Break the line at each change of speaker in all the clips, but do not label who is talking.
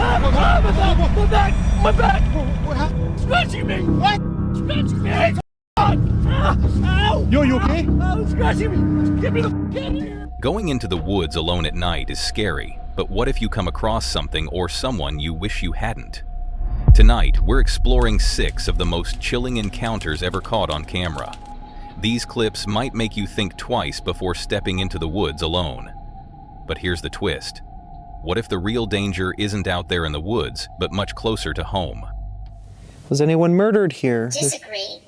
My back! My back!
What happened?
Scratching me!
What?
Scratching me! Ow!
Yo, you okay?
Oh, scratching me! Get me the f*** out of here!
Going into the woods alone at night is scary, but what if you come across something or someone you wish you hadn't? Tonight, we're exploring 6 of the most chilling encounters ever caught on camera. These clips might make you think twice before stepping into the woods alone. But here's the twist. What if the real danger isn't out there in the woods, but much closer to home?
Was anyone murdered here?
Disagree.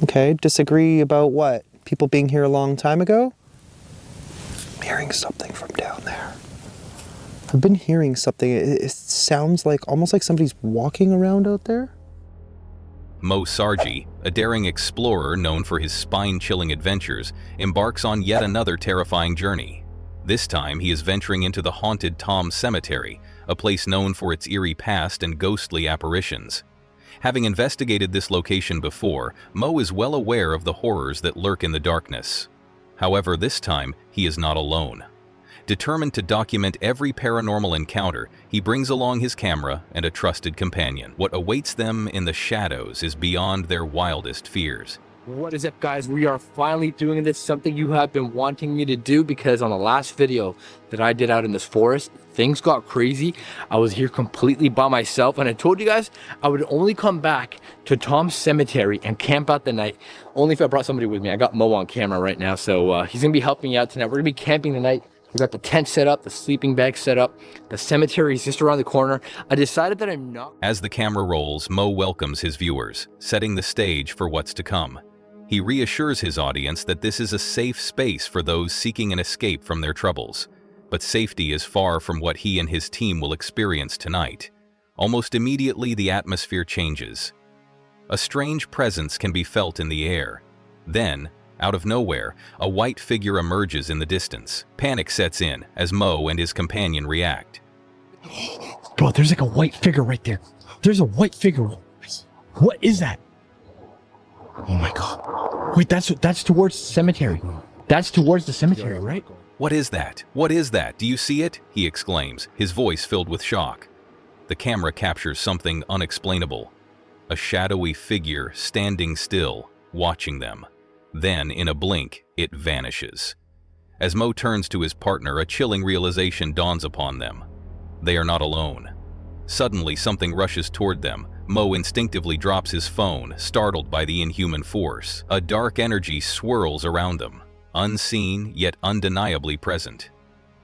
Okay, disagree about what? People being here a long time ago? I'm hearing something from down there. I've been hearing something. It sounds like almost like somebody's walking around out there.
Mo Sargi, a daring explorer known for his spine-chilling adventures, embarks on yet another terrifying journey. This time, he is venturing into the haunted Tom Cemetery, a place known for its eerie past and ghostly apparitions. Having investigated this location before, Mo is well aware of the horrors that lurk in the darkness. However, this time, he is not alone. Determined to document every paranormal encounter, he brings along his camera and a trusted companion. What awaits them in the shadows is beyond their wildest fears.
What is up, guys? We are finally doing this, something you have been wanting me to do, because on the last video that I did out in this forest, things got crazy. I was here completely by myself, and I told you guys I would only come back to Tom's Cemetery and camp out the night only if I brought somebody with me. I got Mo on camera right now, so he's gonna be helping me out tonight. We're gonna be camping tonight. We got the tent set up, the sleeping bag set up. The cemetery is just around the corner. I decided that I'm not...
As the camera rolls, Mo welcomes his viewers, setting the stage for what's to come. He reassures his audience that this is a safe space for those seeking an escape from their troubles. But safety is far from what he and his team will experience tonight. Almost immediately, the atmosphere changes. A strange presence can be felt in the air. Then, out of nowhere, a white figure emerges in the distance. Panic sets in as Mo and his companion react.
Bro, there's like a white figure right there. There's a white figure. What is that? Oh my God. Wait, that's towards the cemetery. That's towards the cemetery, right?
What is that? What is that? Do you see it? He exclaims, his voice filled with shock. The camera captures something unexplainable. A shadowy figure standing still, watching them. Then, in a blink, it vanishes. As Mo turns to his partner, a chilling realization dawns upon them. They are not alone. Suddenly, something rushes toward them. Mo instinctively drops his phone, startled by the inhuman force. A dark energy swirls around them, unseen yet undeniably present.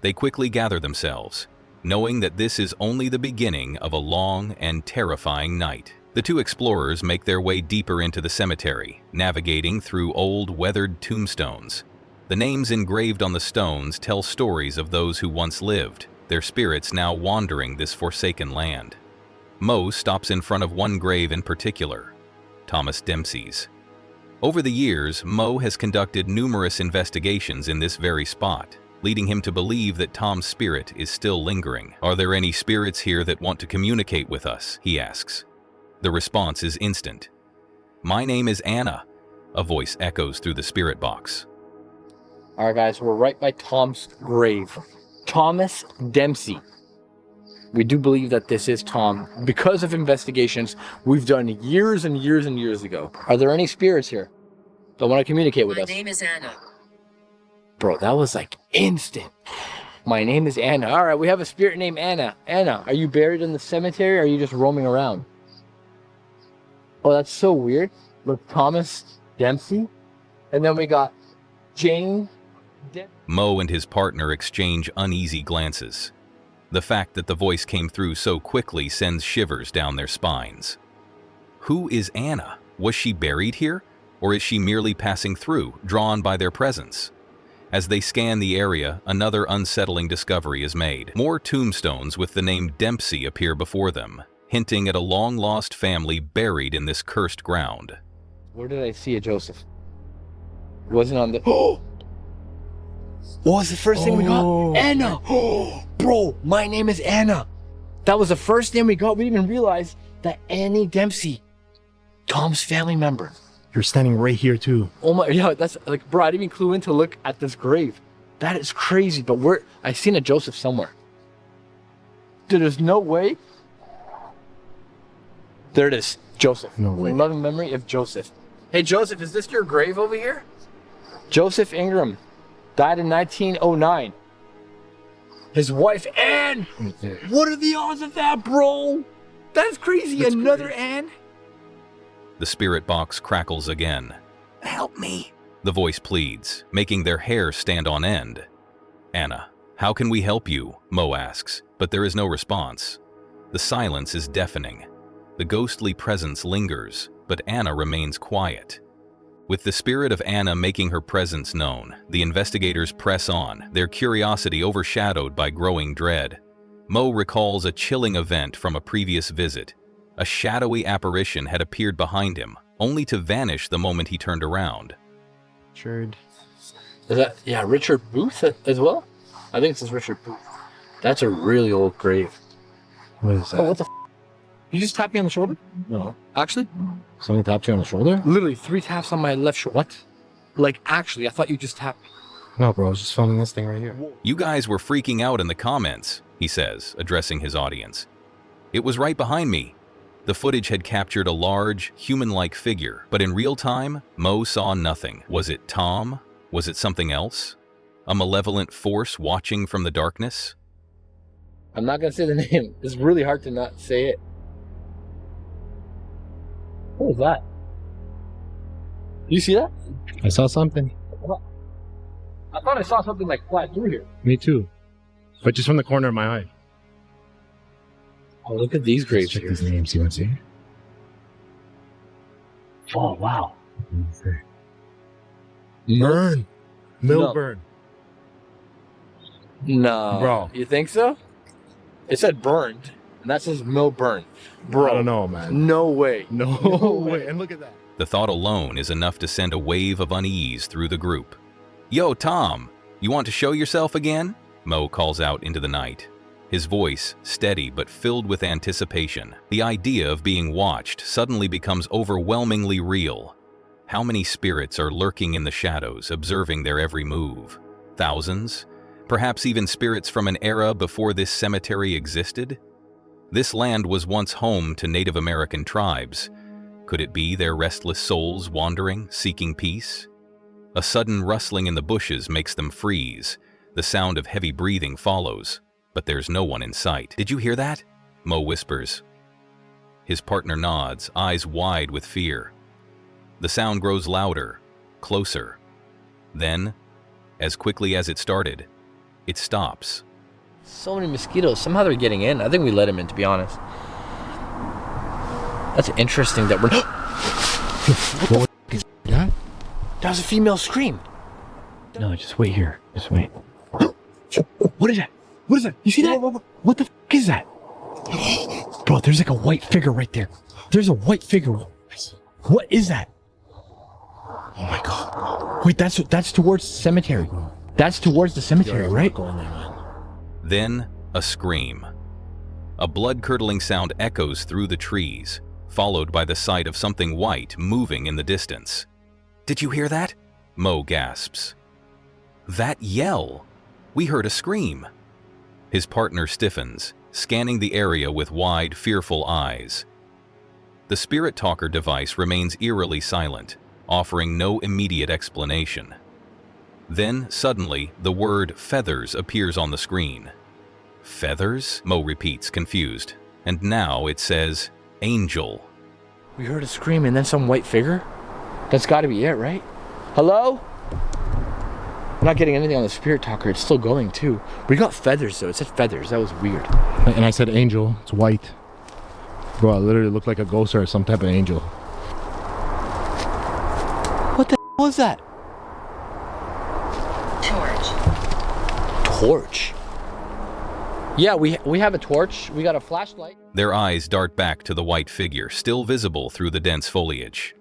They quickly gather themselves, knowing that this is only the beginning of a long and terrifying night. The two explorers make their way deeper into the cemetery, navigating through old, weathered tombstones. The names engraved on the stones tell stories of those who once lived, their spirits now wandering this forsaken land. Mo stops in front of one grave in particular, Thomas Dempsey's. Over the years, Mo has conducted numerous investigations in this very spot, leading him to believe that Tom's spirit is still lingering. "Are there any spirits here that want to communicate with us?" he asks. The response is instant. "My name is Anna," a voice echoes through the spirit box.
All right, guys, we're right by Tom's grave. Thomas Dempsey. We do believe that this is Tom because of investigations we've done years and years and years ago. Are there any spirits here that want to communicate with us?
My name is Anna.
Bro, that was like instant. My name is Anna. All right, we have a spirit named Anna. Anna, are you buried in the cemetery or are you just roaming around? Oh, that's so weird. Look, Thomas Dempsey. And then we got Jane.
Mo and his partner exchange uneasy glances. The fact that the voice came through so quickly sends shivers down their spines. Who is Anna? Was she buried here? Or is she merely passing through, drawn by their presence? As they scan the area, another unsettling discovery is made. More tombstones with the name Dempsey appear before them, hinting at a long-lost family buried in this cursed ground.
Where did I see a Joseph? It wasn't on the... Oh! What was the first thing we got? Anna! Oh, bro, my name is Anna. That was the first name we got. We didn't even realize that Annie Dempsey, Tom's family member.
You're standing right here too.
Oh my, yeah, that's like, bro, I didn't even clue in to look at this grave. That is crazy, but I seen a Joseph somewhere. Dude, there's no way. There it is. Joseph.
No way.
Loving memory of Joseph. Hey, Joseph, is this your grave over here? Joseph Ingram died in 1909. His wife, Anne. What are the odds of that, bro? That's crazy.
That's
Another
crazy.
Anne?
The spirit box crackles again. Help me, the voice pleads, making their hair stand on end. Anna, how can we help you? Mo asks, but there is no response. The silence is deafening. The ghostly presence lingers, but Anna remains quiet. With the spirit of Anna making her presence known, the investigators press on, their curiosity overshadowed by growing dread. Mo recalls a chilling event from a previous visit. A shadowy apparition had appeared behind him, only to vanish the moment he turned around.
Richard. Is that, yeah, Richard Booth as well? I think it says Richard Booth. That's a really old grave.
What is that?
Oh, what the f? You just tapped me on the shoulder?
No.
Actually?
Somebody tapped you on the shoulder?
Literally 3 taps on my left shoulder. What? Like, actually, I thought you just tapped me.
No, bro. I was just filming this thing right here.
You guys were freaking out in the comments, he says, addressing his audience. It was right behind me. The footage had captured a large, human-like figure, but in real time, Mo saw nothing. Was it Tom? Was it something else? A malevolent force watching from the darkness?
I'm not going to say the name. It's really hard to not say it. What was that? You see that?
I saw something.
I thought I saw something like fly through here.
Me too. But just from the corner of my eye.
Oh, look at these graves
Check
here.
these names. You want to see?
Oh, wow.
Burn.
No.
Milburn.
No.
Bro.
You think so? It said burned, and that says Milburn. Bro.
I don't know, man.
No way.
No,
No
way.
way.
And look at that.
The thought alone is enough to send a wave of unease through the group. Yo, Tom, you want to show yourself again? Mo calls out into the night. His voice, steady but filled with anticipation. The idea of being watched suddenly becomes overwhelmingly real. How many spirits are lurking in the shadows, observing their every move? Thousands? Perhaps even spirits from an era before this cemetery existed? This land was once home to Native American tribes. Could it be their restless souls wandering, seeking peace? A sudden rustling in the bushes makes them freeze. The sound of heavy breathing follows, but there's no one in sight. Did you hear that? Mo whispers. His partner nods, eyes wide with fear. The sound grows louder, closer. Then, as quickly as it started, it stops.
So many mosquitoes. Somehow they're getting in. I think we let them in, to be honest. That's interesting that we're...
What is that?
That was a female scream.
No, just wait here. Just wait.
What is that? What is that? You see that? What the f is that? Bro, there's like a white figure right there. There's a white figure. What is that?
Oh my god.
Wait, that's towards the cemetery. That's towards the cemetery, right?
Go in there, man.
Then, a scream. A blood-curdling sound echoes through the trees, followed by the sight of something white moving in the distance. Did you hear that? Mo gasps. That yell! We heard a scream. His partner stiffens, scanning the area with wide, fearful eyes. The spirit talker device remains eerily silent, offering no immediate explanation. Then, suddenly, the word feathers appears on the screen. Feathers? Mo repeats, confused. And now it says, Angel.
We heard a scream and then some white figure? That's gotta be it, right? Hello? I'm not getting anything on the spirit talker. It's still going too. We got feathers though. It said feathers. That was weird.
And I said angel. It's white. Bro, I literally looked like a ghost or some type of angel.
What the was that? Torch. Yeah, we have a torch. We got a flashlight.
Their eyes dart back to the white figure, still visible through the dense foliage.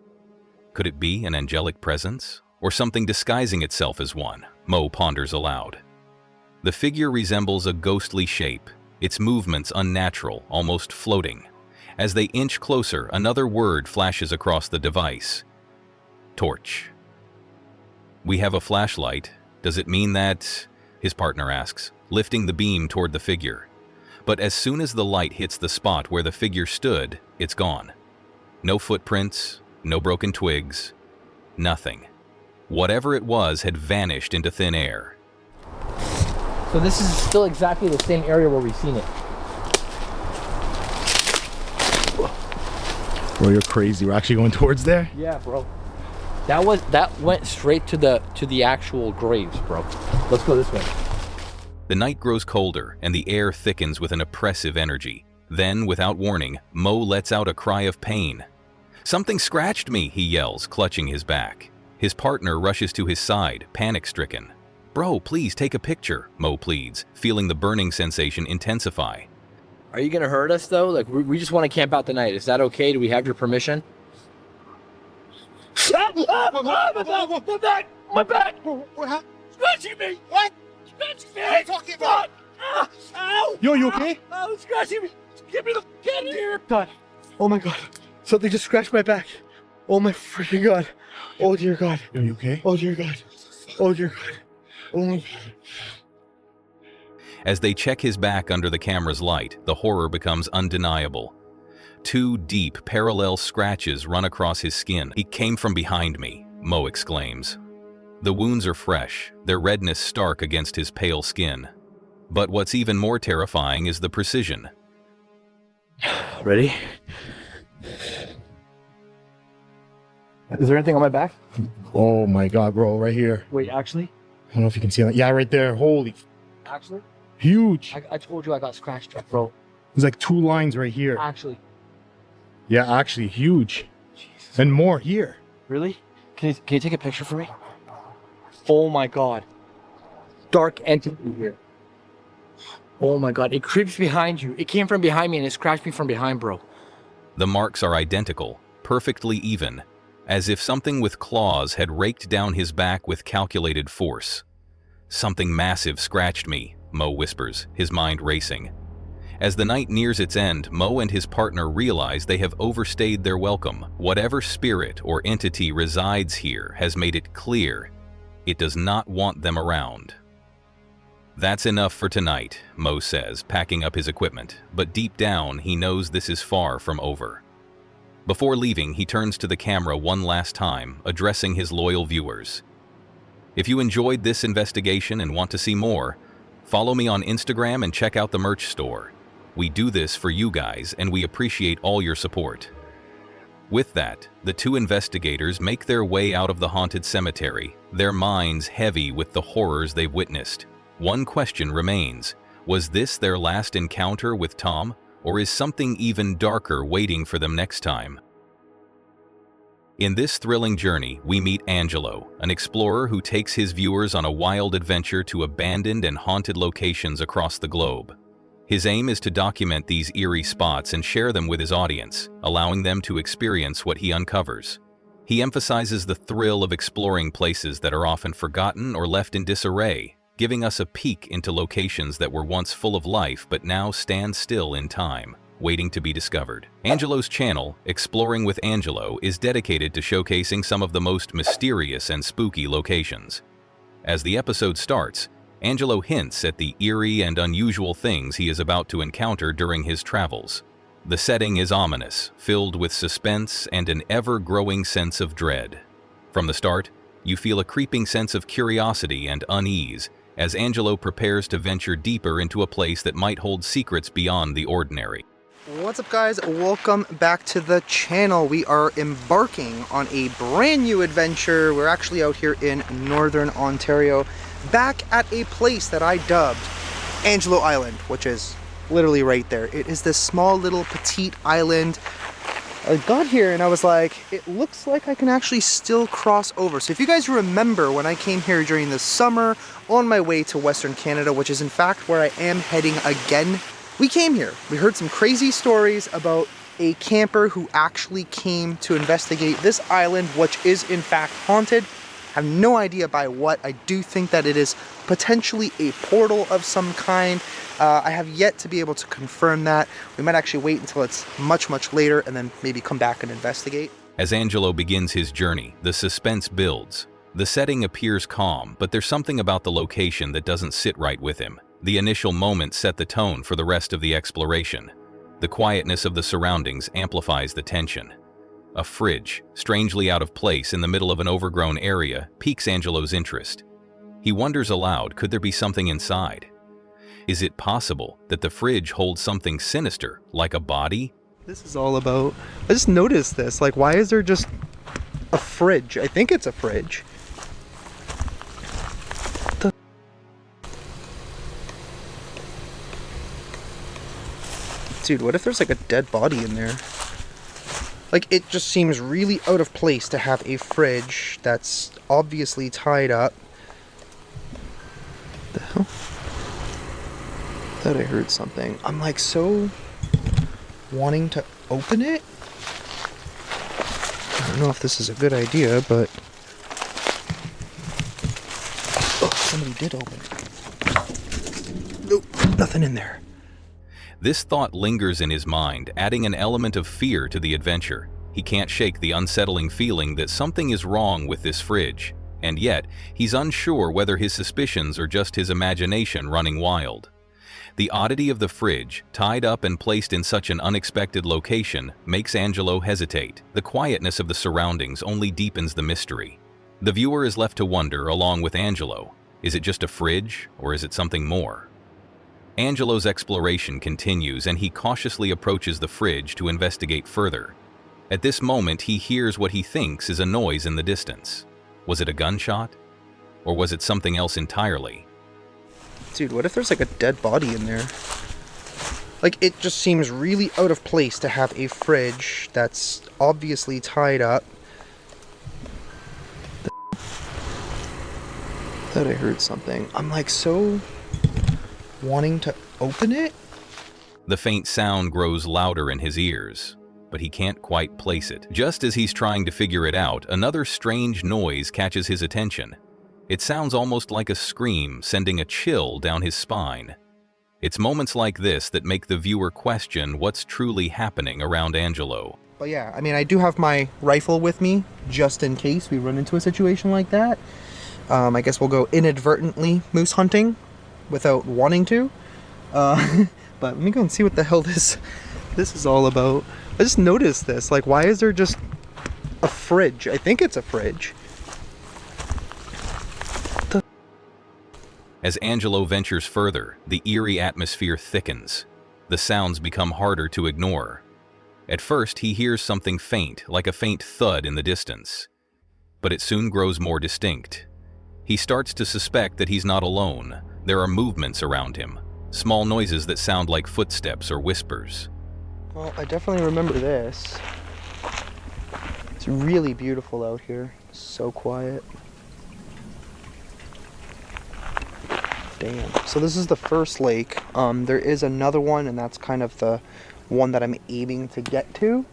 Could it be an angelic presence? Or something disguising itself as one? Mo ponders aloud. The figure resembles a ghostly shape, its movements unnatural, almost floating. As they inch closer, another word flashes across the device. Torch. We have a flashlight. Does it mean that... His partner asks, lifting the beam toward the figure. But as soon as the light hits the spot where the figure stood, it's gone. No footprints, no broken twigs, nothing. Whatever it was had vanished into thin air.
So this is still exactly the same area where we've seen it.
Bro, you're crazy. We're actually going towards there?
Yeah, bro. That went straight to the actual graves, bro. Let's go this way.
The night grows colder and the air thickens with an oppressive energy. Then, without warning, Mo lets out a cry of pain. "Something scratched me," he yells, clutching his back. His partner rushes to his side, panic-stricken. "Bro, please take a picture," Mo pleads, feeling the burning sensation intensify.
Are you gonna hurt us though? Like we just want to camp out the night. Is that okay? Do we have your permission?
My back! My back!
What happened?
Scratching me!
What?
Scratching me!
What are you talking about?
Ow!
Yo, you okay?
Oh, it's scratching me! Get me the get in here!
God. Oh my God. Something just scratched my back. Oh my freaking God. Oh dear God.
Yo, you okay?
Oh dear God. Oh dear God. Oh my God.
As they check his back under the camera's light, the horror becomes undeniable. 2 deep, parallel scratches run across his skin. "He came from behind me," Mo exclaims. The wounds are fresh, their redness stark against his pale skin. But what's even more terrifying is the precision.
Ready? Is there anything on my back?
Oh my God, bro, right here.
Wait, actually?
I don't know if you can see that. Yeah, right there. Holy,
Actually?
huge.
I told you I got scratched up, bro.
There's like 2 lines right here.
Actually.
Yeah, actually, huge.
Jesus.
And more here.
Really? Can you take a picture for me? Oh my God. Dark entity here. Oh my God. It creeps behind you. It came from behind me and it scratched me from behind, bro.
The marks are identical, perfectly even, as if something with claws had raked down his back with calculated force. "Something massive scratched me," Mo whispers, his mind racing. As the night nears its end, Mo and his partner realize they have overstayed their welcome. Whatever spirit or entity resides here has made it clear it does not want them around. "That's enough for tonight," Mo says, packing up his equipment, but deep down he knows this is far from over. Before leaving, he turns to the camera one last time, addressing his loyal viewers. If you enjoyed this investigation and want to see more, follow me on Instagram and check out the merch store. We do this for you guys, and we appreciate all your support. With that, the 2 investigators make their way out of the haunted cemetery, their minds heavy with the horrors they've witnessed. One question remains: was this their last encounter with Tom, or is something even darker waiting for them next time? In this thrilling journey, we meet Angelo, an explorer who takes his viewers on a wild adventure to abandoned and haunted locations across the globe. His aim is to document these eerie spots and share them with his audience, allowing them to experience what he uncovers. He emphasizes the thrill of exploring places that are often forgotten or left in disarray, giving us a peek into locations that were once full of life but now stand still in time, waiting to be discovered. Angelo's channel, Exploring with Angelo, is dedicated to showcasing some of the most mysterious and spooky locations. As the episode starts, Angelo hints at the eerie and unusual things he is about to encounter during his travels. The setting is ominous, filled with suspense and an ever-growing sense of dread. From the start, you feel a creeping sense of curiosity and unease as Angelo prepares to venture deeper into a place that might hold secrets beyond the ordinary.
What's up, guys? Welcome back to the channel. We are embarking on a brand new adventure. We're actually out here in Northern Ontario, back at a place that I dubbed Angelo Island, which is literally right there. It is this small little petite island. I got here and I was like, it looks like I can actually still cross over. So if you guys remember when I came here during the summer on my way to Western Canada, which is in fact where I am heading again, we came here. We heard some crazy stories about a camper who actually came to investigate this island, which is in fact haunted. I have no idea by what. I do think that it is potentially a portal of some kind. I have yet to be able to confirm that. We might actually wait until it's much later and then maybe come back and investigate.
As Angelo begins his journey, the suspense builds. The setting appears calm, but there's something about the location that doesn't sit right with him. The initial moment set the tone for the rest of the exploration. The quietness of the surroundings amplifies the tension. A fridge, strangely out of place in the middle of an overgrown area, piques Angelo's interest. He wonders aloud, could there be something inside? Is it possible that the fridge holds something sinister, like a body?
This is all about... I just noticed this. Like, why is there just a fridge? I think it's a fridge. Dude, what if there's like a dead body in there? Like, it just seems really out of place to have a fridge that's obviously tied up. The hell? Thought I heard something. I'm like so wanting to open it. I don't know if this is a good idea, but... Oh, somebody did open it. Nope, nothing in there.
This thought lingers in his mind, adding an element of fear to the adventure. He can't shake the unsettling feeling that something is wrong with this fridge, and yet he's unsure whether his suspicions are just his imagination running wild. The oddity of the fridge, tied up and placed in such an unexpected location, makes Angelo hesitate. The quietness of the surroundings only deepens the mystery. The viewer is left to wonder along with Angelo. Is it just a fridge, or is it something more? Angelo's exploration continues, and he cautiously approaches the fridge to investigate further. At this moment, he hears what he thinks is a noise in the distance. Was it a gunshot? Or was it something else entirely?
Dude, what if there's like a dead body in there? Like, it just seems really out of place to have a fridge that's obviously tied up. Thought I heard something. I'm like so wanting to open it.
The faint sound grows louder in his ears, but he can't quite place it. Just as he's trying to figure it out, another strange noise catches his attention. It sounds almost like a scream, sending a chill down his spine. It's moments like this that make the viewer question what's truly happening around Angelo.
But yeah, I mean, I do have my rifle with me, just in case we run into a situation like that. I guess we'll go inadvertently moose hunting without wanting to. But let me go and see what the hell this is all about. I just noticed this. Like, why is there just a fridge? I think it's a fridge.
As Angelo ventures further, the eerie atmosphere thickens. The sounds become harder to ignore. At first, he hears something faint, like a faint thud in the distance. But it soon grows more distinct. He starts to suspect that he's not alone. There are movements around him, small noises that sound like footsteps or whispers.
Well, I definitely remember this. It's really beautiful out here. So quiet. Damn. So this is the first lake. There is another one, and that's kind of the one that I'm aiming to get to.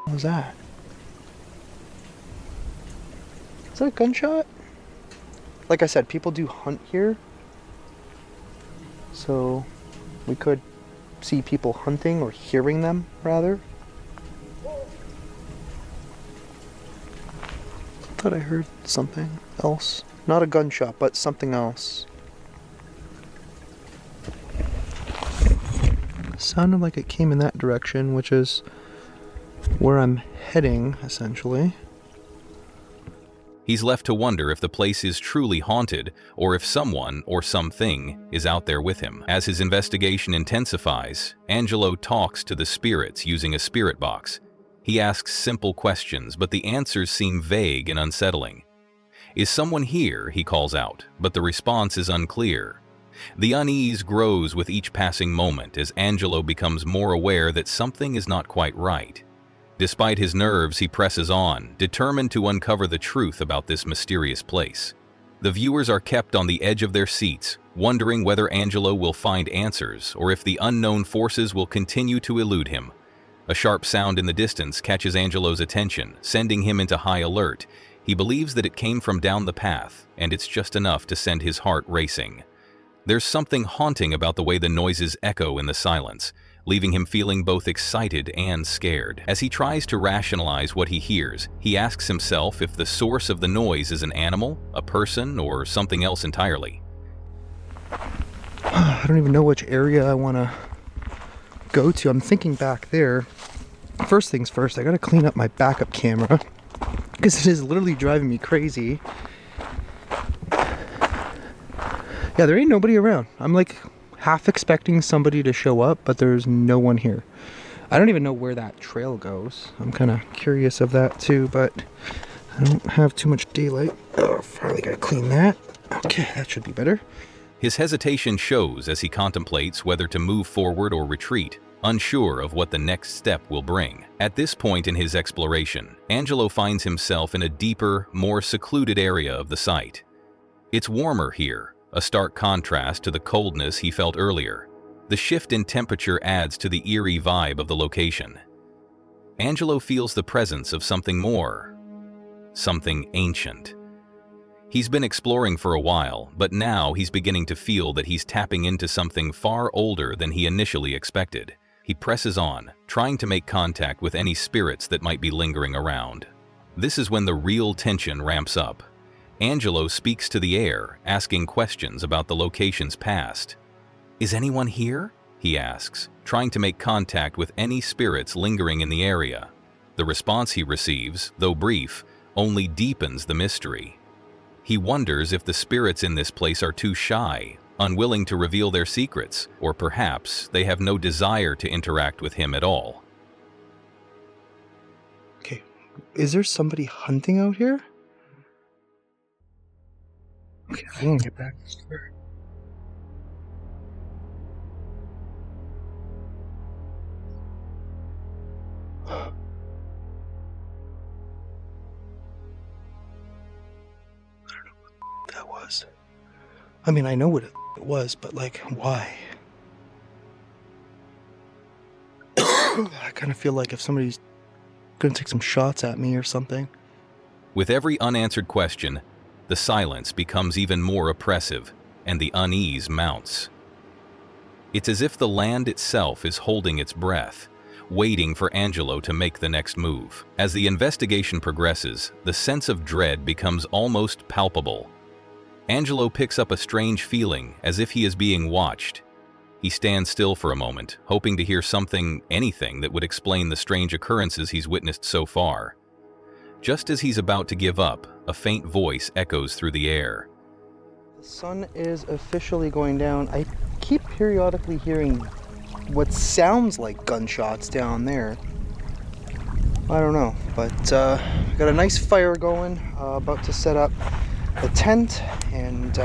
What was that? Is that a gunshot? Like I said, people do hunt here. So we could see people hunting, or hearing them, rather. Thought I heard something else. Not a gunshot, but something else. Sounded like it came in that direction, which is where I'm heading, essentially.
He's left to wonder if the place is truly haunted, or if someone or something is out there with him. As his investigation intensifies, Angelo talks to the spirits using a spirit box. He asks simple questions, but the answers seem vague and unsettling. Is someone here? He calls out, but the response is unclear. The unease grows with each passing moment as Angelo becomes more aware that something is not quite right. Despite his nerves, he presses on, determined to uncover the truth about this mysterious place. The viewers are kept on the edge of their seats, wondering whether Angelo will find answers or if the unknown forces will continue to elude him. A sharp sound in the distance catches Angelo's attention, sending him into high alert. He believes that it came from down the path, and it's just enough to send his heart racing. There's something haunting about the way the noises echo in the silence, leaving him feeling both excited and scared. As he tries to rationalize what he hears, he asks himself if the source of the noise is an animal, a person, or something else entirely.
I don't even know which area I want to go to. I'm thinking back there. First things first, I got to clean up my backup camera because it is literally driving me crazy. Yeah, there ain't nobody around. I'm like half expecting somebody to show up, but there's no one here. I don't even know where that trail goes. I'm kind of curious of that too, but I don't have too much daylight. Oh, finally gotta clean that. Okay, that should be better.
His hesitation shows as he contemplates whether to move forward or retreat, unsure of what the next step will bring. At this point in his exploration, Angelo finds himself in a deeper, more secluded area of the site. It's warmer here, a stark contrast to the coldness he felt earlier. The shift in temperature adds to the eerie vibe of the location. Angelo feels the presence of something more, something ancient. He's been exploring for a while, but now he's beginning to feel that he's tapping into something far older than he initially expected. He presses on, trying to make contact with any spirits that might be lingering around. This is when the real tension ramps up. Angelo speaks to the air, asking questions about the location's past. "Is anyone here?" he asks, trying to make contact with any spirits lingering in the area. The response he receives, though brief, only deepens the mystery. He wonders if the spirits in this place are too shy, unwilling to reveal their secrets, or perhaps they have no desire to interact with him at all.
Okay, is there somebody hunting out here? Okay, I want to get back there. That was. I mean, I know what it was, but like, why? I kind of feel like if somebody's gonna take some shots at me or something.
With every unanswered question, the silence becomes even more oppressive, and the unease mounts. It's as if the land itself is holding its breath, waiting for Angelo to make the next move. As the investigation progresses, the sense of dread becomes almost palpable. Angelo picks up a strange feeling, as if he is being watched. He stands still for a moment, hoping to hear something, anything that would explain the strange occurrences he's witnessed so far. Just as he's about to give up, a faint voice echoes through the air.
The sun is officially going down. I keep periodically hearing what sounds like gunshots down there. I don't know, but got a nice fire going, about to set up the tent, and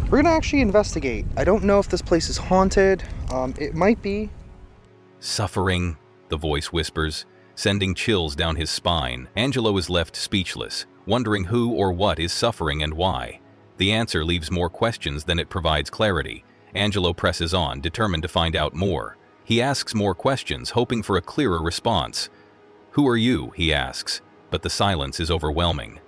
we're gonna actually investigate. I don't know if this place is haunted. It might be.
Suffering, the voice whispers, sending chills down his spine. Angelo is left speechless, wondering who or what is suffering and why. The answer leaves more questions than it provides clarity. Angelo presses on, determined to find out more. He asks more questions, hoping for a clearer response. "Who are you?" he asks, but the silence is overwhelming.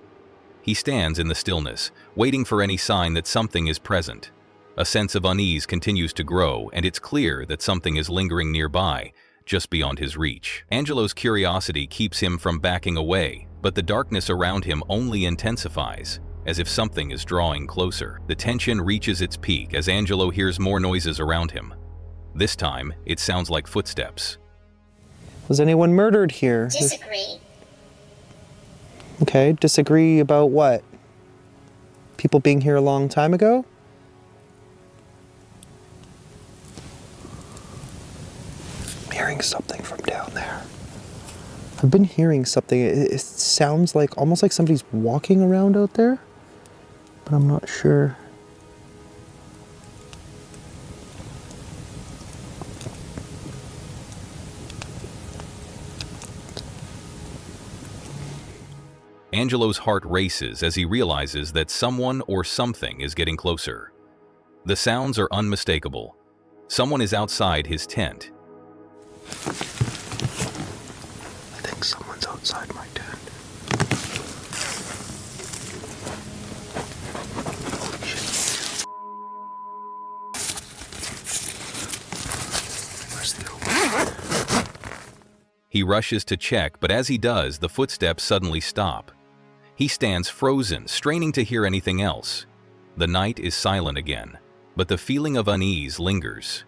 He stands in the stillness, waiting for any sign that something is present. A sense of unease continues to grow, and it's clear that something is lingering nearby, just beyond his reach. Angelo's curiosity keeps him from backing away, but the darkness around him only intensifies, as if something is drawing closer. The tension reaches its peak as Angelo hears more noises around him. This time, it sounds like footsteps.
Was anyone murdered here?
Disagree.
Okay, disagree about what? People being here a long time ago? I'm hearing something from down there. I've been hearing something. It sounds like almost like somebody's walking around out there, but I'm not sure.
Angelo's heart races as he realizes that someone or something is getting closer. The sounds are unmistakable. Someone is outside his tent.
I think someone's outside my tent. Holy shit. Where's the open?
He rushes to check, but as he does, the footsteps suddenly stop. He stands frozen, straining to hear anything else. The night is silent again, but the feeling of unease lingers.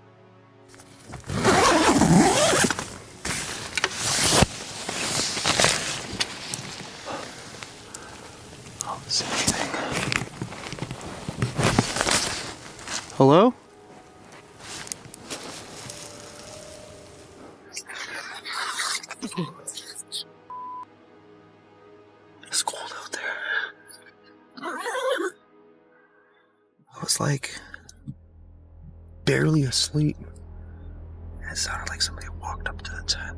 Is there anything? Hello? It's cold out there. I was like barely asleep. It sounded like somebody walked up to the tent.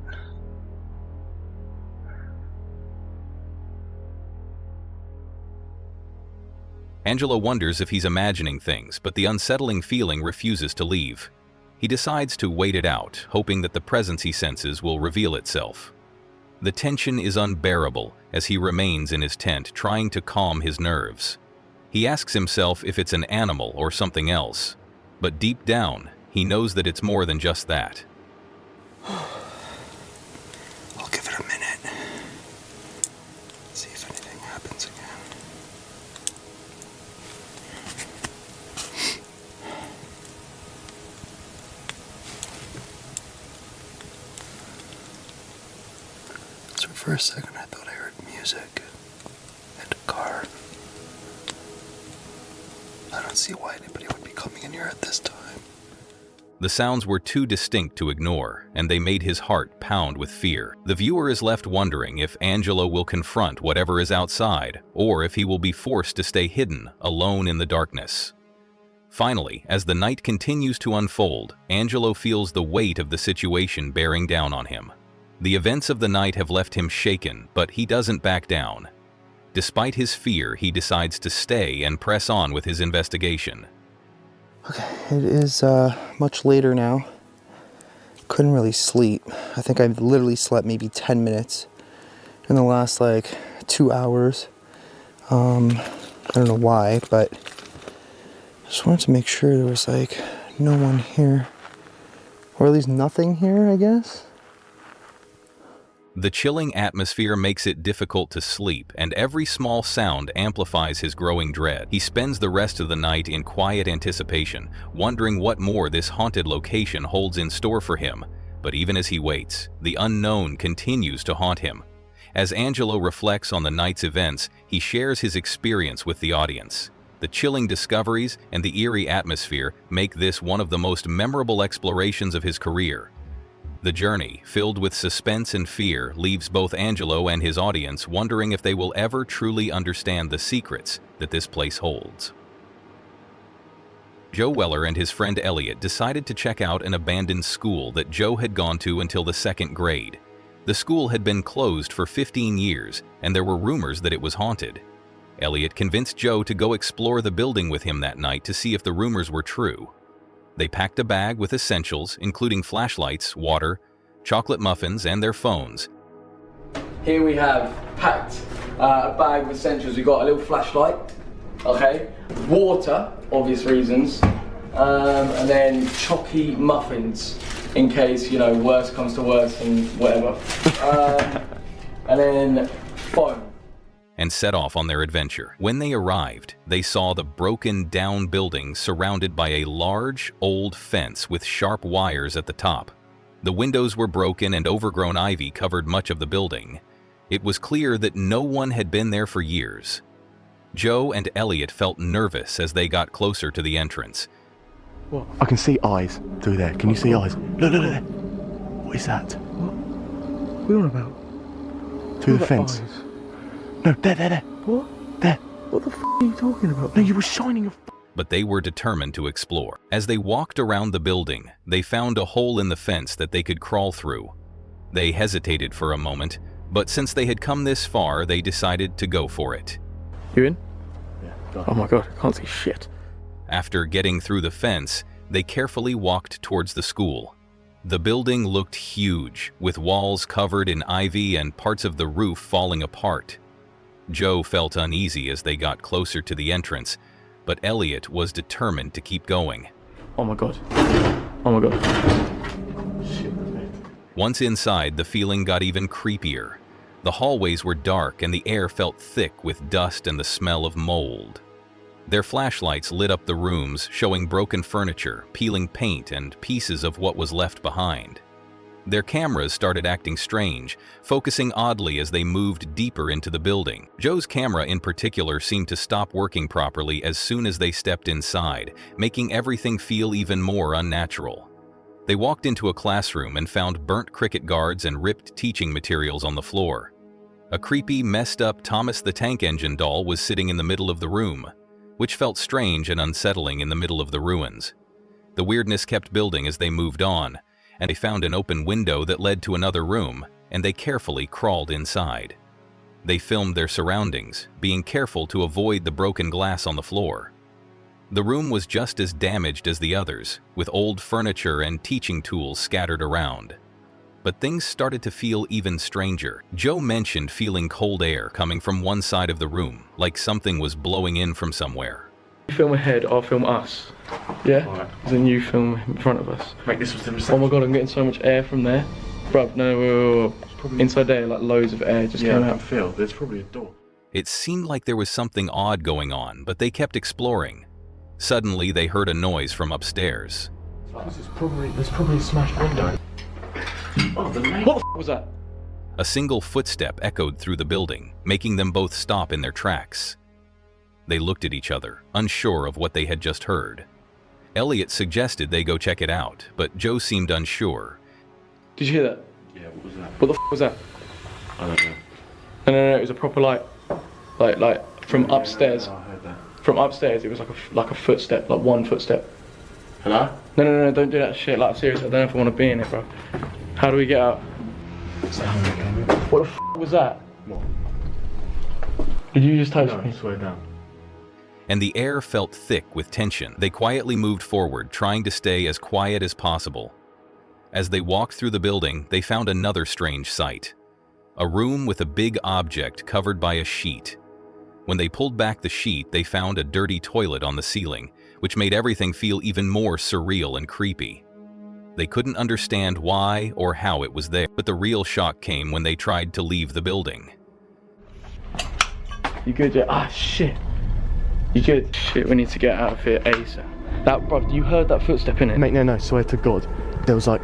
Angelo wonders if he's imagining things, but the unsettling feeling refuses to leave. He decides to wait it out, hoping that the presence he senses will reveal itself. The tension is unbearable as he remains in his tent, trying to calm his nerves. He asks himself if it's an animal or something else, but deep down, he knows that it's more than just that.
I'll give it a minute. See if anything happens again. So for a second I thought I heard music and a car. I don't see why anybody would be coming in here at this time.
The sounds were too distinct to ignore, and they made his heart pound with fear. The viewer is left wondering if Angelo will confront whatever is outside, or if he will be forced to stay hidden, alone in the darkness. Finally, as the night continues to unfold, Angelo feels the weight of the situation bearing down on him. The events of the night have left him shaken, but he doesn't back down. Despite his fear, he decides to stay and press on with his investigation.
Okay, it is much later now. Couldn't really sleep. I think I've literally slept maybe 10 minutes in the last like 2 hours. I don't know why, but I just wanted to make sure there was like no one here. Or at least nothing here, I guess.
The chilling atmosphere makes it difficult to sleep, and every small sound amplifies his growing dread. He spends the rest of the night in quiet anticipation, wondering what more this haunted location holds in store for him. But even as he waits, the unknown continues to haunt him. As Angelo reflects on the night's events, he shares his experience with the audience. The chilling discoveries and the eerie atmosphere make this one of the most memorable explorations of his career. The journey, filled with suspense and fear, leaves both Angelo and his audience wondering if they will ever truly understand the secrets that this place holds. Joe Weller and his friend Elliot decided to check out an abandoned school that Joe had gone to until the 2nd grade. The school had been closed for 15 years, and there were rumors that it was haunted. Elliot convinced Joe to go explore the building with him that night to see if the rumors were true. They packed a bag with essentials, including flashlights, water, chocolate muffins, and their phones.
Here we have packed a bag with essentials. We've got a little flashlight, okay, water, obvious reasons, and then chalky muffins in case, you know, worse comes to worse and whatever. And then phone.
And set off on their adventure. When they arrived, they saw the broken down building surrounded by a large, old fence with sharp wires at the top. The windows were broken and overgrown ivy covered much of the building. It was clear that no one had been there for years. Joe and Elliot felt nervous as they got closer to the entrance.
What? I can see eyes through there. Can you see eyes? Look, look, look. What is that?
What are you on about?
Through the fence.
Eyes?
No, there.
What?
There.
What the f are you talking about?
No, you were shining a
But they were determined to explore. As they walked around the building, they found a hole in the fence that they could crawl through. They hesitated for a moment, but since they had come this far, they decided to go for it.
You in?
Yeah, go on.
Oh my god, I can't see shit.
After getting through the fence, they carefully walked towards the school. The building looked huge, with walls covered in ivy and parts of the roof falling apart. Joe felt uneasy as they got closer to the entrance, but Elliot was determined to keep going.
Oh my god. Oh my god.
Shit.
Once inside, the feeling got even creepier. The hallways were dark and the air felt thick with dust and the smell of mold. Their flashlights lit up the rooms, showing broken furniture, peeling paint, and pieces of what was left behind. Their cameras started acting strange, focusing oddly as they moved deeper into the building. Joe's camera in particular seemed to stop working properly as soon as they stepped inside, making everything feel even more unnatural. They walked into a classroom and found burnt cricket guards and ripped teaching materials on the floor. A creepy, messed up Thomas the Tank Engine doll was sitting in the middle of the room, which felt strange and unsettling in the middle of the ruins. The weirdness kept building as they moved on, and they found an open window that led to another room, and they carefully crawled inside. They filmed their surroundings, being careful to avoid the broken glass on the floor. The room was just as damaged as the others, with old furniture and teaching tools scattered around. But things started to feel even stranger. Joe mentioned feeling cold air coming from one side of the room, like something was blowing in from somewhere.
You film ahead, I'll film us. Yeah?
Right.
Then you film in front of us.
Mate, this was the reception.
Oh my god, I'm getting so much air from there. Bruv, no, inside there, like loads of air just came
I
out.
can feel. There's probably a door.
It seemed like there was something odd going on, but they kept exploring. Suddenly, they heard a noise from upstairs.
There's probably a smashed window. Oh, the name.
What the f was that?
A single footstep echoed through the building, making them both stop in their tracks. They looked at each other, unsure of what they had just heard. Elliot suggested they go check it out, but Joe seemed unsure.
Did you hear that?
Yeah, what was that?
What the f was that?
I don't know.
No, it was a proper like from upstairs.
I heard that.
From upstairs, it was like a footstep, like one footstep.
Hello?
No, don't do that shit. Like seriously, I don't know if I want to be in it, bro. How do we get out? What the f was that?
What?
Did you just touch
No,
me?
swear down.
And the air felt thick with tension. They quietly moved forward, trying to stay as quiet as possible. As they walked through the building, they found another strange sight. A room with a big object covered by a sheet. When they pulled back the sheet, they found a dirty toilet on the ceiling, which made everything feel even more surreal and creepy. They couldn't understand why or how it was there, but the real shock came when they tried to leave the building.
You good, yeah? Ah, shit. You good? Shit, we need to get out of here ASAP. That, bruv, you heard that footstep in it?
Mate, no, swear to God. There was like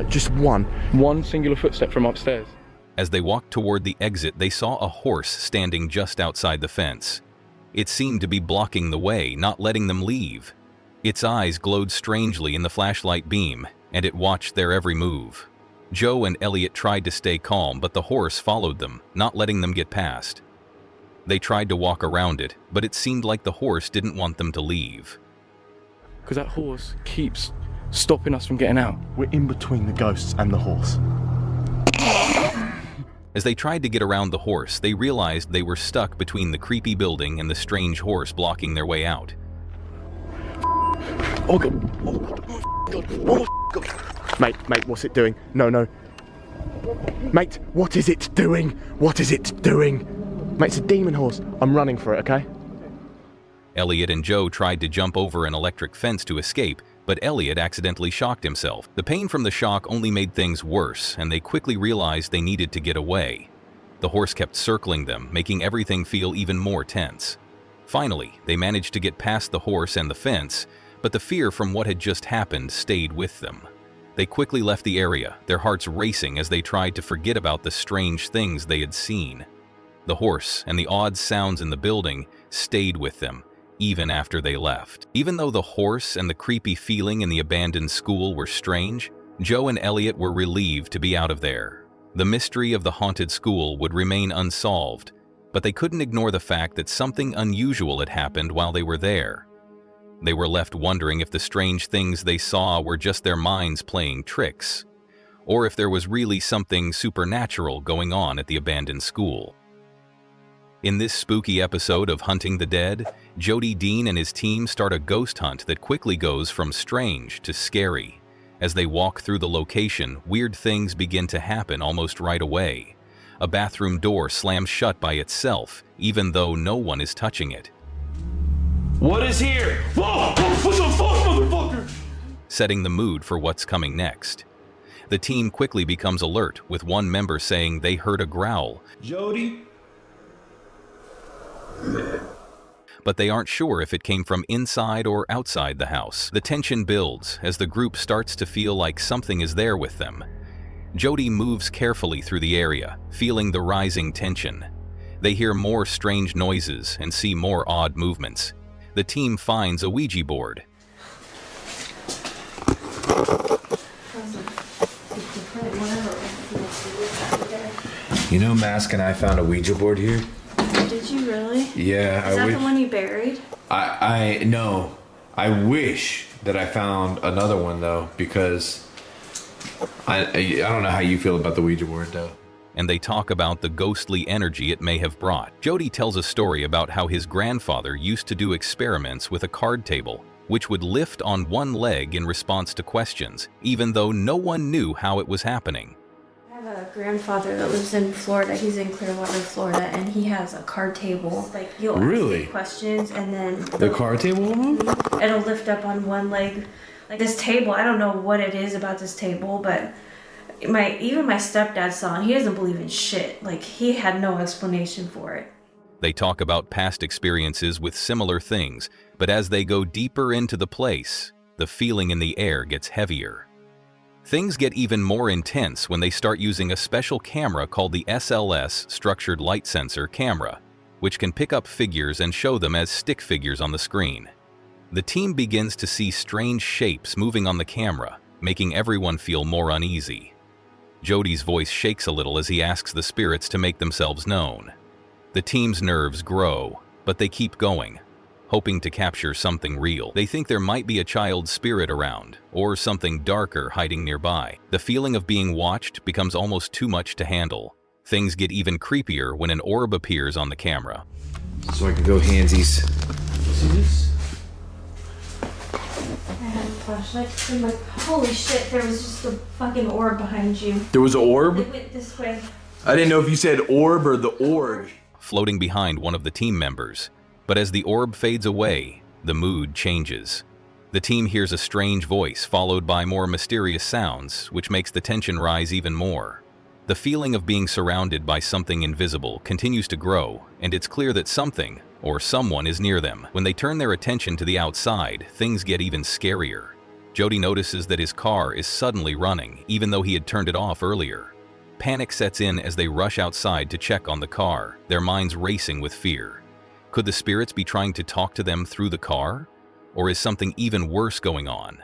just one.
One singular footstep from upstairs.
As they walked toward the exit, they saw a horse standing just outside the fence. It seemed to be blocking the way, not letting them leave. Its eyes glowed strangely in the flashlight beam, and it watched their every move. Joe and Elliot tried to stay calm, but the horse followed them, not letting them get past. They tried to walk around it, but it seemed like the horse didn't want them to leave.
Because that horse keeps stopping us from getting out.
We're in between the ghosts and the horse.
As they tried to get around the horse, they realized they were stuck between the creepy building and the strange horse blocking their way out.
Oh God! Oh God! Oh God! Mate, what's it doing? No. Mate, what is it doing? What is it doing? Mate, it's a demon horse. I'm running for it, okay?
Elliot and Joe tried to jump over an electric fence to escape, but Elliot accidentally shocked himself. The pain from the shock only made things worse, and they quickly realized they needed to get away. The horse kept circling them, making everything feel even more tense. Finally, they managed to get past the horse and the fence, but the fear from what had just happened stayed with them. They quickly left the area, their hearts racing as they tried to forget about the strange things they had seen. The horse and the odd sounds in the building stayed with them, even after they left. Even though the horse and the creepy feeling in the abandoned school were strange, Joe and Elliot were relieved to be out of there. The mystery of the haunted school would remain unsolved, but they couldn't ignore the fact that something unusual had happened while they were there. They were left wondering if the strange things they saw were just their minds playing tricks, or if there was really something supernatural going on at the abandoned school. In this spooky episode of Hunting the Dead, Jody Dean and his team start a ghost hunt that quickly goes from strange to scary. As they walk through the location, weird things begin to happen almost right away. A bathroom door slams shut by itself, even though no one is touching it.
What is here? Whoa! What the fuck, motherfucker?
Setting the mood for what's coming next. The team quickly becomes alert, with one member saying they heard a growl.
Jody?
but they aren't sure if it came from inside or outside the house. The tension builds as the group starts to feel like something is there with them. Jody moves carefully through the area, feeling the rising tension. They hear more strange noises and see more odd movements. The team finds a Ouija board.
You know, Mask and I found a Ouija board here.
Did you really?
Yeah,
Is that the one you buried?
I know. I wish that I found another one though, because I don't know how you feel about the Ouija board though.
And they talk about the ghostly energy it may have brought. Jody tells a story about how his grandfather used to do experiments with a card table, which would lift on one leg in response to questions, even though no one knew how it was happening.
I have a grandfather that lives in Florida. He's in Clearwater, Florida, and he has a card table. Like, he'll ask you questions, and then
The card table will move?
it'll lift up on one leg. Like this table, I don't know what it is about this table, but even my stepdad saw it. He doesn't believe in shit. Like, he had no explanation for it.
They talk about past experiences with similar things, but as they go deeper into the place, the feeling in the air gets heavier. Things get even more intense when they start using a special camera called the SLS Structured Light Sensor camera, which can pick up figures and show them as stick figures on the screen. The team begins to see strange shapes moving on the camera, making everyone feel more uneasy. Jody's voice shakes a little as he asks the spirits to make themselves known. The team's nerves grow, but they keep going, hoping to capture something real. They think there might be a child's spirit around, or something darker hiding nearby. The feeling of being watched becomes almost too much to handle. Things get even creepier when an orb appears on the camera.
So I can go handsies. See this?
I had a flashlight. I'm like, holy shit, there was just a fucking orb behind you.
There was an orb?
It went this way.
I didn't know if you said orb or the org.
Floating behind one of the team members. But as the orb fades away, the mood changes. The team hears a strange voice followed by more mysterious sounds, which makes the tension rise even more. The feeling of being surrounded by something invisible continues to grow, and it's clear that something or someone is near them. When they turn their attention to the outside, things get even scarier. Jody notices that his car is suddenly running, even though he had turned it off earlier. Panic sets in as they rush outside to check on the car, their minds racing with fear. Could the spirits be trying to talk to them through the car? Or is something even worse going on?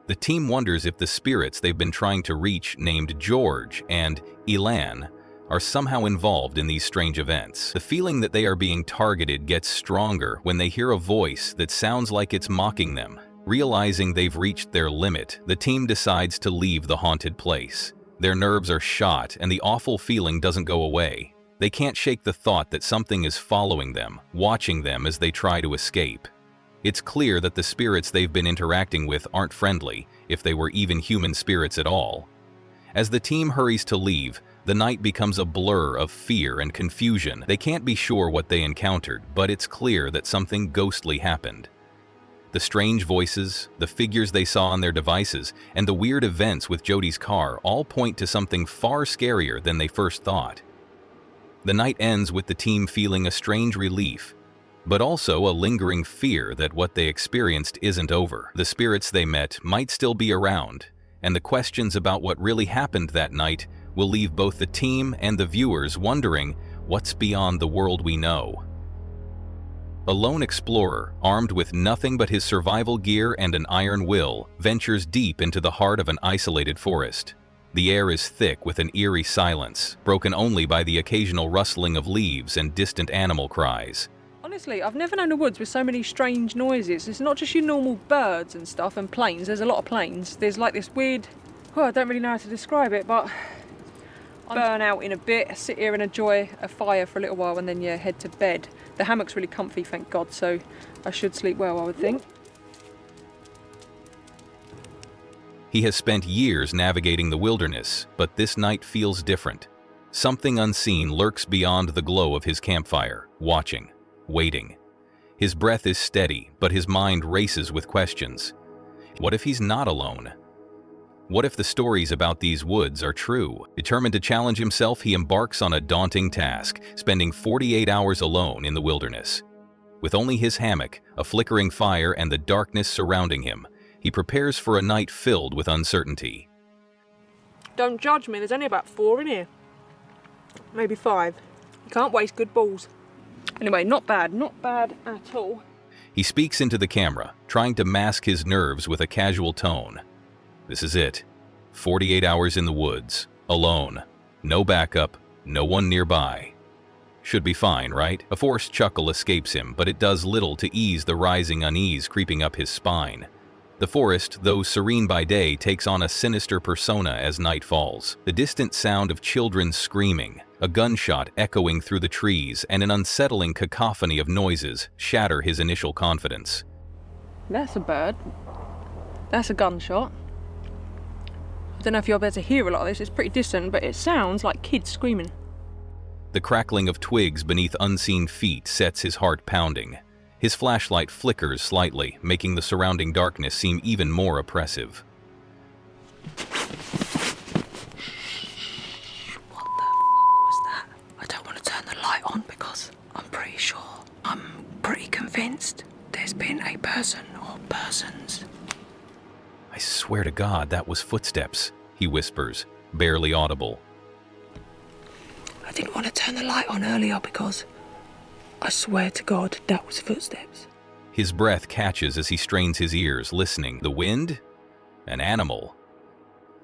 The team wonders if the spirits they've been trying to reach, named George and Elan, are somehow involved in these strange events. The feeling that they are being targeted gets stronger when they hear a voice that sounds like it's mocking them. Realizing they've reached their limit, the team decides to leave the haunted place. Their nerves are shot and the awful feeling doesn't go away. They can't shake the thought that something is following them, watching them as they try to escape. It's clear that the spirits they've been interacting with aren't friendly, if they were even human spirits at all. As the team hurries to leave, the night becomes a blur of fear and confusion. They can't be sure what they encountered, but it's clear that something ghostly happened. The strange voices, the figures they saw on their devices, and the weird events with Jody's car all point to something far scarier than they first thought. The night ends with the team feeling a strange relief, but also a lingering fear that what they experienced isn't over. The spirits they met might still be around, and the questions about what really happened that night will leave both the team and the viewers wondering what's beyond the world we know. A lone explorer, armed with nothing but his survival gear and an iron will, ventures deep into the heart of an isolated forest. The air is thick with an eerie silence, broken only by the occasional rustling of leaves and distant animal cries.
Honestly, I've never known a woods with so many strange noises. It's not just your normal birds and stuff and planes. There's a lot of planes. There's like this weird, well, I don't really know how to describe it, but I'll burn out in a bit, sit here and enjoy a fire for a little while and then, yeah, head to bed. The hammock's really comfy, thank God, so I should sleep well, I would think.
He has spent years navigating the wilderness, but this night feels different. Something unseen lurks beyond the glow of his campfire, watching, waiting. His breath is steady, but his mind races with questions. What if he's not alone? What if the stories about these woods are true? Determined to challenge himself, he embarks on a daunting task, spending 48 hours alone in the wilderness. With only his hammock, a flickering fire, and the darkness surrounding him, he prepares for a night filled with uncertainty.
Don't judge me, there's only about 4 in here. Maybe 5. You can't waste good balls. Anyway, not bad at all.
He speaks into the camera, trying to mask his nerves with a casual tone. This is it. 48 hours in the woods, alone. No backup, no one nearby. Should be fine, right? A forced chuckle escapes him, but it does little to ease the rising unease creeping up his spine. The forest, though serene by day, takes on a sinister persona as night falls. The distant sound of children screaming, a gunshot echoing through the trees, and an unsettling cacophony of noises shatter his initial confidence.
That's a bird. That's a gunshot. I don't know if you'll be able to hear a lot of this, it's pretty distant, but it sounds like kids screaming.
The crackling of twigs beneath unseen feet sets his heart pounding. His flashlight flickers slightly, making the surrounding darkness seem even more oppressive.
What the was that? I don't want to turn the light on because I'm pretty convinced there's been a person or persons.
I swear to God, that was footsteps, he whispers, barely audible.
I didn't want to turn the light on earlier because I swear to God that was footsteps.
His breath catches as he strains his ears, listening. The wind? An animal?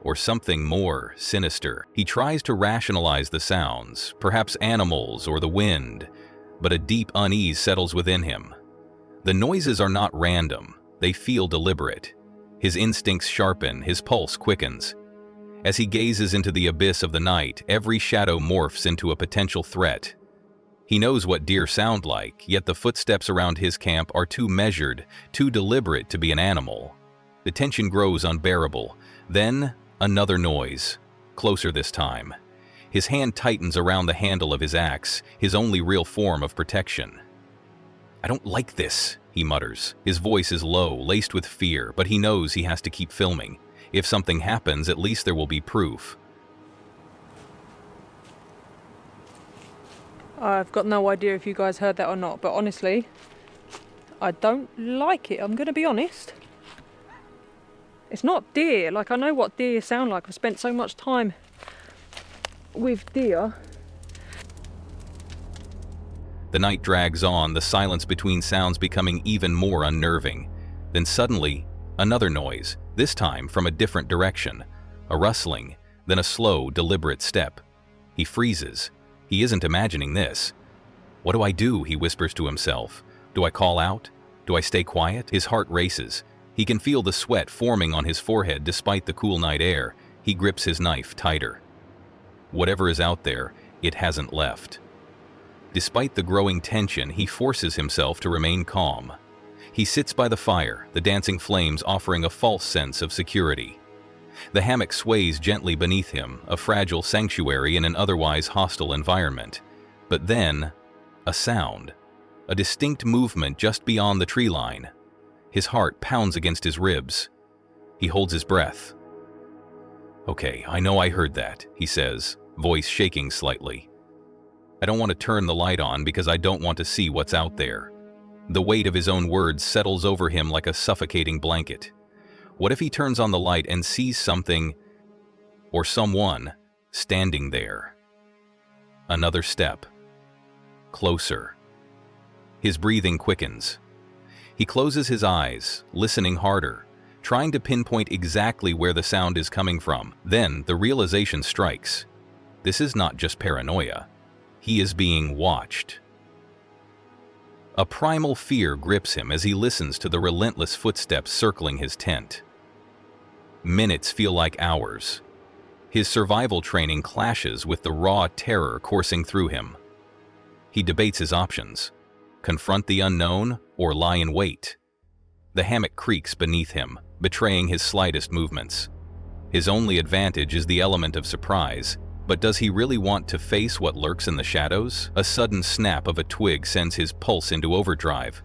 Or something more sinister? He tries to rationalize the sounds, perhaps animals or the wind, but a deep unease settles within him. The noises are not random, they feel deliberate. His instincts sharpen, his pulse quickens. As he gazes into the abyss of the night, every shadow morphs into a potential threat. He knows what deer sound like, yet the footsteps around his camp are too measured, too deliberate to be an animal. The tension grows unbearable. Then, another noise, closer this time. His hand tightens around the handle of his axe, his only real form of protection. I don't like this, he mutters. His voice is low, laced with fear, but he knows he has to keep filming. If something happens, at least there will be proof.
I've got no idea if you guys heard that or not, but honestly, I don't like it, I'm gonna be honest. It's not deer, like I know what deer sound like, I've spent so much time with deer.
The night drags on, the silence between sounds becoming even more unnerving. Then suddenly, another noise, this time from a different direction. A rustling, then a slow, deliberate step. He freezes. He isn't imagining this. What do I do? He whispers to himself. Do I call out? Do I stay quiet? His heart races. He can feel the sweat forming on his forehead despite the cool night air. He grips his knife tighter. Whatever is out there, it hasn't left. Despite the growing tension, he forces himself to remain calm. He sits by the fire, the dancing flames offering a false sense of security. The hammock sways gently beneath him, a fragile sanctuary in an otherwise hostile environment. But then, a sound. A distinct movement just beyond the tree line. His heart pounds against his ribs. He holds his breath. Okay, I know I heard that, he says, voice shaking slightly. I don't want to turn the light on because I don't want to see what's out there. The weight of his own words settles over him like a suffocating blanket. What if he turns on the light and sees something, or someone, standing there? Another step. Closer. His breathing quickens. He closes his eyes, listening harder, trying to pinpoint exactly where the sound is coming from. Then the realization strikes. This is not just paranoia. He is being watched. A primal fear grips him as he listens to the relentless footsteps circling his tent. Minutes feel like hours. His survival training clashes with the raw terror coursing through him. He debates his options: confront the unknown or lie in wait. The hammock creaks beneath him, betraying his slightest movements. His only advantage is the element of surprise. But does he really want to face what lurks in the shadows? A sudden snap of a twig sends his pulse into overdrive.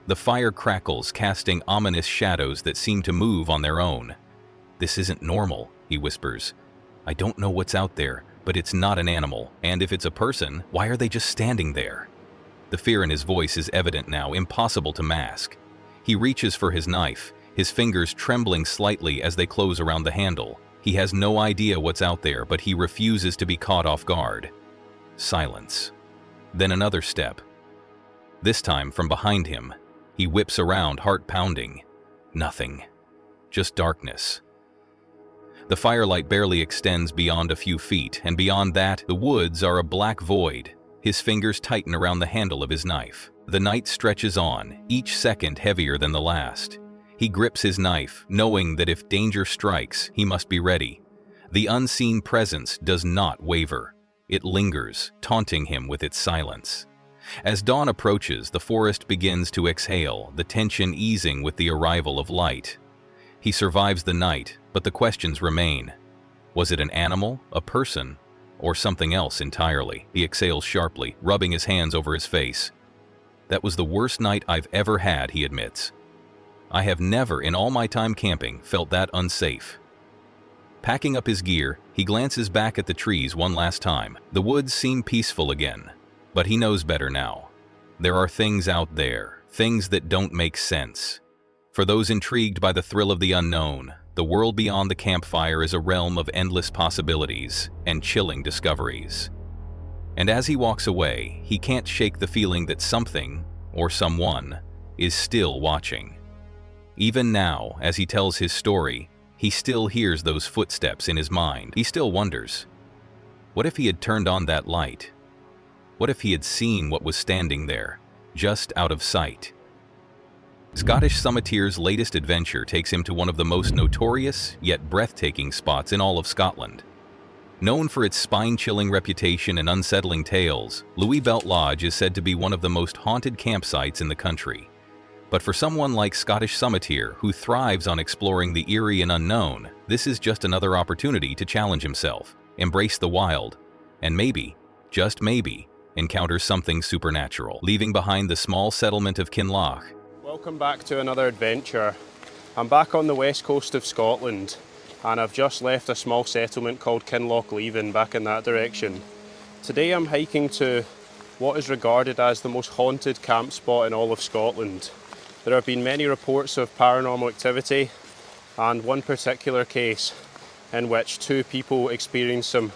The fire crackles, casting ominous shadows that seem to move on their own. This isn't normal, he whispers. I don't know what's out there, but it's not an animal, and if it's a person, why are they just standing there? The fear in his voice is evident now, impossible to mask. He reaches for his knife, his fingers trembling slightly as they close around the handle. He has no idea what's out there, but he refuses to be caught off guard. Silence. Then another step. This time from behind him. He whips around, heart pounding. Nothing. Just darkness. The firelight barely extends beyond a few feet, and beyond that, the woods are a black void. His fingers tighten around the handle of his knife. The night stretches on, each second heavier than the last. He grips his knife, knowing that if danger strikes, he must be ready. The unseen presence does not waver. It lingers, taunting him with its silence. As dawn approaches, the forest begins to exhale, the tension easing with the arrival of light. He survives the night, but the questions remain. Was it an animal, a person, or something else entirely? He exhales sharply, rubbing his hands over his face. That was the worst night I've ever had, he admits. I have never, in all my time camping, felt that unsafe. Packing up his gear, he glances back at the trees one last time. The woods seem peaceful again, but he knows better now. There are things out there, things that don't make sense. For those intrigued by the thrill of the unknown, the world beyond the campfire is a realm of endless possibilities and chilling discoveries. And as he walks away, he can't shake the feeling that something, or someone, is still watching. Even now, as he tells his story, he still hears those footsteps in his mind. He still wonders, what if he had turned on that light? What if he had seen what was standing there, just out of sight? Scottish Summitier's latest adventure takes him to one of the most notorious, yet breathtaking spots in all of Scotland. Known for its spine-chilling reputation and unsettling tales, Louis Belt Lodge is said to be one of the most haunted campsites in the country. But for someone like Scottish Summitier, who thrives on exploring the eerie and unknown, this is just another opportunity to challenge himself, embrace the wild, and maybe, just maybe, encounter something supernatural. Leaving behind the small settlement of Kinloch.
Welcome back to another adventure. I'm back on the west coast of Scotland, and I've just left a small settlement called Kinloch Leaving back in that direction. Today I'm hiking to what is regarded as the most haunted camp spot in all of Scotland. There have been many reports of paranormal activity, and one particular case in which 2 people experienced some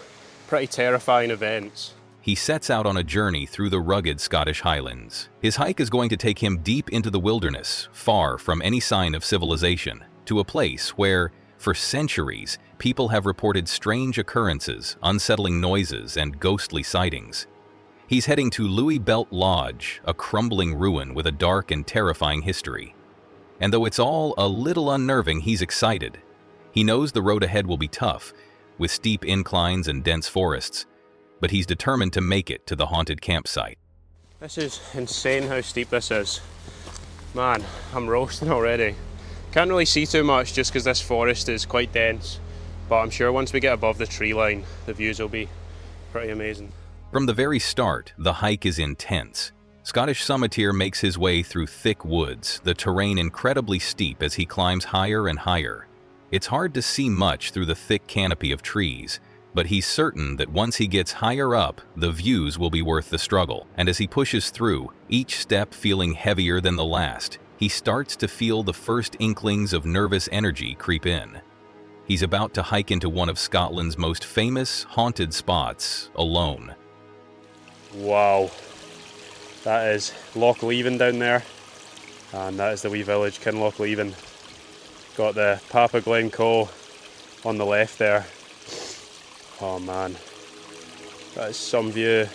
pretty terrifying events.
He sets out on a journey through the rugged Scottish Highlands. His hike is going to take him deep into the wilderness, far from any sign of civilization, to a place where, for centuries, people have reported strange occurrences, unsettling noises, and ghostly sightings. He's heading to Louis Belt Lodge, a crumbling ruin with a dark and terrifying history. And though it's all a little unnerving, he's excited. He knows the road ahead will be tough, with steep inclines and dense forests, but he's determined to make it to the haunted campsite.
This is insane how steep this is. Man, I'm roasting already. Can't really see too much just because this forest is quite dense, but I'm sure once we get above the tree line, the views will be pretty amazing.
From the very start, the hike is intense. Scottish Summitier makes his way through thick woods, the terrain incredibly steep as he climbs higher and higher. It's hard to see much through the thick canopy of trees, but he's certain that once he gets higher up, the views will be worth the struggle. And as he pushes through, each step feeling heavier than the last, he starts to feel the first inklings of nervous energy creep in. He's about to hike into one of Scotland's most famous haunted spots, alone.
Wow, that is Loch Leaving down there, and that is the wee village Kinloch Leaving. Got the Papa Glencoe on the left there. Oh man, that is some view.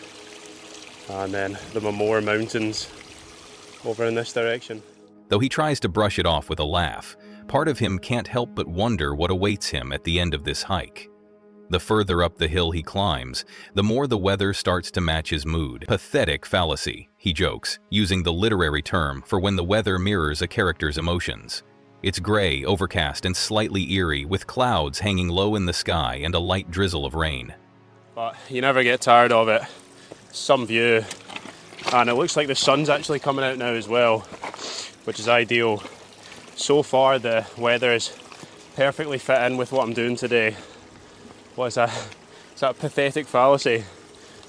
And then the Mamore Mountains over in this direction.
Though he tries to brush it off with a laugh, part of him can't help but wonder what awaits him at the end of this hike. The further up the hill he climbs, the more the weather starts to match his mood. Pathetic fallacy, he jokes, using the literary term for when the weather mirrors a character's emotions. It's gray, overcast, and slightly eerie, with clouds hanging low in the sky and a light drizzle of rain.
But you never get tired of it. Some view. And it looks like the sun's actually coming out now as well, which is ideal. So far the weather is perfectly fit in with what I'm doing today. what is that? Is that a pathetic fallacy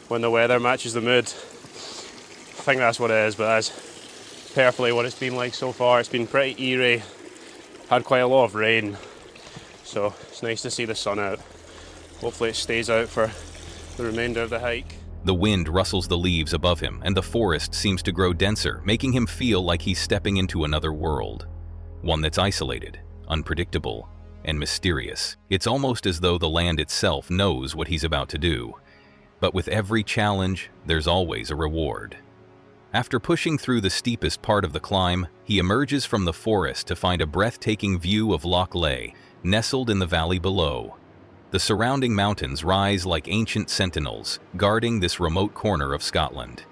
when the weather matches the mood? I think that's what it is, but that's perfectly what it's been like so far. It's been pretty eerie, had quite a lot of rain, so it's nice to see the sun out. Hopefully it stays out for the remainder of the hike.
The wind rustles the leaves above him, and the forest seems to grow denser, making him feel like he's stepping into another world. One that's isolated, unpredictable, and mysterious. It's almost as though the land itself knows what he's about to do. But with every challenge, there's always a reward. After pushing through the steepest part of the climb, he emerges from the forest to find a breathtaking view of Loch Lay, nestled in the valley below. The surrounding mountains rise like ancient sentinels, guarding this remote corner of Scotland.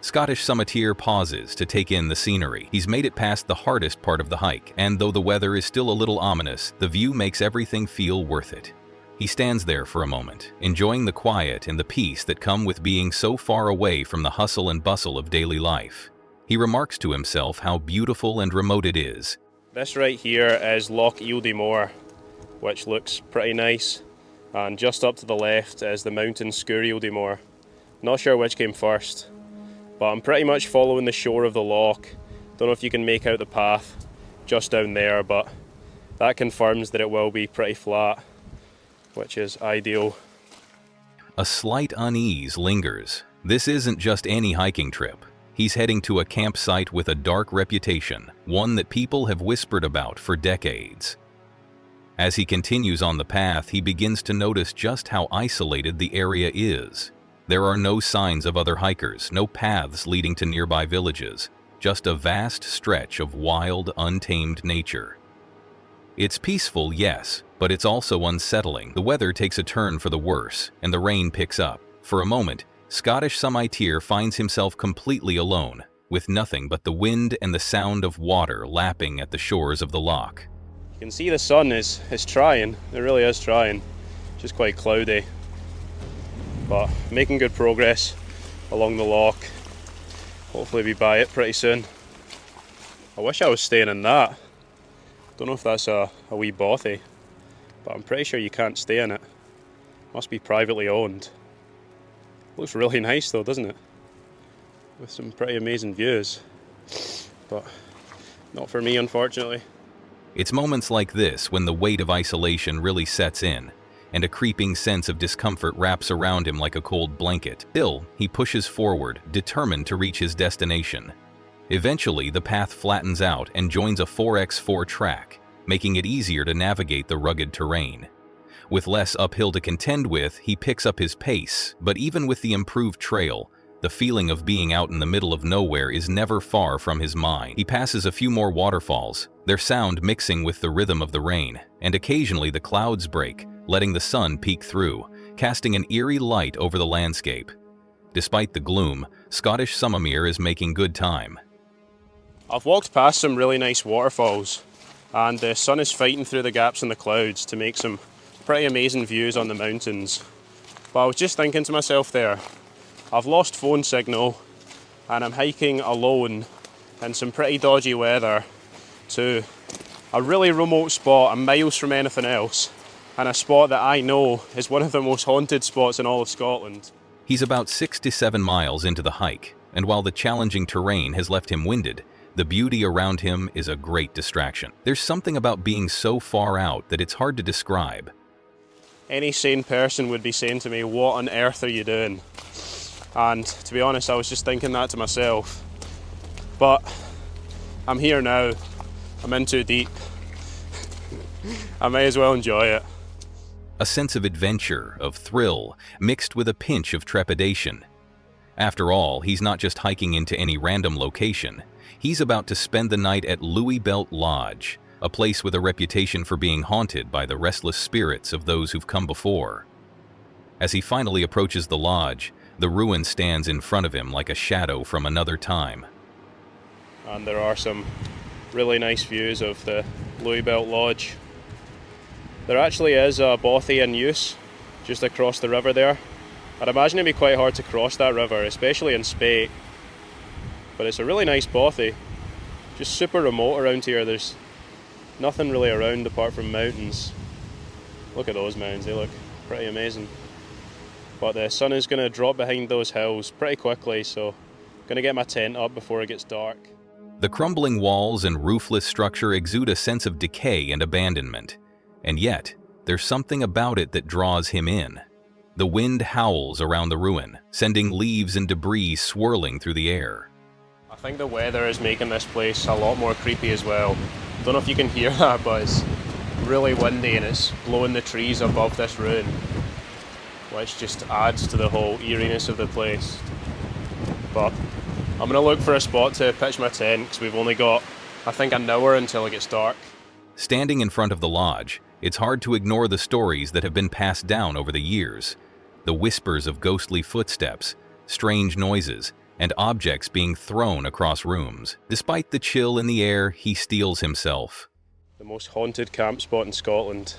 Scottish summiteer pauses to take in the scenery. He's made it past the hardest part of the hike, and though the weather is still a little ominous, the view makes everything feel worth it. He stands there for a moment, enjoying the quiet and the peace that come with being so far away from the hustle and bustle of daily life. He remarks to himself how beautiful and remote it is.
This right here is Loch Eildymore, which looks pretty nice. And just up to the left is the mountain SCARIEST. Not sure which came first, but I'm pretty much following the shore of the loch. Don't know if you can make out the path just down there, but that confirms that it will be pretty flat, which is ideal.
A slight unease lingers. This isn't just any hiking trip. He's heading to a campsite with a dark reputation, one that people have whispered about for decades. As he continues on the path, he begins to notice just how isolated the area is. There are no signs of other hikers, no paths leading to nearby villages, just a vast stretch of wild, untamed nature. It's peaceful, yes, but it's also unsettling. The weather takes a turn for the worse, and the rain picks up. For a moment, Scottish summiteer finds himself completely alone, with nothing but the wind and the sound of water lapping at the shores of the loch.
You can see the sun is trying, it really is trying, just quite cloudy, but making good progress along the loch. Hopefully be by it pretty soon. I wish I was staying in that. Don't know if that's a wee bothy, but I'm pretty sure you can't stay in it. Must be privately owned. Looks really nice though, doesn't it? With some pretty amazing views, but not for me unfortunately.
It's moments like this when the weight of isolation really sets in, and a creeping sense of discomfort wraps around him like a cold blanket. Still, he pushes forward, determined to reach his destination. Eventually, the path flattens out and joins a 4x4 track, making it easier to navigate the rugged terrain. With less uphill to contend with, he picks up his pace, but even with the improved trail, the feeling of being out in the middle of nowhere is never far from his mind. He passes a few more waterfalls, their sound mixing with the rhythm of the rain, and occasionally the clouds break, letting the sun peek through, casting an eerie light over the landscape. Despite the gloom, Scottish summiteer is making good time.
I've walked past some really nice waterfalls, and the sun is fighting through the gaps in the clouds to make some pretty amazing views on the mountains. But I was just thinking to myself there, I've lost phone signal and I'm hiking alone in some pretty dodgy weather to a really remote spot, a miles from anything else, and a spot that I know is one of the most haunted spots in all of Scotland.
He's about 6 to 7 miles into the hike, and while the challenging terrain has left him winded, the beauty around him is a great distraction. There's something about being so far out that it's hard to describe.
Any sane person would be saying to me, what on earth are you doing? And to be honest, I was just thinking that to myself. But I'm here now. I'm in too deep. I may as well enjoy it.
A sense of adventure, of thrill, mixed with a pinch of trepidation. After all, he's not just hiking into any random location. He's about to spend the night at Louis Belt Lodge, a place with a reputation for being haunted by the restless spirits of those who've come before. As he finally approaches the lodge, the ruin stands in front of him like a shadow from another time.
And there are some really nice views of the Louis Belt Lodge. There actually is a bothy in use just across the river there. I'd imagine it'd be quite hard to cross that river, especially in spate. But it's a really nice bothy. Just super remote around here. There's nothing really around apart from mountains. Look at those mountains, they look Pretty amazing. But the sun is going to drop behind those hills pretty quickly, so I'm going to get my tent up before it gets dark.
The crumbling walls and roofless structure exude a sense of decay and abandonment. And yet, there's something about it that draws him in. The wind howls around the ruin, sending leaves and debris swirling through the air.
I think the weather is making this place a lot more creepy as well. Don't know if you can hear that, but it's really windy and it's blowing the trees above this ruin, which just adds to the whole eeriness of the place. But I'm going to look for a spot to pitch my tent because we've only got, I think, an hour until it gets dark.
Standing in front of the lodge, it's hard to ignore the stories that have been passed down over the years. The whispers of ghostly footsteps, strange noises, and objects being thrown across rooms. Despite the chill in the air, he steels himself.
The most haunted camp spot in Scotland.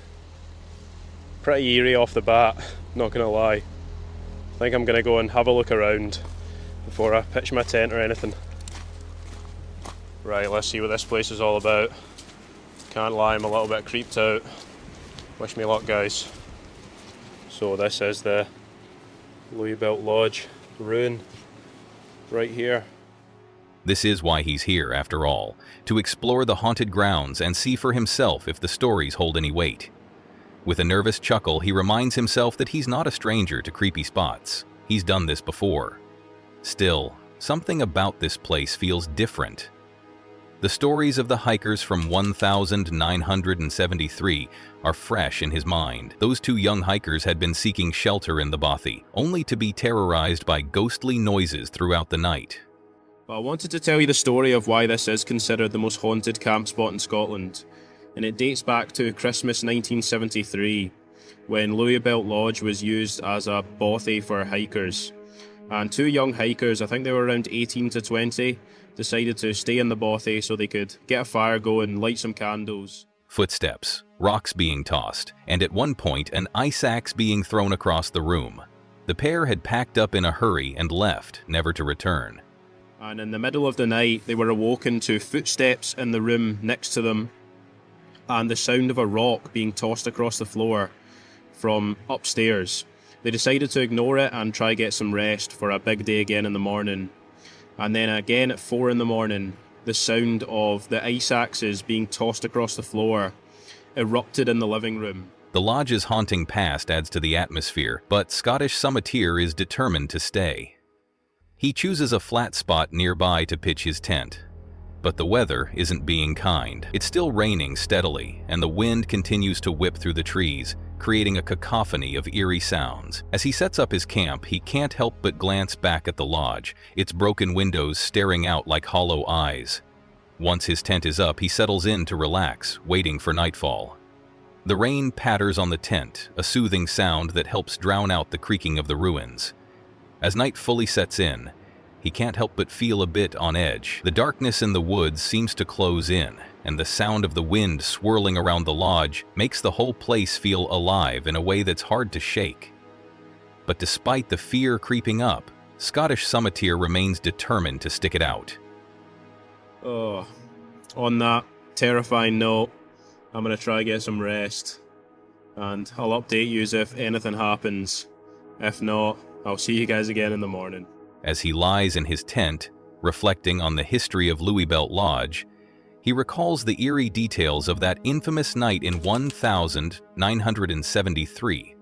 Pretty eerie off the bat, not gonna lie. I think I'm gonna go and have a look around before I pitch my tent or anything. Right, let's see what this place is all about. Can't lie, I'm a little bit creeped out. Wish me luck, guys. So this is the Louis-built lodge ruin right here.
This is why he's here, after all, to explore the haunted grounds and see for himself if the stories hold any weight. With a nervous chuckle, he reminds himself that he's not a stranger to creepy spots. He's done this before. Still, something about this place feels different. The stories of the hikers from 1973 are fresh in his mind. Those two young hikers had been seeking shelter in the bothy, only to be terrorized by ghostly noises throughout the night.
I wanted to tell you the story of why this is considered the most haunted camp spot in Scotland, and it dates back to Christmas 1973, when Louis-built lodge was used as a bothy for hikers. And two young hikers, I think they were around 18 to 20, decided to stay in the bothy so they could get a fire going, light some candles.
Footsteps, rocks being tossed, and at one point an ice axe being thrown across the room. The pair had packed up in a hurry and left, never to return.
And in the middle of the night, they were awoken to footsteps in the room next to them and the sound of a rock being tossed across the floor from upstairs. They decided to ignore it and try get some rest for a big day again in the morning. And then again at 4 in the morning, the sound of the ice axes being tossed across the floor erupted in the living room.
The lodge's haunting past adds to the atmosphere, but Scottish summiteer is determined to stay. He chooses a flat spot nearby to pitch his tent. But the weather isn't being kind. It's still raining steadily, and the wind continues to whip through the trees, creating a cacophony of eerie sounds. As he sets up his camp, he can't help but glance back at the lodge, its broken windows staring out like hollow eyes. Once his tent is up, he settles in to relax, waiting for nightfall. The rain patters on the tent, a soothing sound that helps drown out the creaking of the ruins. As night fully sets in, he can't help but feel a bit on edge. The darkness in the woods seems to close in, and the sound of the wind swirling around the lodge makes the whole place feel alive in a way that's hard to shake. But despite the fear creeping up, Scottish summiteer remains determined to stick it out.
Oh, on that terrifying note, I'm going to try to get some rest, and I'll update you if anything happens. If not, I'll see you guys again in the morning.
As he lies in his tent, reflecting on the history of Louis-built lodge, he recalls the eerie details of that infamous night in 1973,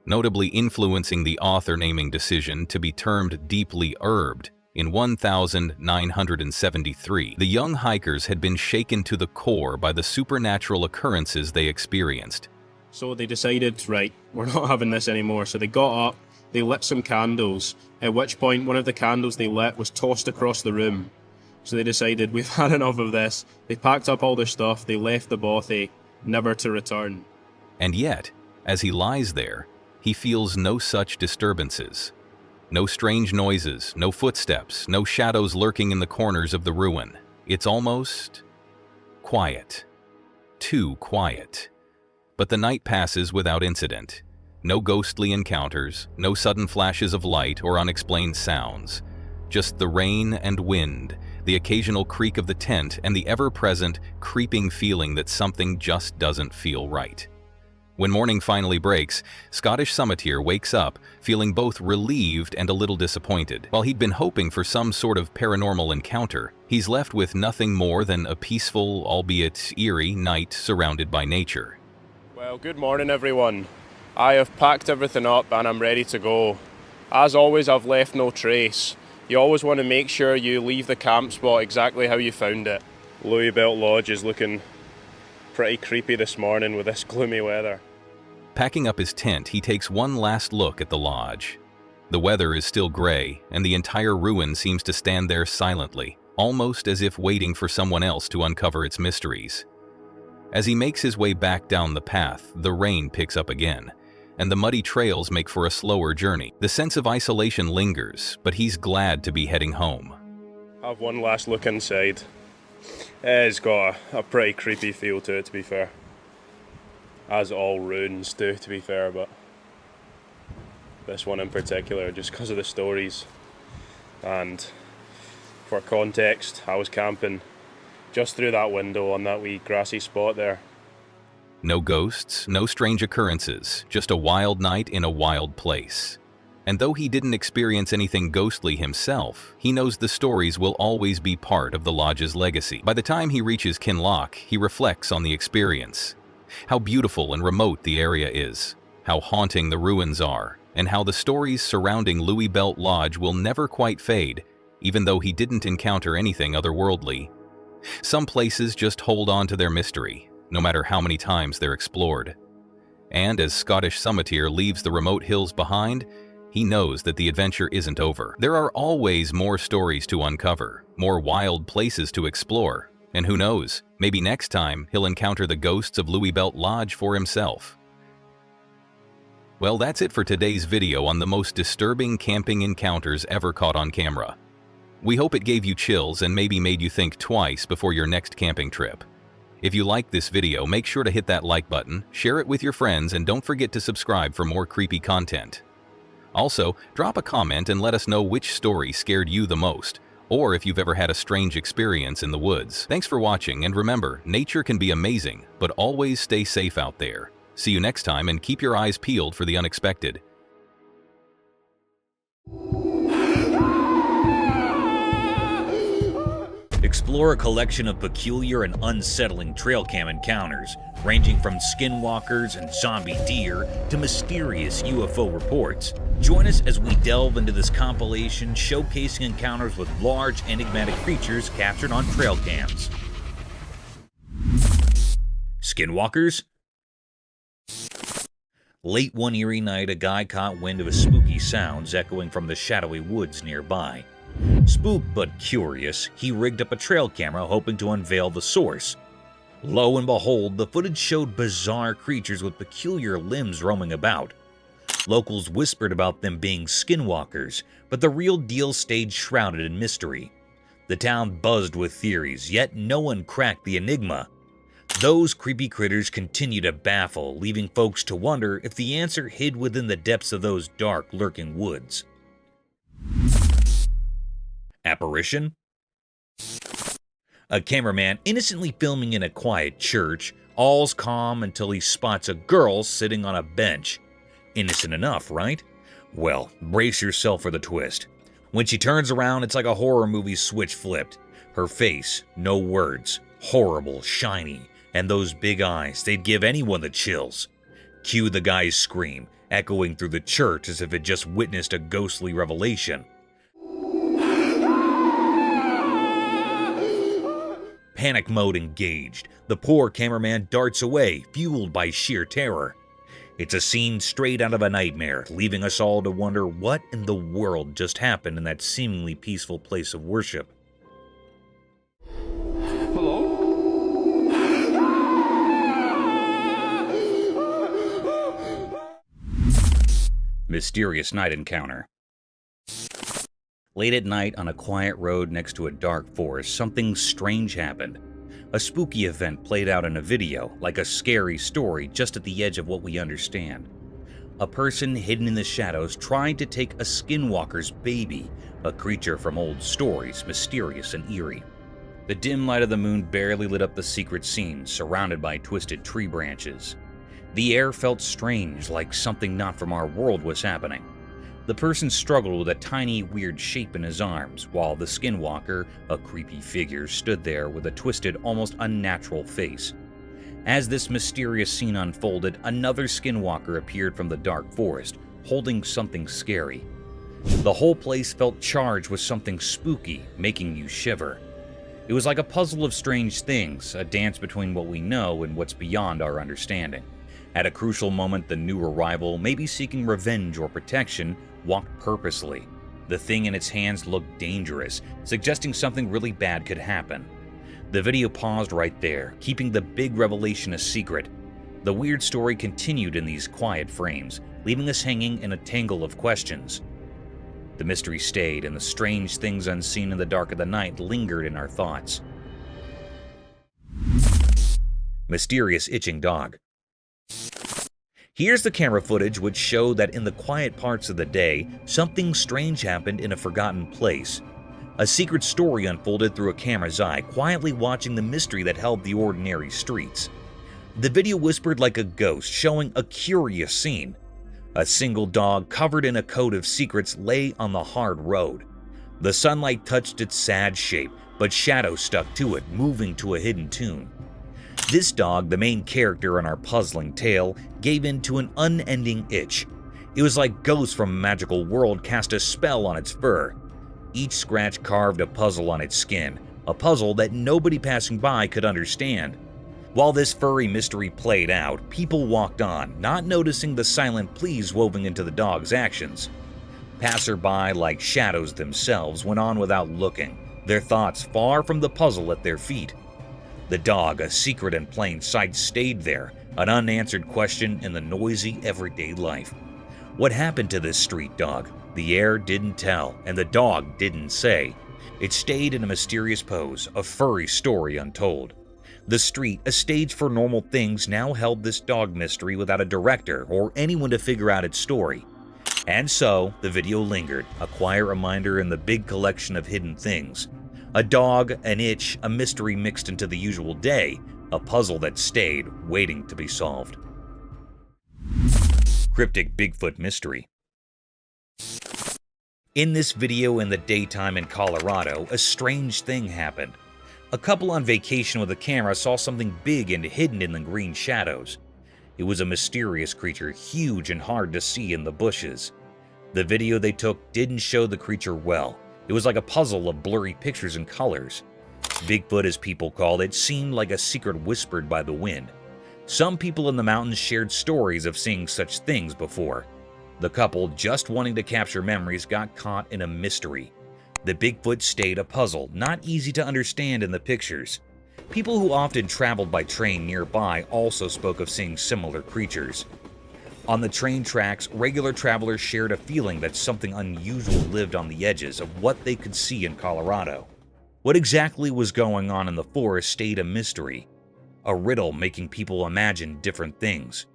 notably influencing the author-naming decision to be termed deeply herbed. In 1973, the young hikers had been shaken to the core by the supernatural occurrences they experienced.
So they decided, right, we're not having this anymore. So they got up, they lit some candles, at which point one of the candles they lit was tossed across the room. So they decided, we've had enough of this. They packed up all their stuff, they left the bothy, never to return.
And yet, as he lies there, he feels no such disturbances. No strange noises, no footsteps, no shadows lurking in the corners of the ruin. It's almost quiet. Too quiet. But the night passes without incident. No ghostly encounters, no sudden flashes of light or unexplained sounds. Just the rain and wind, the occasional creak of the tent, and the ever-present, creeping feeling that something just doesn't feel right. When morning finally breaks, Scottish Summiteer wakes up feeling both relieved and a little disappointed. While he'd been hoping for some sort of paranormal encounter, he's left with nothing more than a peaceful, albeit eerie, night surrounded by nature.
Well, good morning everyone. I have packed everything up and I'm ready to go. As always, I've left no trace. You always want to make sure you leave the camp spot exactly how you found it. Louis Belt Lodge is looking pretty creepy this morning with this gloomy weather.
Packing up his tent, he takes one last look at the lodge. The weather is still gray, and the entire ruin seems to stand there silently, almost as if waiting for someone else to uncover its mysteries. As he makes his way back down the path, the rain picks up again, and the muddy trails make for a slower journey. The sense of isolation lingers, but he's glad to be heading home.
I have one last look inside. It's got a pretty creepy feel to it, to be fair. As all ruins do, to be fair, but this one in particular, just because of the stories. And for context, I was camping just through that window on that wee grassy spot there.
No ghosts, no strange occurrences, just a wild night in a wild place. And though he didn't experience anything ghostly himself, he knows the stories will always be part of the lodge's legacy. By the time he reaches Kinloch, he reflects on the experience. How beautiful and remote the area is, how haunting the ruins are, and how the stories surrounding Louis Belt Lodge will never quite fade, even though he didn't encounter anything otherworldly. Some places just hold on to their mystery, no matter how many times they're explored. And as Scottish Summiteer leaves the remote hills behind, he knows that the adventure isn't over. There are always more stories to uncover, more wild places to explore, and who knows, maybe next time he'll encounter the ghosts of Louis Belt Lodge for himself. Well, that's it for today's video on the most disturbing camping encounters ever caught on camera. We hope it gave you chills and maybe made you think twice before your next camping trip. If you liked this video, make sure to hit that like button, share it with your friends, and don't forget to subscribe for more creepy content. Also, drop a comment and let us know which story scared you the most, or if you've ever had a strange experience in the woods. Thanks for watching, and remember, nature can be amazing, but always stay safe out there. See you next time, and keep your eyes peeled for the unexpected.
Explore a collection of peculiar and unsettling trail cam encounters, ranging from skinwalkers and zombie deer to mysterious UFO reports. Join us as we delve into this compilation showcasing encounters with large enigmatic creatures captured on trail cams. Skinwalkers? Late one eerie night, a guy caught wind of a spooky sounds echoing from the shadowy woods nearby. Spooked but curious, he rigged up a trail camera hoping to unveil the source. Lo and behold, the footage showed bizarre creatures with peculiar limbs roaming about. Locals whispered about them being skinwalkers, but the real deal stayed shrouded in mystery. The town buzzed with theories, yet no one cracked the enigma. Those creepy critters continue to baffle, leaving folks to wonder if the answer hid within the depths of those dark, lurking woods. Apparition? A cameraman innocently filming in a quiet church, all's calm until he spots a girl sitting on a bench. Innocent enough, right? Well, brace yourself for the twist. When she turns around, it's like a horror movie switch flipped. Her face, no words, horrible, shiny, and those big eyes, they'd give anyone the chills. Cue the guy's scream, echoing through the church as if it just witnessed a ghostly revelation. Panic mode engaged. The poor cameraman darts away, fueled by sheer terror. It's a scene straight out of a nightmare, leaving us all to wonder what in the world just happened in that seemingly peaceful place of worship.
Hello?
Mysterious night encounter. Late at night on a quiet road next to a dark forest, something strange happened. A spooky event played out in a video, like a scary story just at the edge of what we understand. A person hidden in the shadows tried to take a skinwalker's baby, a creature from old stories, mysterious and eerie. The dim light of the moon barely lit up the secret scene, surrounded by twisted tree branches. The air felt strange, like something not from our world was happening. The person struggled with a tiny, weird shape in his arms, while the skinwalker, a creepy figure, stood there with a twisted, almost unnatural face. As this mysterious scene unfolded, another skinwalker appeared from the dark forest, holding something scary. The whole place felt charged with something spooky, making you shiver. It was like a puzzle of strange things, a dance between what we know and what's beyond our understanding. At a crucial moment, the new arrival, maybe seeking revenge or protection, walked purposely. The thing in its hands looked dangerous, suggesting something really bad could happen. The video paused right there, keeping the big revelation a secret. The weird story continued in these quiet frames, leaving us hanging in a tangle of questions. The mystery stayed, and the strange things unseen in the dark of the night lingered in our thoughts. Mysterious itching dog. Here's the camera footage which showed that in the quiet parts of the day, something strange happened in a forgotten place. A secret story unfolded through a camera's eye, quietly watching the mystery that held the ordinary streets. The video whispered like a ghost, showing a curious scene. A single dog covered in a coat of secrets lay on the hard road. The sunlight touched its sad shape, but shadows stuck to it, moving to a hidden tune. This dog, the main character in our puzzling tale, gave in to an unending itch. It was like ghosts from a magical world cast a spell on its fur. Each scratch carved a puzzle on its skin, a puzzle that nobody passing by could understand. While this furry mystery played out, people walked on, not noticing the silent pleas woven into the dog's actions. Passerby, like shadows themselves, went on without looking, their thoughts far from the puzzle at their feet. The dog, a secret in plain sight, stayed there, an unanswered question in the noisy everyday life. What happened to this street dog? The air didn't tell, and the dog didn't say. It stayed in a mysterious pose, a furry story untold. The street, a stage for normal things, now held this dog mystery without a director or anyone to figure out its story. And so, the video lingered, a quiet reminder in the big collection of hidden things. A dog, an itch, a mystery mixed into the usual day, a puzzle that stayed, waiting to be solved. Cryptic Bigfoot Mystery. In this video in the daytime in Colorado, a strange thing happened. A couple on vacation with a camera saw something big and hidden in the green shadows. It was a mysterious creature, huge and hard to see in the bushes. The video they took didn't show the creature well. It was like a puzzle of blurry pictures and colors. Bigfoot, as people called it, seemed like a secret whispered by the wind. Some people in the mountains shared stories of seeing such things before. The couple, just wanting to capture memories, got caught in a mystery. The Bigfoot stayed a puzzle, not easy to understand in the pictures. People who often traveled by train nearby also spoke of seeing similar creatures. On the train tracks, regular travelers shared a feeling that something unusual lived on the edges of what they could see in Colorado. What exactly was going on in the forest stayed a mystery, a riddle making people imagine different things.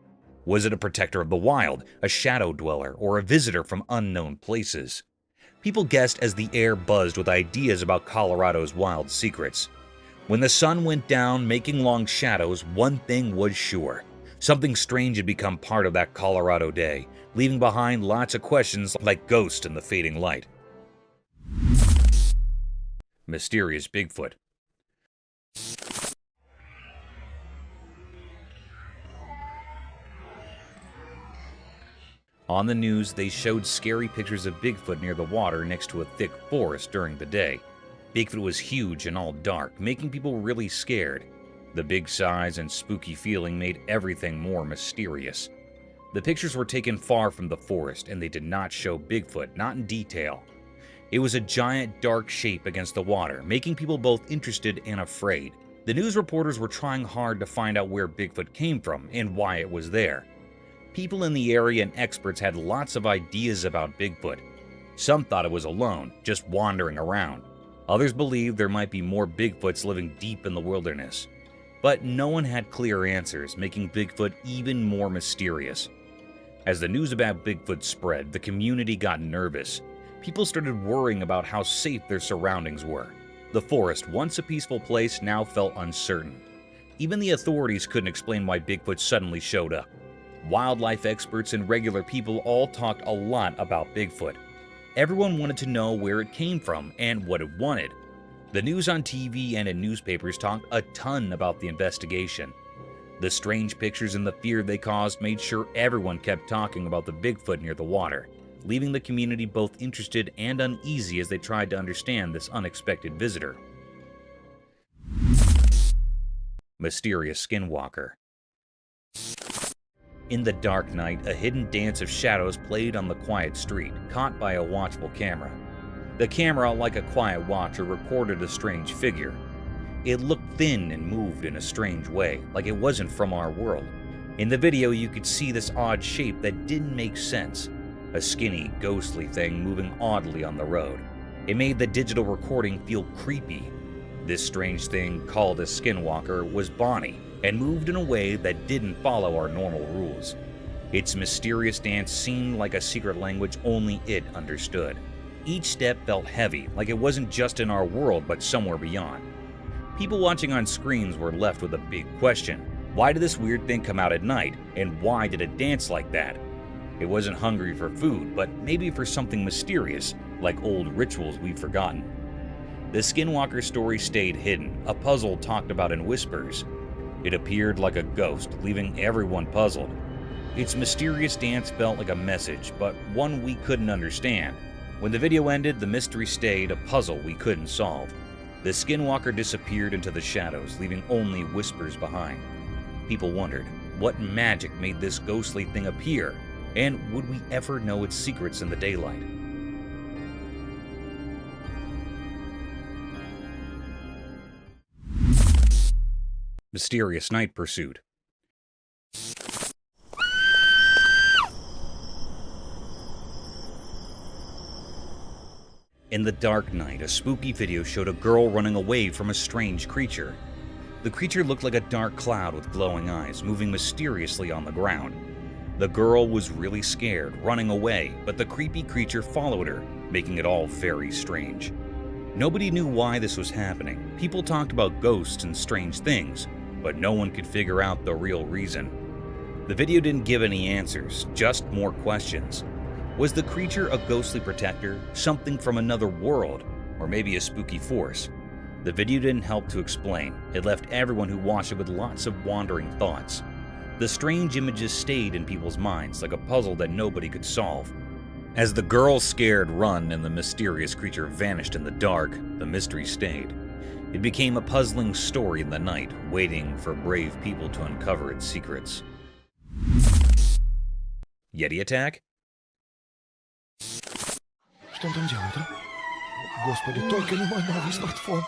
Was it a protector of the wild, a shadow dweller, or a visitor from unknown places? People guessed as the air buzzed with ideas about Colorado's wild secrets. When the sun went down, making long shadows, one thing was sure. Something strange had become part of that Colorado day, leaving behind lots of questions like ghosts in the fading light. Mysterious Bigfoot. On the news, they showed scary pictures of Bigfoot near the water next to a thick forest during the day. Bigfoot was huge and all dark, making people really scared. The big size and spooky feeling made everything more mysterious. The pictures were taken far from the forest, and they did not show Bigfoot, not in detail. It was a giant, dark shape against the water, making people both interested and afraid. The news reporters were trying hard to find out where Bigfoot came from and why it was there. People in the area and experts had lots of ideas about Bigfoot. Some thought it was alone, just wandering around. Others believed there might be more Bigfoots living deep in the wilderness. But no one had clear answers, making Bigfoot even more mysterious. As the news about Bigfoot spread, the community got nervous. People started worrying about how safe their surroundings were. The forest, once a peaceful place, now felt uncertain. Even the authorities couldn't explain why Bigfoot suddenly showed up. Wildlife experts and regular people all talked a lot about Bigfoot. Everyone wanted to know where it came from and what it wanted. The news on TV and in newspapers talked a ton about the investigation. The strange pictures and the fear they caused made sure everyone kept talking about the Bigfoot near the water, leaving the community both interested and uneasy as they tried to understand this unexpected visitor. Mysterious Skinwalker. In the dark night, a hidden dance of shadows played on the quiet street, caught by a watchful camera. The camera, like a quiet watcher, recorded a strange figure. It looked thin and moved in a strange way, like it wasn't from our world. In the video, you could see this odd shape that didn't make sense. A skinny, ghostly thing moving oddly on the road. It made the digital recording feel creepy. This strange thing, called a skinwalker, was Bonnie, and moved in a way that didn't follow our normal rules. Its mysterious dance seemed like a secret language only it understood. Each step felt heavy, like it wasn't just in our world but somewhere beyond. People watching on screens were left with a big question. Why did this weird thing come out at night, and why did it dance like that? It wasn't hungry for food, but maybe for something mysterious, like old rituals we've forgotten. The Skinwalker story stayed hidden, a puzzle talked about in whispers. It appeared like a ghost, leaving everyone puzzled. Its mysterious dance felt like a message, but one we couldn't understand. When the video ended, the mystery stayed, a puzzle we couldn't solve. The Skinwalker disappeared into the shadows, leaving only whispers behind. People wondered, what magic made this ghostly thing appear? And would we ever know its secrets in the daylight? Mysterious Night Pursuit. In the dark night, a spooky video showed a girl running away from a strange creature. The creature looked like a dark cloud with glowing eyes, moving mysteriously on the ground. The girl was really scared, running away, but the creepy creature followed her, making it all very strange. Nobody knew why this was happening. People talked about ghosts and strange things, but no one could figure out the real reason. The video didn't give any answers, just more questions. Was the creature a ghostly protector, something from another world, or maybe a spooky force? The video didn't help to explain. It left everyone who watched it with lots of wandering thoughts. The strange images stayed in people's minds like a puzzle that nobody could solve. As the girl's scared run and the mysterious creature vanished in the dark, the mystery stayed. It became a puzzling story in the night, waiting for brave people to uncover its secrets. Yeti attack?
Что он там делает, а? Господи, только не мой новый смартфон.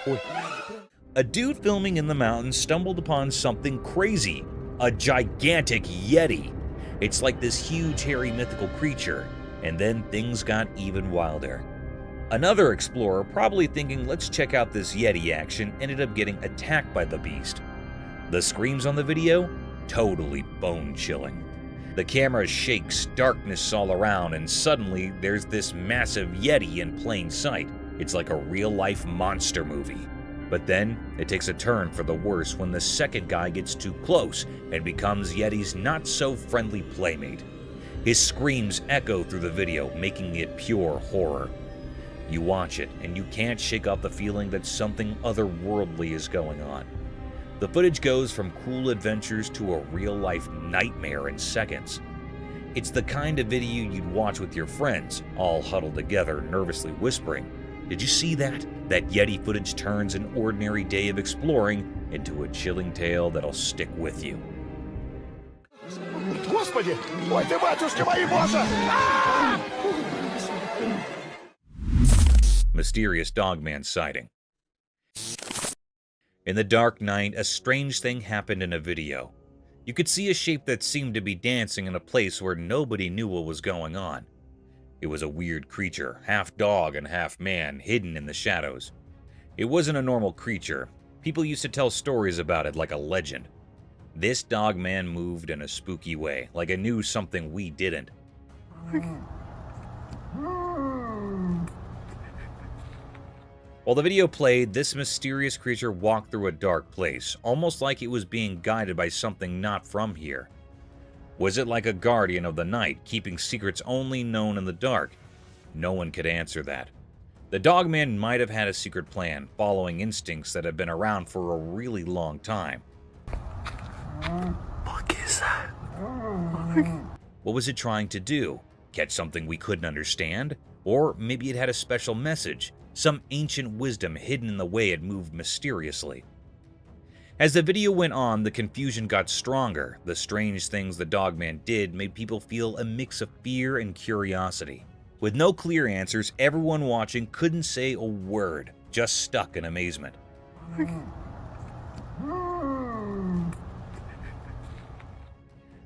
Ой.
A dude filming in the mountains stumbled upon something crazy. A gigantic Yeti. It's like this huge, hairy, mythical creature. And then things got even wilder. Another explorer, probably thinking, let's check out this Yeti action, ended up getting attacked by the beast. The screams on the video? Totally bone-chilling. The camera shakes, darkness all around, and suddenly there's this massive Yeti in plain sight. It's like a real-life monster movie. But then, it takes a turn for the worse when the second guy gets too close and becomes Yeti's not-so-friendly playmate. His screams echo through the video, making it pure horror. You watch it, and you can't shake off the feeling that something otherworldly is going on. The footage goes from cool adventures to a real-life nightmare in seconds. It's the kind of video you'd watch with your friends, all huddled together, nervously whispering, "Did you see that? That Yeti footage turns an ordinary day of exploring into a chilling tale that'll stick with you."
Господи! Ой ты, батюшки мои, боже!
Mysterious Dogman sighting. In the dark night, a strange thing happened in a video. You could see a shape that seemed to be dancing in a place where nobody knew what was going on. It was a weird creature, half dog and half man, hidden in the shadows. It wasn't a normal creature. People used to tell stories about it like a legend. This dog man moved in a spooky way, like it knew something we didn't. While the video played, this mysterious creature walked through a dark place, almost like it was being guided by something not from here. Was it like a guardian of the night, keeping secrets only known in the dark? No one could answer that. The Dogman might have had a secret plan, following instincts that have been around for a really long time.
What is that?
What was it trying to do? Catch something we couldn't understand? Or maybe it had a special message, some ancient wisdom hidden in the way it moved mysteriously. As the video went on, the confusion got stronger. The strange things the Dogman did made people feel a mix of fear and curiosity. With no clear answers, everyone watching couldn't say a word, just stuck in amazement.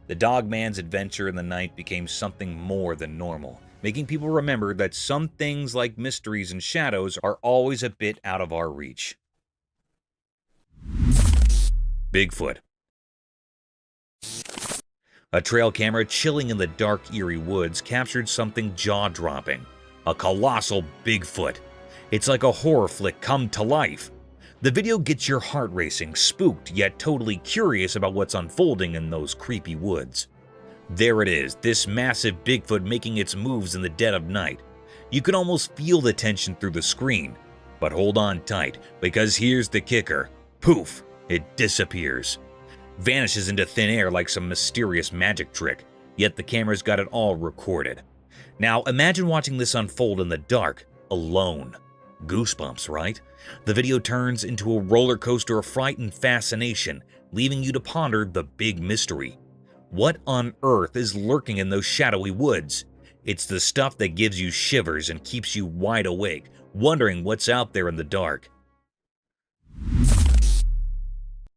The Dogman's adventure in the night became something more than normal, making people remember that some things like mysteries and shadows are always a bit out of our reach. Bigfoot. A trail camera chilling in the dark, eerie woods captured something jaw-dropping. A colossal Bigfoot. It's like a horror flick come to life. The video gets your heart racing, spooked yet totally curious about what's unfolding in those creepy woods. There it is, this massive Bigfoot making its moves in the dead of night. You can almost feel the tension through the screen. But hold on tight, because here's the kicker. Poof! It disappears. Vanishes into thin air like some mysterious magic trick, yet the camera's got it all recorded. Now imagine watching this unfold in the dark, alone. Goosebumps, right? The video turns into a roller coaster of fright and fascination, leaving you to ponder the big mystery. What on earth is lurking in those shadowy woods? It's the stuff that gives you shivers and keeps you wide awake, wondering what's out there in the dark.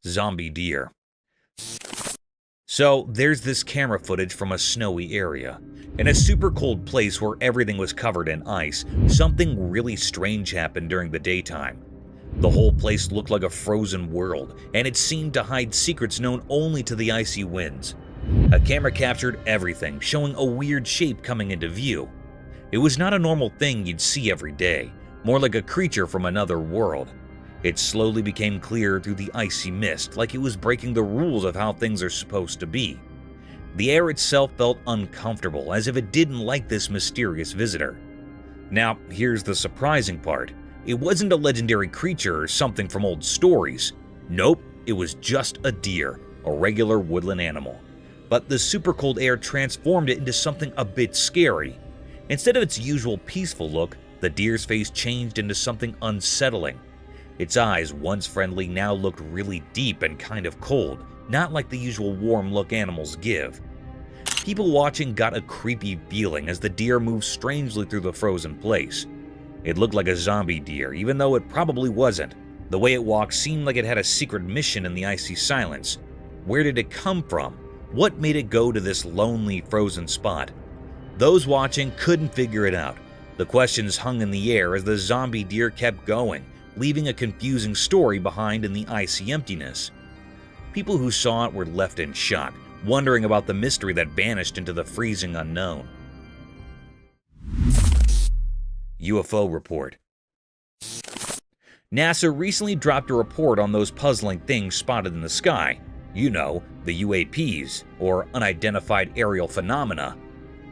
Zombie deer. So there's this camera footage from a snowy area. In a super cold place where everything was covered in ice, something really strange happened during the daytime. The whole place looked like a frozen world, and it seemed to hide secrets known only to the icy winds. A camera captured everything, showing a weird shape coming into view. It was not a normal thing you'd see every day, more like a creature from another world. It slowly became clear through the icy mist, like it was breaking the rules of how things are supposed to be. The air itself felt uncomfortable, as if it didn't like this mysterious visitor. Now, here's the surprising part. It wasn't a legendary creature or something from old stories. Nope, it was just a deer, a regular woodland animal. But the super cold air transformed it into something a bit scary. Instead of its usual peaceful look, the deer's face changed into something unsettling. Its eyes, once friendly, now looked really deep and kind of cold, not like the usual warm look animals give. People watching got a creepy feeling as the deer moved strangely through the frozen place. It looked like a zombie deer, even though it probably wasn't. The way it walked seemed like it had a secret mission in the icy silence. Where did it come from? What made it go to this lonely, frozen spot? Those watching couldn't figure it out. The questions hung in the air as the zombie deer kept going, leaving a confusing story behind in the icy emptiness. People who saw it were left in shock, wondering about the mystery that vanished into the freezing unknown. UFO report. NASA recently dropped a report on those puzzling things spotted in the sky. You know, the UAPs, or unidentified aerial phenomena.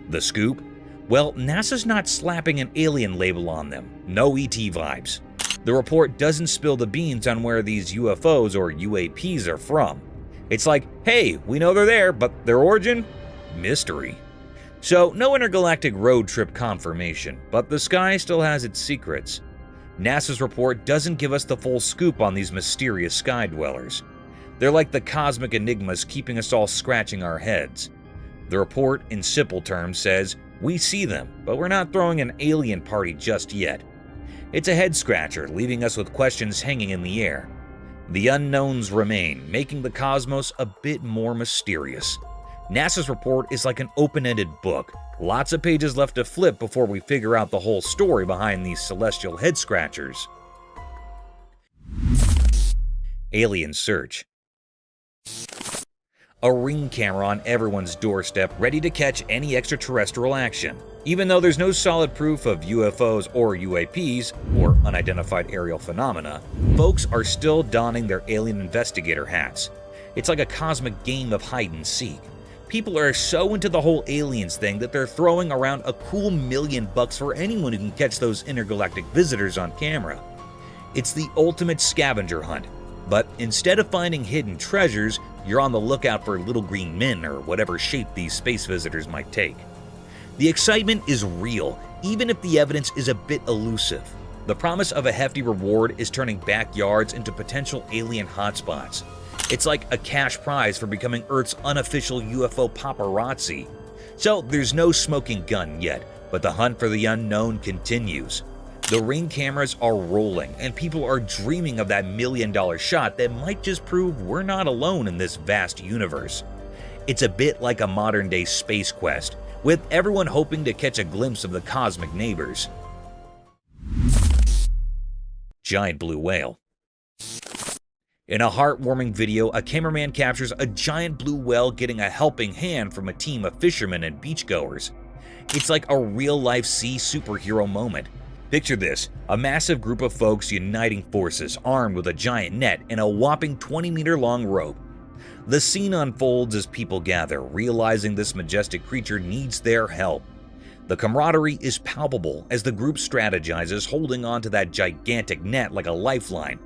The scoop? Well, NASA's not slapping an alien label on them. No ET vibes. The report doesn't spill the beans on where these UFOs or UAPs are from. It's like, hey, we know they're there, but their origin? Mystery. So, no intergalactic road trip confirmation, but the sky still has its secrets. NASA's report doesn't give us the full scoop on these mysterious sky dwellers. They're like the cosmic enigmas keeping us all scratching our heads. The report, in simple terms, says, we see them, but we're not throwing an alien party just yet. It's a head-scratcher, leaving us with questions hanging in the air. The unknowns remain, making the cosmos a bit more mysterious. NASA's report is like an open-ended book. Lots of pages left to flip before we figure out the whole story behind these celestial head-scratchers. Alien search. A ring camera on everyone's doorstep, ready to catch any extraterrestrial action. Even though there's no solid proof of UFOs or UAPs, or unidentified aerial phenomena, folks are still donning their alien investigator hats. It's like a cosmic game of hide and seek. People are so into the whole aliens thing that they're throwing around a cool $1 million for anyone who can catch those intergalactic visitors on camera. It's the ultimate scavenger hunt, but instead of finding hidden treasures, you're on the lookout for little green men or whatever shape these space visitors might take. The excitement is real, even if the evidence is a bit elusive. The promise of a hefty reward is turning backyards into potential alien hotspots. It's like a cash prize for becoming Earth's unofficial UFO paparazzi. So there's no smoking gun yet, but the hunt for the unknown continues. The Ring cameras are rolling, and people are dreaming of that $1 million shot that might just prove we're not alone in this vast universe. It's a bit like a modern-day space quest, with everyone hoping to catch a glimpse of the cosmic neighbors. Giant blue whale. In a heartwarming video, a cameraman captures a giant blue whale getting a helping hand from a team of fishermen and beachgoers. It's like a real-life sea superhero moment. Picture this, a massive group of folks uniting forces, armed with a giant net and a whopping 20-meter-long rope. The scene unfolds as people gather, realizing this majestic creature needs their help. The camaraderie is palpable as the group strategizes, holding onto that gigantic net like a lifeline.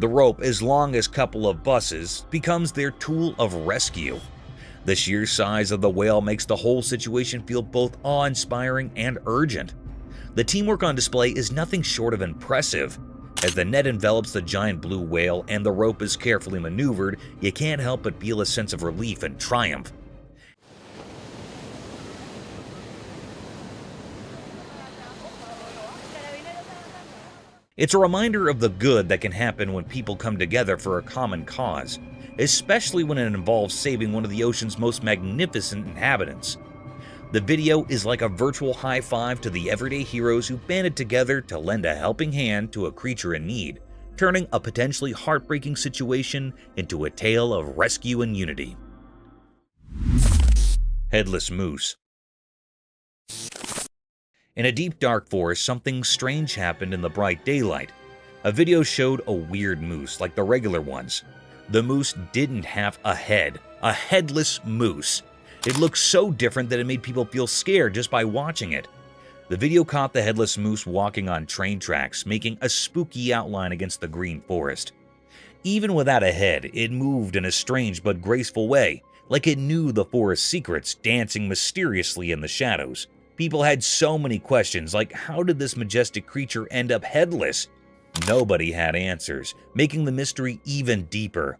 The rope, as long as a couple of buses, becomes their tool of rescue. The sheer size of the whale makes the whole situation feel both awe-inspiring and urgent. The teamwork on display is nothing short of impressive. As the net envelops the giant blue whale and the rope is carefully maneuvered, you can't help but feel a sense of relief and triumph. It's a reminder of the good that can happen when people come together for a common cause, especially when it involves saving one of the ocean's most magnificent inhabitants. The video is like a virtual high five to the everyday heroes who banded together to lend a helping hand to a creature in need, turning a potentially heartbreaking situation into a tale of rescue and unity. Headless moose. In a deep dark forest, something strange happened in the bright daylight. A video showed a weird moose like the regular ones. The moose didn't have a head, a headless moose. It looked so different that it made people feel scared just by watching it. The video caught the headless moose walking on train tracks, making a spooky outline against the green forest. Even without a head, it moved in a strange but graceful way, like it knew the forest's secrets, dancing mysteriously in the shadows. People had so many questions, like how did this majestic creature end up headless? Nobody had answers, making the mystery even deeper.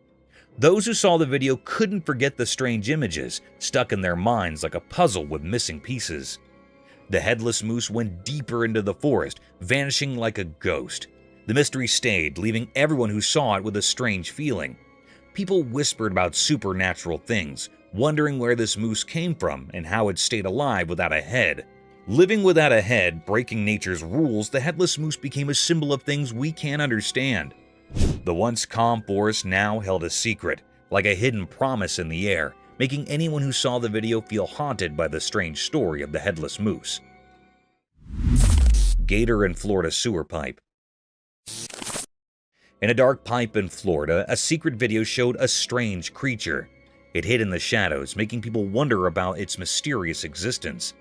Those who saw the video couldn't forget the strange images, stuck in their minds like a puzzle with missing pieces. The headless moose went deeper into the forest, vanishing like a ghost. The mystery stayed, leaving everyone who saw it with a strange feeling. People whispered about supernatural things, wondering where this moose came from and how it stayed alive without a head. Living without a head, breaking nature's rules, the headless moose became a symbol of things we can't understand. The once calm forest now held a secret, like a hidden promise in the air, making anyone who saw the video feel haunted by the strange story of the headless moose. Gator in Florida sewer pipe. In a dark pipe in Florida, a secret video showed a strange creature. It hid in the shadows, making people wonder about its mysterious existence.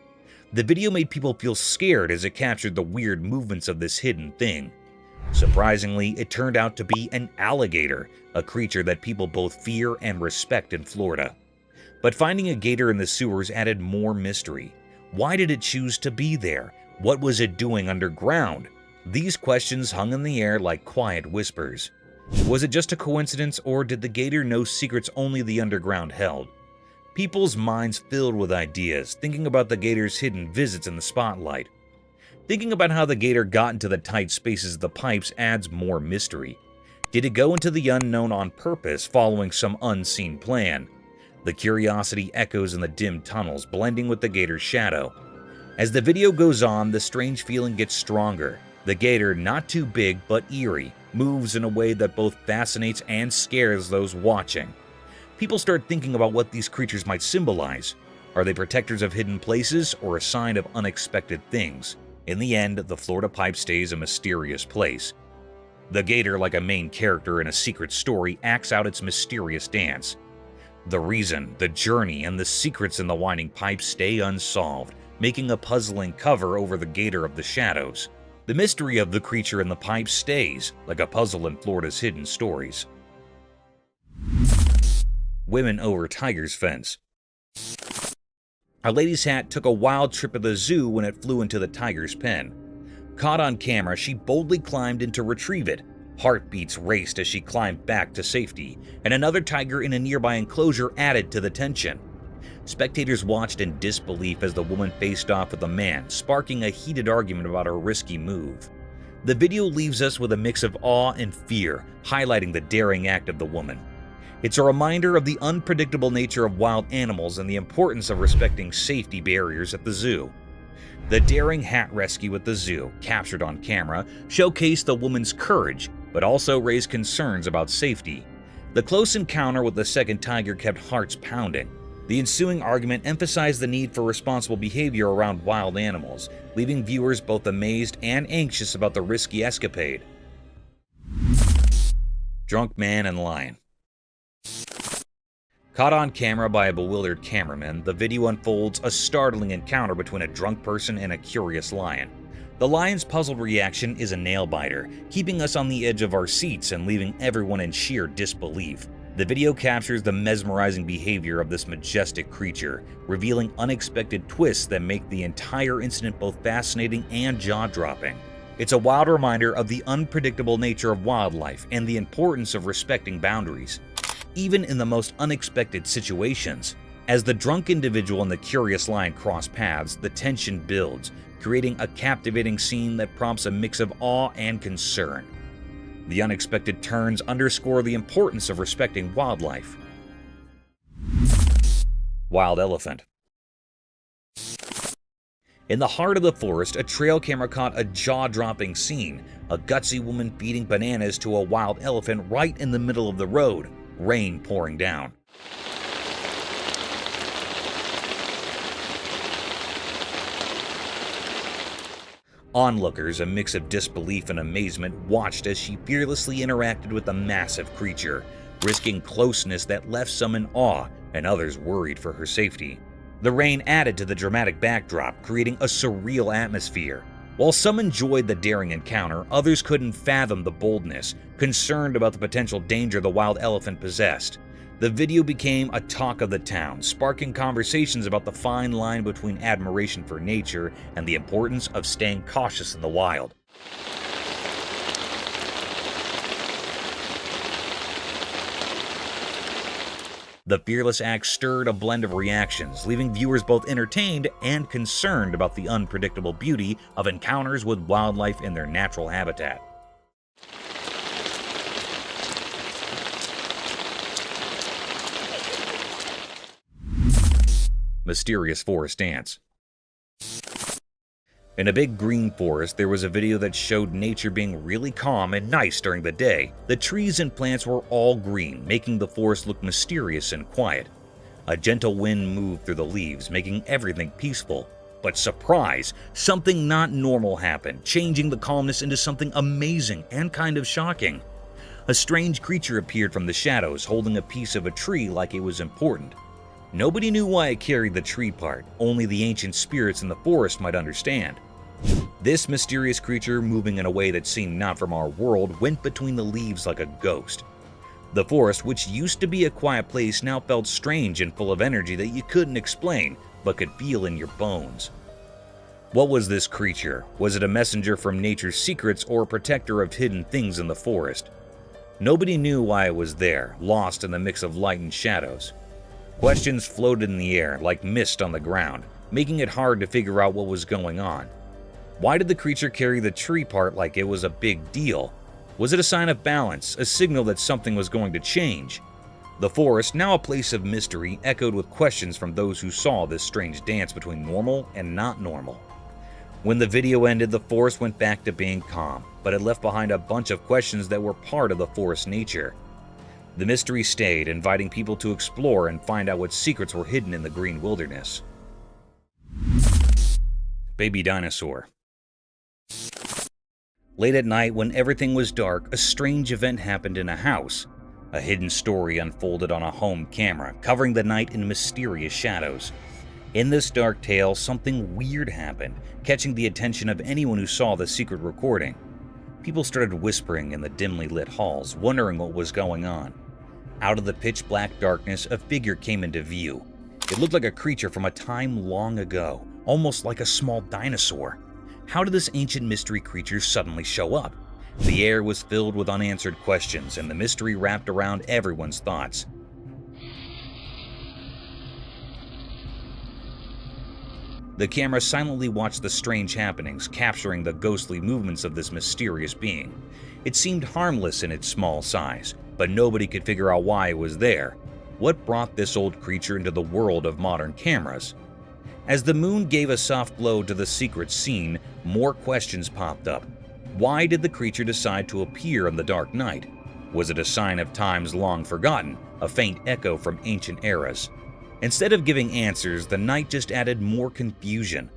The video made people feel scared as it captured the weird movements of this hidden thing. Surprisingly, it turned out to be an alligator, a creature that people both fear and respect in Florida. But finding a gator in the sewers added more mystery. Why did it choose to be there? What was it doing underground? These questions hung in the air like quiet whispers. Was it just a coincidence, or did the gator know secrets only the underground held? People's minds filled with ideas, thinking about the gator's hidden visits in the spotlight. Thinking about how the gator got into the tight spaces of the pipes adds more mystery. Did it go into the unknown on purpose, following some unseen plan? The curiosity echoes in the dim tunnels, blending with the gator's shadow. As the video goes on, the strange feeling gets stronger. The gator, not too big but eerie, moves in a way that both fascinates and scares those watching. People start thinking about what these creatures might symbolize. Are they protectors of hidden places or a sign of unexpected things? In the end, the Florida pipe stays a mysterious place. The gator, like a main character in a secret story, acts out its mysterious dance. The reason, the journey, and the secrets in the winding pipe stay unsolved, making a puzzling cover over the gator of the shadows. The mystery of the creature in the pipe stays, like a puzzle in Florida's hidden stories. Women over tiger's fence. A lady's hat took a wild trip at the zoo when it flew into the tiger's pen. Caught on camera, she boldly climbed in to retrieve it. Heartbeats raced as she climbed back to safety, and another tiger in a nearby enclosure added to the tension. Spectators watched in disbelief as the woman faced off with a man, sparking a heated argument about her risky move. The video leaves us with a mix of awe and fear, highlighting the daring act of the woman. It's a reminder of the unpredictable nature of wild animals and the importance of respecting safety barriers at the zoo. The daring hat rescue at the zoo, captured on camera, showcased the woman's courage, but also raised concerns about safety. The close encounter with the second tiger kept hearts pounding. The ensuing argument emphasized the need for responsible behavior around wild animals, leaving viewers both amazed and anxious about the risky escapade. Drunk man and lion. Caught on camera by a bewildered cameraman, the video unfolds a startling encounter between a drunk person and a curious lion. The lion's puzzled reaction is a nail-biter, keeping us on the edge of our seats and leaving everyone in sheer disbelief. The video captures the mesmerizing behavior of this majestic creature, revealing unexpected twists that make the entire incident both fascinating and jaw-dropping. It's a wild reminder of the unpredictable nature of wildlife and the importance of respecting boundaries, even in the most unexpected situations. As the drunk individual and the curious lion cross paths, the tension builds, creating a captivating scene that prompts a mix of awe and concern. The unexpected turns underscore the importance of respecting wildlife. Wild elephant. In the heart of the forest, a trail camera caught a jaw-dropping scene, a gutsy woman feeding bananas to a wild elephant right in the middle of the road, rain pouring down. Onlookers, a mix of disbelief and amazement, watched as she fearlessly interacted with the massive creature, risking closeness that left some in awe and others worried for her safety. The rain added to the dramatic backdrop, creating a surreal atmosphere. While some enjoyed the daring encounter, others couldn't fathom the boldness, concerned about the potential danger the wild elephant possessed. The video became a talk of the town, sparking conversations about the fine line between admiration for nature and the importance of staying cautious in the wild. The fearless act stirred a blend of reactions, leaving viewers both entertained and concerned about the unpredictable beauty of encounters with wildlife in their natural habitat. Mysterious forest dance. In a big green forest, there was a video that showed nature being really calm and nice during the day. The trees and plants were all green, making the forest look mysterious and quiet. A gentle wind moved through the leaves, making everything peaceful. But surprise, something not normal happened, changing the calmness into something amazing and kind of shocking. A strange creature appeared from the shadows, holding a piece of a tree like it was important. Nobody knew why it carried the tree part, only the ancient spirits in the forest might understand. This mysterious creature, moving in a way that seemed not from our world, went between the leaves like a ghost. The forest, which used to be a quiet place, now felt strange and full of energy that you couldn't explain, but could feel in your bones. What was this creature? Was it a messenger from nature's secrets or a protector of hidden things in the forest? Nobody knew why it was there, lost in the mix of light and shadows. Questions floated in the air like mist on the ground, making it hard to figure out what was going on. Why did the creature carry the tree part like it was a big deal? Was it a sign of balance, a signal that something was going to change? The forest, now a place of mystery, echoed with questions from those who saw this strange dance between normal and not normal. When the video ended, the forest went back to being calm, but it left behind a bunch of questions that were part of the forest's nature. The mystery stayed, inviting people to explore and find out what secrets were hidden in the green wilderness. Baby dinosaur. Late at night, when everything was dark, a strange event happened in a house. A hidden story unfolded on a home camera, covering the night in mysterious shadows. In this dark tale, something weird happened, catching the attention of anyone who saw the secret recording. People started whispering in the dimly lit halls, wondering what was going on. Out of the pitch-black darkness, a figure came into view. It looked like a creature from a time long ago, almost like a small dinosaur. How did this ancient mystery creature suddenly show up? The air was filled with unanswered questions, and the mystery wrapped around everyone's thoughts. The camera silently watched the strange happenings, capturing the ghostly movements of this mysterious being. It seemed harmless in its small size, but nobody could figure out why it was there. What brought this old creature into the world of modern cameras? As the moon gave a soft glow to the secret scene, more questions popped up. Why did the creature decide to appear in the dark night? Was it a sign of times long forgotten, a faint echo from ancient eras? Instead of giving answers, the night just added more confusion.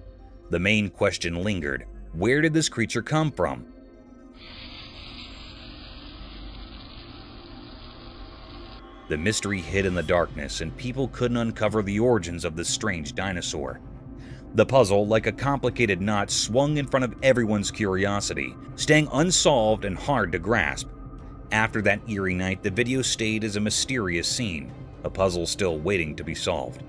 The main question lingered. Where did this creature come from? The mystery hid in the darkness, and people couldn't uncover the origins of this strange dinosaur. The puzzle, like a complicated knot, swung in front of everyone's curiosity, staying unsolved and hard to grasp. After that eerie night, the video stayed as a mysterious scene, a puzzle still waiting to be solved.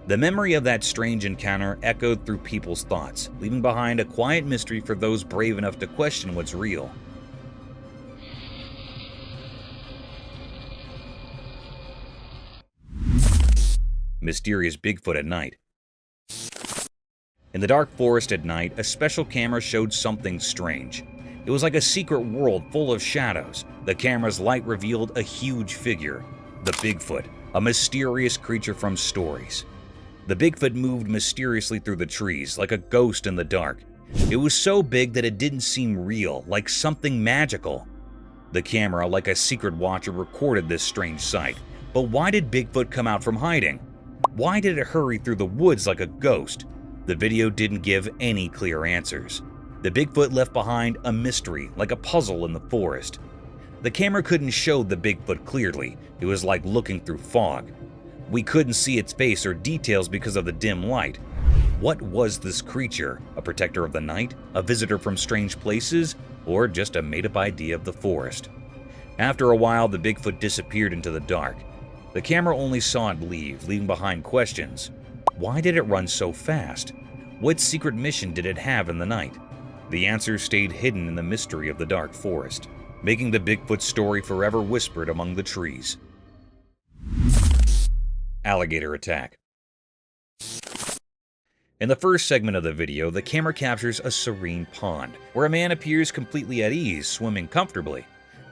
The memory of that strange encounter echoed through people's thoughts, leaving behind a quiet mystery for those brave enough to question what's real. Mysterious Bigfoot at night. In the dark forest at night, a special camera showed something strange. It was like a secret world full of shadows. The camera's light revealed a huge figure, the Bigfoot, a mysterious creature from stories. The Bigfoot moved mysteriously through the trees, like a ghost in the dark. It was so big that it didn't seem real, like something magical. The camera, like a secret watcher, recorded this strange sight. But why did Bigfoot come out from hiding? Why did it hurry through the woods like a ghost? The video didn't give any clear answers. The Bigfoot left behind a mystery, like a puzzle in the forest. The camera couldn't show the Bigfoot clearly. It was like looking through fog. We couldn't see its face or details because of the dim light. What was this creature? A protector of the night? A visitor from strange places? Or just a made-up idea of the forest? After a while, the Bigfoot disappeared into the dark. The camera only saw it leave, leaving behind questions. Why did it run so fast? What secret mission did it have in the night? The answers stayed hidden in the mystery of the dark forest, making the Bigfoot story forever whispered among the trees. Alligator attack. In the first segment of the video, the camera captures a serene pond, where a man appears completely at ease, swimming comfortably.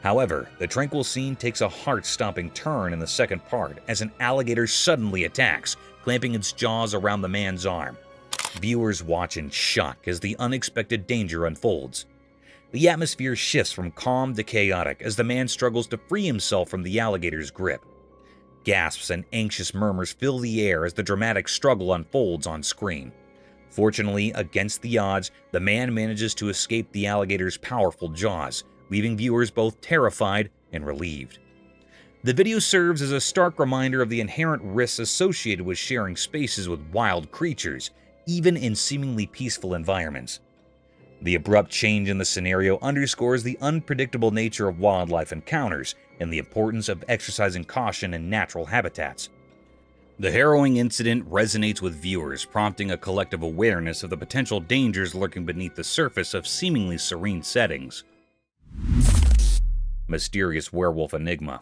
However, the tranquil scene takes a heart-stopping turn in the second part as an alligator suddenly attacks, clamping its jaws around the man's arm. Viewers watch in shock as the unexpected danger unfolds. The atmosphere shifts from calm to chaotic as the man struggles to free himself from the alligator's grip. Gasps and anxious murmurs fill the air as the dramatic struggle unfolds on screen. Fortunately, against the odds, the man manages to escape the alligator's powerful jaws, leaving viewers both terrified and relieved. The video serves as a stark reminder of the inherent risks associated with sharing spaces with wild creatures, even in seemingly peaceful environments. The abrupt change in the scenario underscores the unpredictable nature of wildlife encounters and the importance of exercising caution in natural habitats. The harrowing incident resonates with viewers, prompting a collective awareness of the potential dangers lurking beneath the surface of seemingly serene settings. Mysterious werewolf enigma.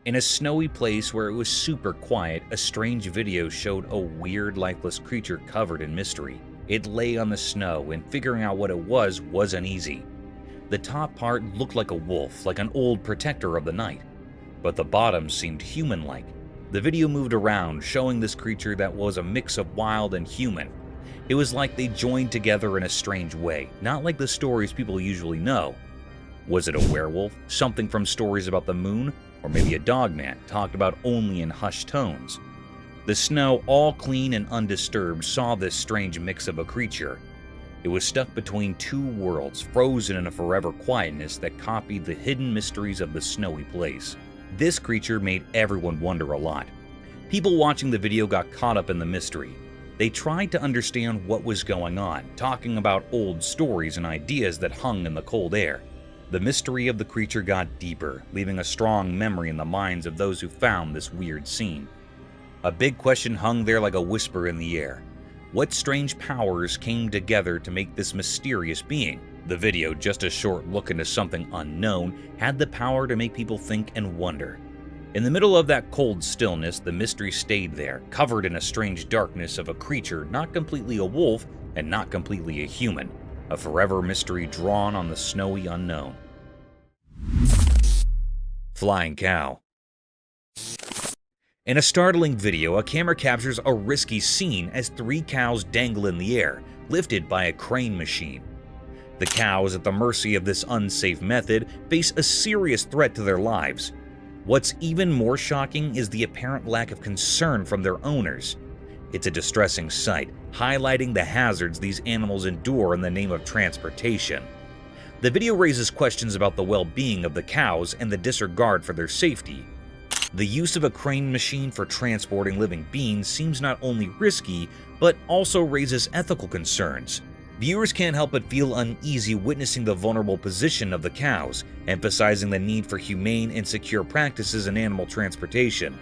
In a snowy place where it was super quiet, a strange video showed a weird, lifeless creature covered in mystery. It lay on the snow, and figuring out what it was wasn't easy. The top part looked like a wolf, like an old protector of the night, but the bottom seemed human-like. The video moved around, showing this creature that was a mix of wild and human. It was like they joined together in a strange way, not like the stories people usually know. Was it a werewolf, something from stories about the moon, or maybe a dogman talked about only in hushed tones? The snow, all clean and undisturbed, saw this strange mix of a creature. It was stuck between two worlds, frozen in a forever quietness that copied the hidden mysteries of the snowy place. This creature made everyone wonder a lot. People watching the video got caught up in the mystery. They tried to understand what was going on, talking about old stories and ideas that hung in the cold air. The mystery of the creature got deeper, leaving a strong memory in the minds of those who found this weird scene. A big question hung there like a whisper in the air. What strange powers came together to make this mysterious being? The video, just a short look into something unknown, had the power to make people think and wonder. In the middle of that cold stillness, the mystery stayed there, covered in a strange darkness of a creature not completely a wolf and not completely a human. A forever mystery drawn on the snowy unknown. Flying cow. In a startling video, a camera captures a risky scene as 3 cows dangle in the air, lifted by a crane machine. The cows, at the mercy of this unsafe method, face a serious threat to their lives. What's even more shocking is the apparent lack of concern from their owners. It's a distressing sight, highlighting the hazards these animals endure in the name of transportation. The video raises questions about the well-being of the cows and the disregard for their safety. The use of a crane machine for transporting living beings seems not only risky, but also raises ethical concerns. Viewers can't help but feel uneasy witnessing the vulnerable position of the cows, emphasizing the need for humane and secure practices in animal transportation.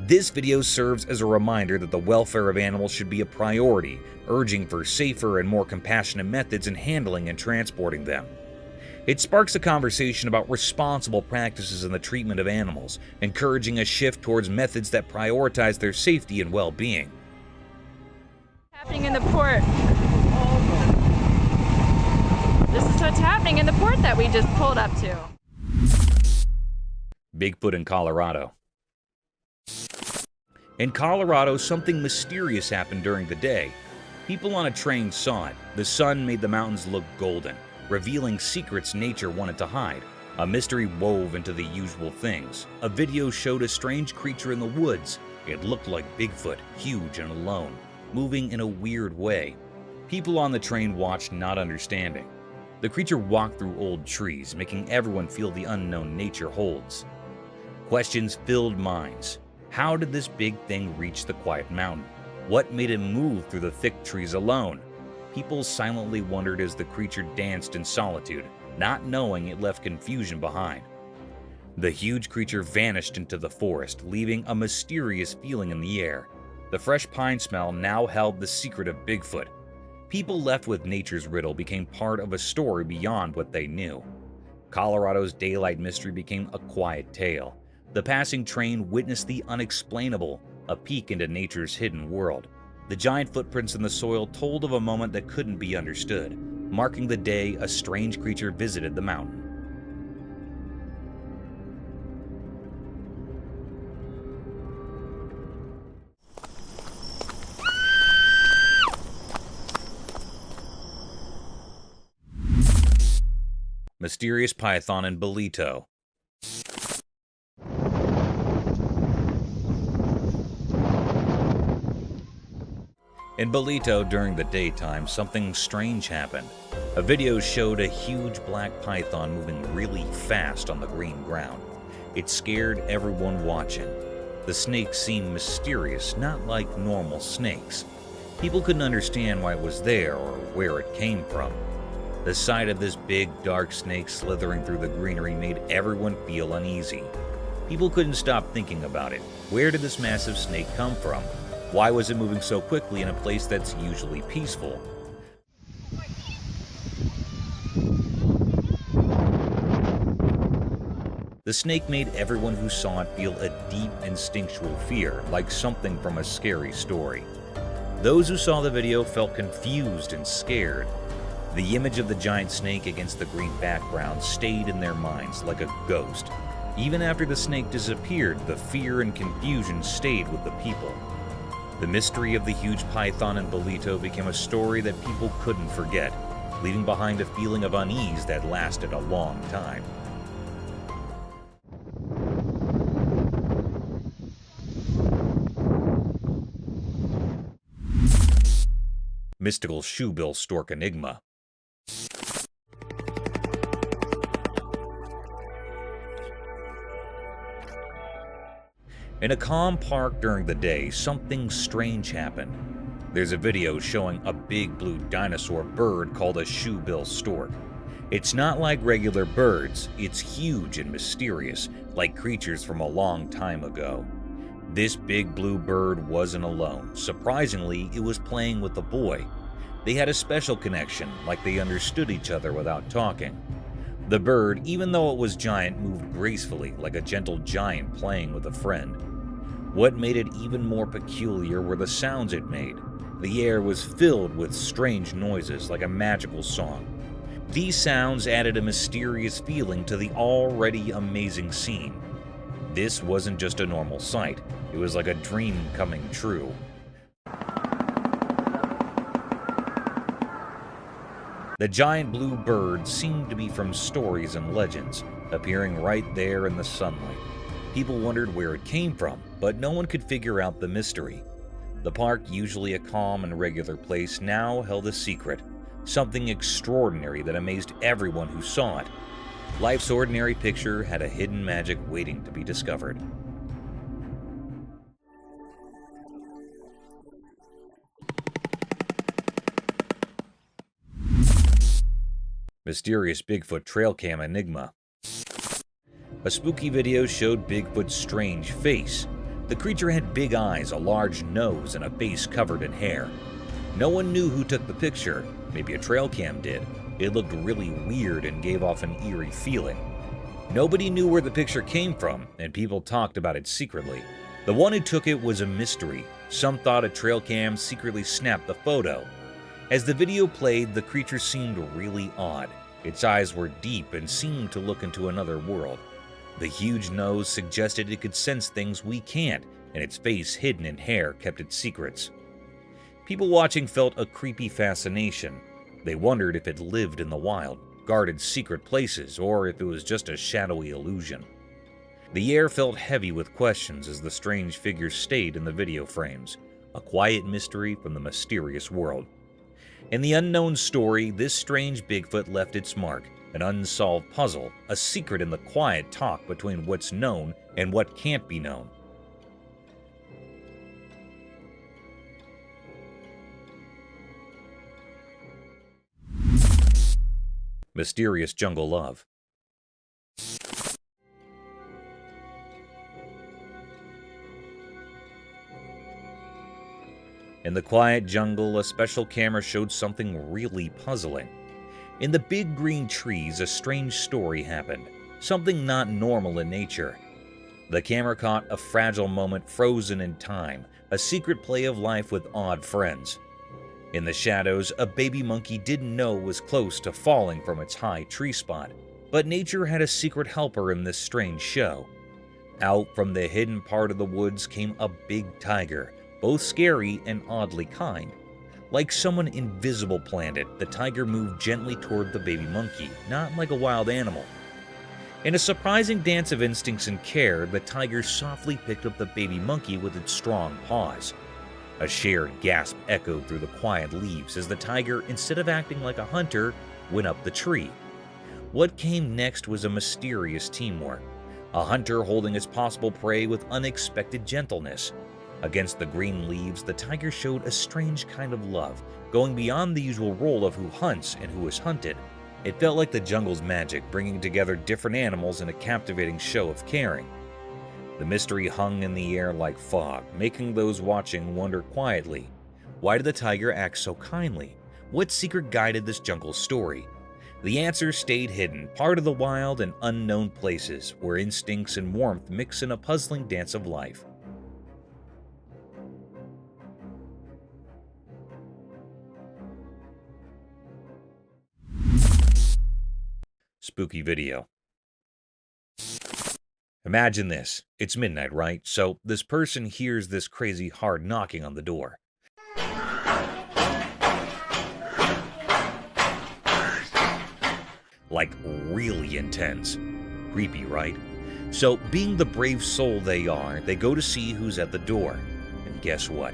This video serves as a reminder that the welfare of animals should be a priority, urging for safer and more compassionate methods in handling and transporting them. It sparks a conversation about responsible practices in the treatment of animals, encouraging a shift towards methods that prioritize their safety and well-being.
Happening in the port. This is what's happening in the port that we just pulled up to.
Bigfoot in Colorado. In Colorado, something mysterious happened during the day. People on a train saw it. The sun made the mountains look golden, revealing secrets nature wanted to hide. A mystery wove into the usual things. A video showed a strange creature in the woods. It looked like Bigfoot, huge and alone, moving in a weird way. People on the train watched, not understanding. The creature walked through old trees, making everyone feel the unknown nature holds. Questions filled minds. How did this big thing reach the quiet mountain? What made it move through the thick trees alone? People silently wondered as the creature danced in solitude, not knowing it left confusion behind. The huge creature vanished into the forest, leaving a mysterious feeling in the air. The fresh pine smell now held the secret of Bigfoot. People left with nature's riddle became part of a story beyond what they knew. Colorado's daylight mystery became a quiet tale. The passing train witnessed the unexplainable, a peek into nature's hidden world. The giant footprints in the soil told of a moment that couldn't be understood, marking the day a strange creature visited the mountain. Mysterious python in Bolito. In Bolito, during the daytime, something strange happened. A video showed a huge black python moving really fast on the green ground. It scared everyone watching. The snake seemed mysterious, not like normal snakes. People couldn't understand why it was there or where it came from. The sight of this big, dark snake slithering through the greenery made everyone feel uneasy. People couldn't stop thinking about it. Where did this massive snake come from? Why was it moving so quickly in a place that's usually peaceful? The snake made everyone who saw it feel a deep instinctual fear, like something from a scary story. Those who saw the video felt confused and scared. The image of the giant snake against the green background stayed in their minds like a ghost. Even after the snake disappeared, the fear and confusion stayed with the people. The mystery of the huge python in Bolito became a story that people couldn't forget, leaving behind a feeling of unease that lasted a long time. Mystical shoebill stork enigma. In a calm park during the day, something strange happened. There's a video showing a big blue dinosaur bird called a shoebill stork. It's not like regular birds, it's huge and mysterious, like creatures from a long time ago. This big blue bird wasn't alone. Surprisingly, it was playing with a boy. They had a special connection, like they understood each other without talking. The bird, even though it was giant, moved gracefully, like a gentle giant playing with a friend. What made it even more peculiar were the sounds it made. The air was filled with strange noises, like a magical song. These sounds added a mysterious feeling to the already amazing scene. This wasn't just a normal sight, it was like a dream coming true. The giant blue bird seemed to be from stories and legends, appearing right there in the sunlight. People wondered where it came from, but no one could figure out the mystery. The park, usually a calm and regular place, now held a secret, something extraordinary that amazed everyone who saw it. Life's ordinary picture had a hidden magic waiting to be discovered. Mysterious Bigfoot trail cam enigma. A spooky video showed Bigfoot's strange face. The creature had big eyes, a large nose, and a face covered in hair. No one knew who took the picture. Maybe a trail cam did. It looked really weird and gave off an eerie feeling. Nobody knew where the picture came from, and people talked about it secretly. The one who took it was a mystery. Some thought a trail cam secretly snapped the photo. As the video played, the creature seemed really odd. Its eyes were deep and seemed to look into another world. The huge nose suggested it could sense things we can't, and its face hidden in hair kept its secrets. People watching felt a creepy fascination. They wondered if it lived in the wild, guarded secret places, or if it was just a shadowy illusion. The air felt heavy with questions as the strange figure stayed in the video frames, a quiet mystery from the mysterious world. In the unknown story, this strange Bigfoot left its mark, an unsolved puzzle, a secret in the quiet talk between what's known and what can't be known. Mysterious jungle love. In the quiet jungle, a special camera showed something really puzzling. In the big green trees, a strange story happened, something not normal in nature. The camera caught a fragile moment frozen in time, a secret play of life with odd friends. In the shadows, a baby monkey didn't know was close to falling from its high tree spot, but nature had a secret helper in this strange show. Out from the hidden part of the woods came a big tiger, both scary and oddly kind. Like someone invisible planned it, the tiger moved gently toward the baby monkey, not like a wild animal. In a surprising dance of instincts and care, the tiger softly picked up the baby monkey with its strong paws. A shared gasp echoed through the quiet leaves as the tiger, instead of acting like a hunter, went up the tree. What came next was a mysterious teamwork, a hunter holding its possible prey with unexpected gentleness. Against the green leaves, the tiger showed a strange kind of love, going beyond the usual role of who hunts and who is hunted. It felt like the jungle's magic, bringing together different animals in a captivating show of caring. The mystery hung in the air like fog, making those watching wonder quietly, why did the tiger act so kindly? What secret guided this jungle story? The answer stayed hidden, part of the wild and unknown places, where instincts and warmth mix in a puzzling dance of life. Spooky video. Imagine this. It's midnight, right? So this person hears this crazy hard knocking on the door. Like really intense. Creepy, right? So being the brave soul they are, they go to see who's at the door. And guess what?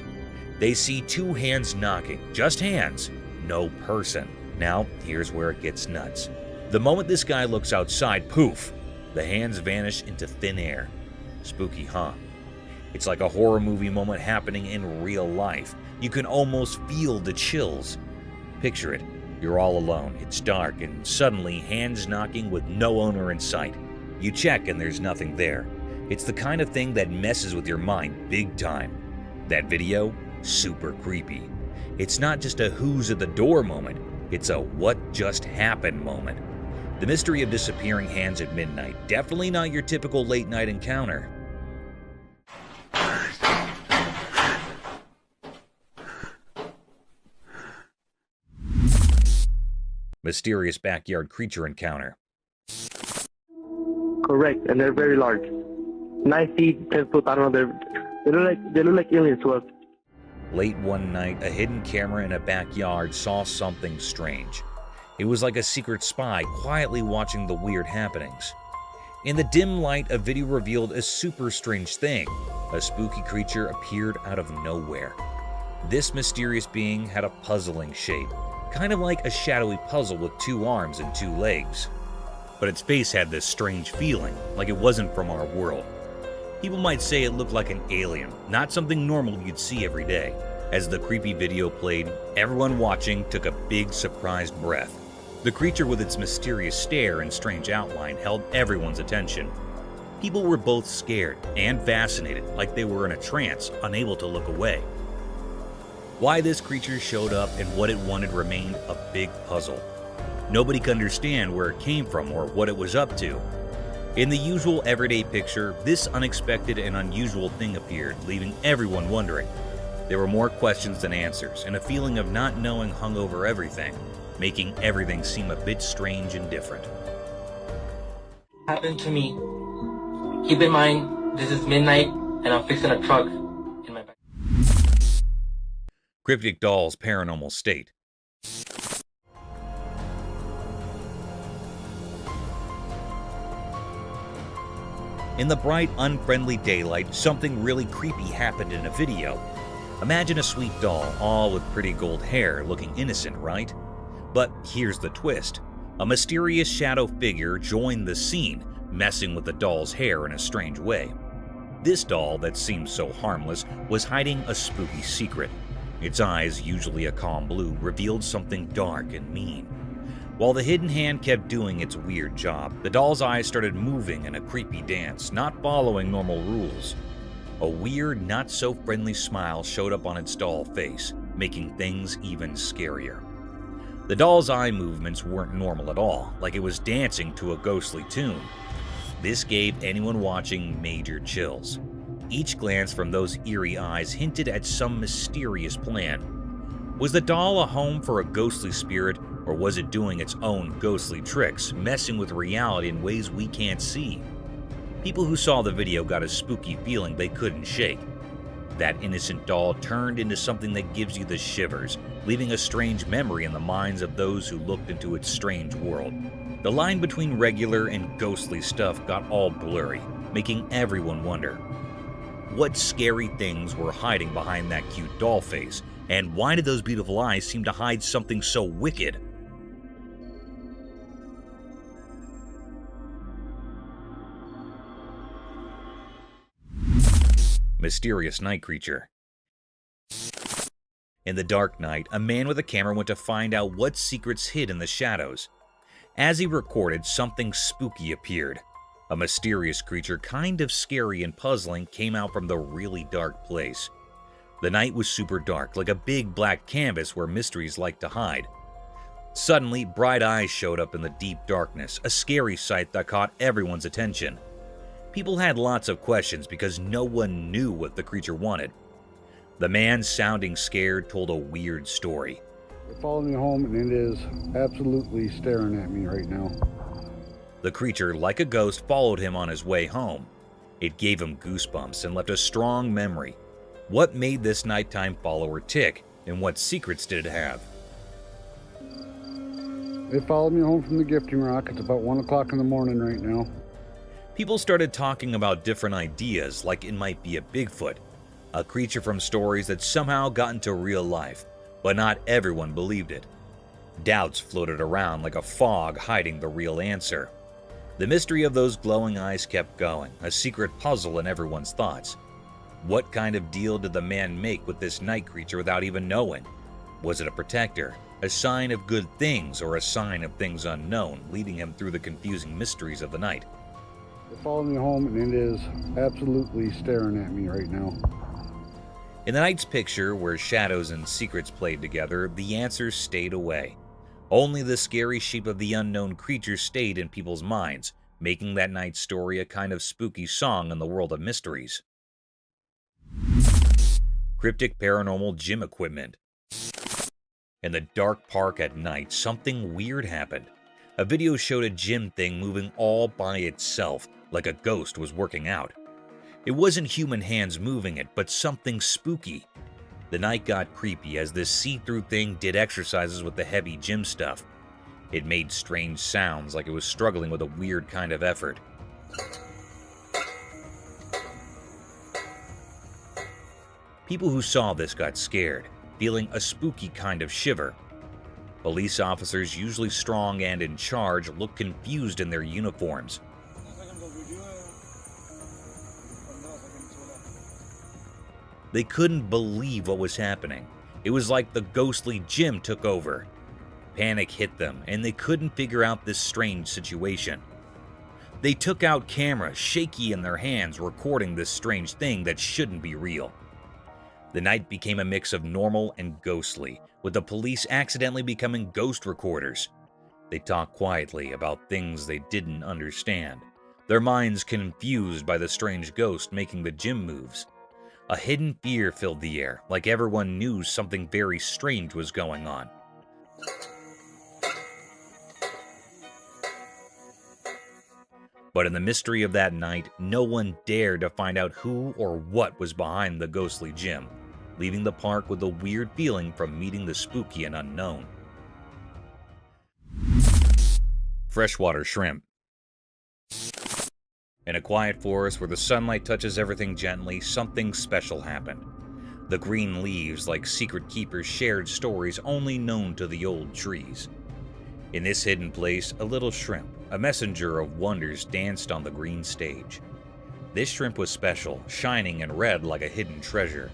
They see two hands knocking, just hands, no person. Now, here's where it gets nuts. The moment this guy looks outside, poof, the hands vanish into thin air. Spooky, huh? It's like a horror movie moment happening in real life. You can almost feel the chills. Picture it. You're all alone, it's dark, and suddenly hands knocking with no owner in sight. You check and there's nothing there. It's the kind of thing that messes with your mind big time. That video? Super creepy. It's not just a who's at the door moment, it's a what just happened moment. The mystery of disappearing hands at midnight, definitely not your typical late night encounter. Mysterious backyard creature encounter.
Correct, and they're very large. 9 feet, 10 foot, I don't know, they look like aliens to us.
Late one night, a hidden camera in a backyard saw something strange. It was like a secret spy quietly watching the weird happenings. In the dim light, a video revealed a super strange thing. A spooky creature appeared out of nowhere. This mysterious being had a puzzling shape, kind of like a shadowy puzzle with 2 arms and 2 legs. But its face had this strange feeling, like it wasn't from our world. People might say it looked like an alien, not something normal you'd see every day. As the creepy video played, everyone watching took a big surprised breath. The creature with its mysterious stare and strange outline held everyone's attention. People were both scared and fascinated, like they were in a trance, unable to look away. Why this creature showed up and what it wanted remained a big puzzle. Nobody could understand where it came from or what it was up to. In the usual everyday picture, this unexpected and unusual thing appeared, leaving everyone wondering. There were more questions than answers, and a feeling of not knowing hung over everything, making everything seem a bit strange and different.
Happened to me. Keep in mind, this is midnight, and I'm fixing a truck in my back.
Cryptic Doll's Paranormal State. In the bright, unfriendly daylight, something really creepy happened in a video. Imagine a sweet doll, all with pretty gold hair, looking innocent, right? But here's the twist. A mysterious shadow figure joined the scene, messing with the doll's hair in a strange way. This doll, that seemed so harmless, was hiding a spooky secret. Its eyes, usually a calm blue, revealed something dark and mean. While the hidden hand kept doing its weird job, the doll's eyes started moving in a creepy dance, not following normal rules. A weird, not-so-friendly smile showed up on its doll face, making things even scarier. The doll's eye movements weren't normal at all, like it was dancing to a ghostly tune. This gave anyone watching major chills. Each glance from those eerie eyes hinted at some mysterious plan. Was the doll a home for a ghostly spirit, or was it doing its own ghostly tricks, messing with reality in ways we can't see? People who saw the video got a spooky feeling they couldn't shake. That innocent doll turned into something that gives you the shivers, leaving a strange memory in the minds of those who looked into its strange world. The line between regular and ghostly stuff got all blurry, making everyone wonder. What scary things were hiding behind that cute doll face, and why did those beautiful eyes seem to hide something so wicked? Mysterious night creature. In the dark night, a man with a camera went to find out what secrets hid in the shadows. As he recorded, something spooky appeared. A mysterious creature, kind of scary and puzzling, came out from the really dark place. The night was super dark, like a big black canvas where mysteries like to hide. Suddenly, bright eyes showed up in the deep darkness, a scary sight that caught everyone's attention. People had lots of questions because no one knew what the creature wanted. The man, sounding scared, told a weird story.
It followed me home and it is absolutely staring at me right now.
The creature, like a ghost, followed him on his way home. It gave him goosebumps and left a strong memory. What made this nighttime follower tick, and what secrets did it have?
It followed me home from the gifting rock. It's about 1 o'clock in the morning right now.
People started talking about different ideas, like it might be a Bigfoot. a creature from stories that somehow got into real life, but not everyone believed it. Doubts floated around like a fog hiding the real answer. The mystery of those glowing eyes kept going, a secret puzzle in everyone's thoughts. What kind of deal did the man make with this night creature without even knowing? Was it a protector, a sign of good things, or a sign of things unknown, leading him through the confusing mysteries of the night?
It followed me home, and it is absolutely staring at me right now.
In the night's picture, where shadows and secrets played together, the answers stayed away. Only the scary shape of the unknown creature stayed in people's minds, making that night's story a kind of spooky song in the world of mysteries. Cryptic paranormal gym equipment. In the dark park at night, something weird happened. A video showed a gym thing moving all by itself, like a ghost was working out. It wasn't human hands moving it, but something spooky. The night got creepy as this see-through thing did exercises with the heavy gym stuff. It made strange sounds like it was struggling with a weird kind of effort. People who saw this got scared, feeling a spooky kind of shiver. Police officers, usually strong and in charge, looked confused in their uniforms. They couldn't believe what was happening. It was like the ghostly gym took over. Panic hit them, and they couldn't figure out this strange situation. They took out cameras, shaky in their hands, recording this strange thing that shouldn't be real. The night became a mix of normal and ghostly, with the police accidentally becoming ghost recorders. They talked quietly about things they didn't understand, their minds confused by the strange ghost making the gym moves. A hidden fear filled the air, like everyone knew something very strange was going on. But in the mystery of that night, no one dared to find out who or what was behind the ghostly gym, leaving the park with a weird feeling from meeting the spooky and unknown. Freshwater shrimp. In a quiet forest where the sunlight touches everything gently, something special happened. The green leaves, like secret keepers, shared stories only known to the old trees. In this hidden place, a little shrimp, a messenger of wonders, danced on the green stage. This shrimp was special, shining and red like a hidden treasure.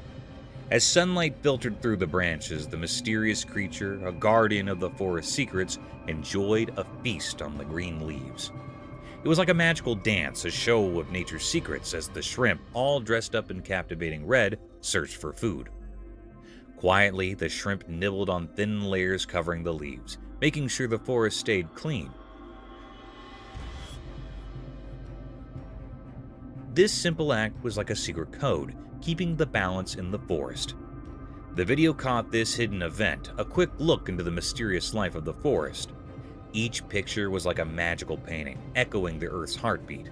As sunlight filtered through the branches, the mysterious creature, a guardian of the forest secrets, enjoyed a feast on the green leaves. It was like a magical dance, a show of nature's secrets as the shrimp, all dressed up in captivating red, searched for food. Quietly, the shrimp nibbled on thin layers covering the leaves, making sure the forest stayed clean. This simple act was like a secret code, keeping the balance in the forest. The video caught this hidden event, a quick look into the mysterious life of the forest. Each picture was like a magical painting, echoing the Earth's heartbeat.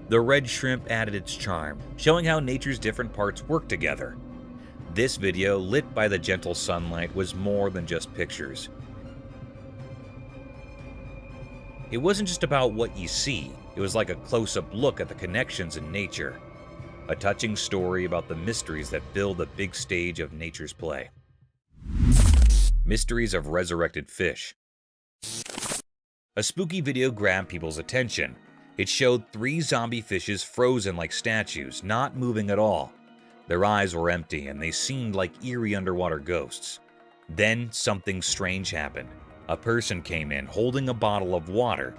The red shrimp added its charm, showing how nature's different parts work together. This video, lit by the gentle sunlight, was more than just pictures. It wasn't just about what you see, it was like a close-up look at the connections in nature. A touching story about the mysteries that fill the big stage of nature's play. Mysteries of resurrected fish. A spooky video grabbed people's attention. It showed 3 zombie fishes frozen like statues, not moving at all. Their eyes were empty and they seemed like eerie underwater ghosts. Then something strange happened. A person came in holding a bottle of water.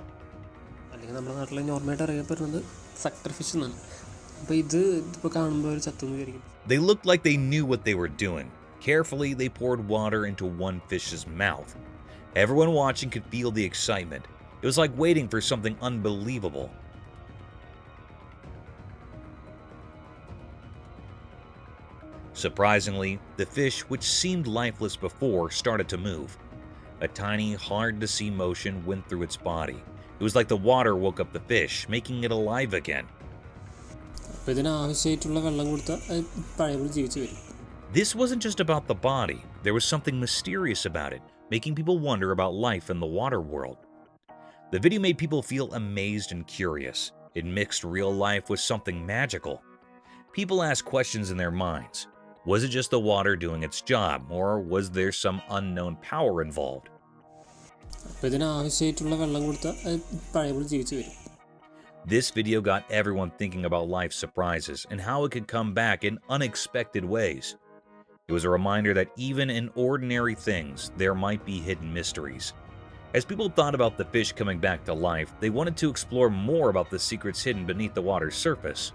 They looked like they knew what they were doing. Carefully, they poured water into one fish's mouth. Everyone watching could feel the excitement. It was like waiting for something unbelievable. Surprisingly, the fish, which seemed lifeless before, started to move. A tiny, hard-to-see motion went through its body. It was like the water woke up the fish, making it alive again. This wasn't just about the body. There was something mysterious about it, making people wonder about life in the water world. The video made people feel amazed and curious. It mixed real life with something magical. People ask questions in their minds. Was it just the water doing its job, or was there some unknown power involved? This video got everyone thinking about life's surprises and how it could come back in unexpected ways. It was a reminder that even in ordinary things, there might be hidden mysteries. As people thought about the fish coming back to life, they wanted to explore more about the secrets hidden beneath the water's surface.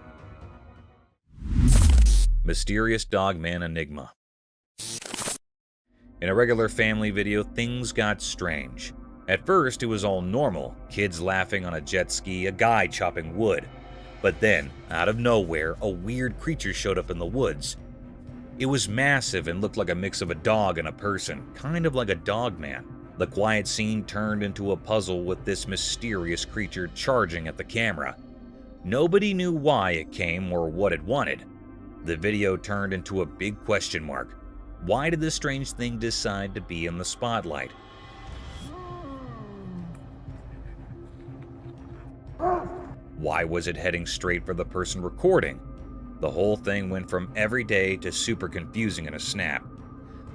Mysterious Dogman Enigma. In a regular family video, things got strange. At first, it was all normal, kids laughing on a jet ski, a guy chopping wood. But then, out of nowhere, a weird creature showed up in the woods. It was massive and looked like a mix of a dog and a person, kind of like a dogman. The quiet scene turned into a puzzle with this mysterious creature charging at the camera. Nobody knew why it came or what it wanted. The video turned into a big question mark. Why did this strange thing decide to be in the spotlight? Why was it heading straight for the person recording? The whole thing went from everyday to super confusing in a snap.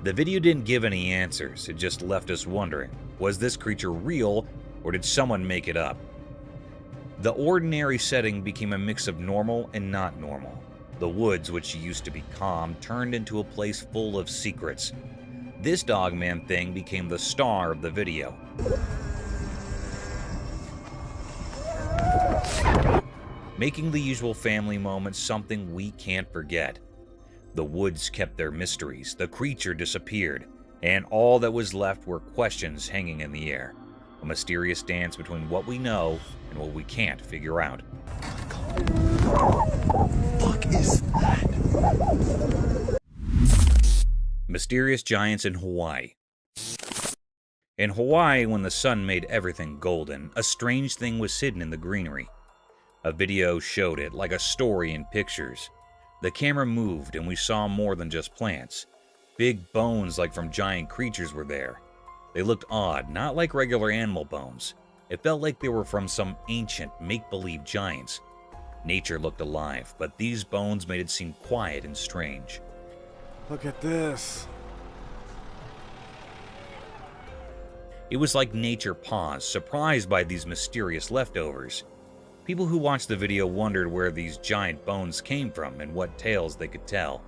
The video didn't give any answers, it just left us wondering, was this creature real or did someone make it up? The ordinary setting became a mix of normal and not normal. The woods, which used to be calm, turned into a place full of secrets. This dogman thing became the star of the video. Making the usual family moments something we can't forget. The woods kept their mysteries, the creature disappeared, and all that was left were questions hanging in the air. A mysterious dance between what we know and what we can't figure out.
Fuck is that?
Mysterious giants in Hawaii. In Hawaii, when the sun made everything golden, a strange thing was hidden in the greenery. A video showed it like a story in pictures. The camera moved and we saw more than just plants. Big bones like from giant creatures were there. They looked odd, not like regular animal bones. It felt like they were from some ancient, make-believe giants. Nature looked alive, but these bones made it seem quiet and strange.
Look at this.
It was like nature paused, surprised by these mysterious leftovers. People who watched the video wondered where these giant bones came from and what tales they could tell.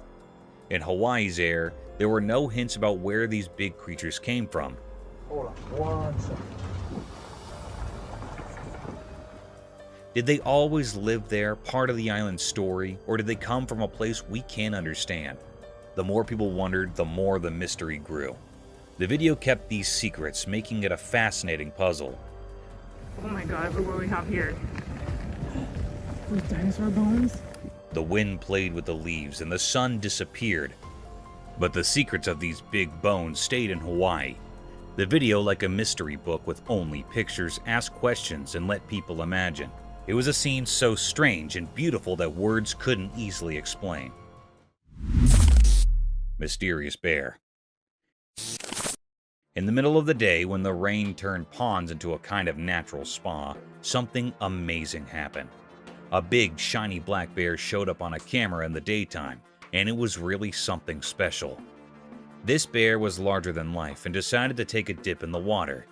In Hawaii's air, there were no hints about where these big creatures came from.
Hold on one second.
Did they always live there, part of the island's story, or did they come from a place we can't understand? The more people wondered, the more the mystery grew. The video kept these secrets, making it a fascinating puzzle.
Oh my god, look what we have here.
Those dinosaur bones?
The wind played with the leaves and the sun disappeared. But the secrets of these big bones stayed in Hawaii. The video, like a mystery book with only pictures, asked questions and let people imagine. It was a scene so strange and beautiful that words couldn't easily explain. Mysterious bear. In the middle of the day, when the rain turned ponds into a kind of natural spa, something amazing happened. A big, shiny black bear showed up on a camera in the daytime, and it was really something special. This bear was larger than life and decided to take a dip in the water.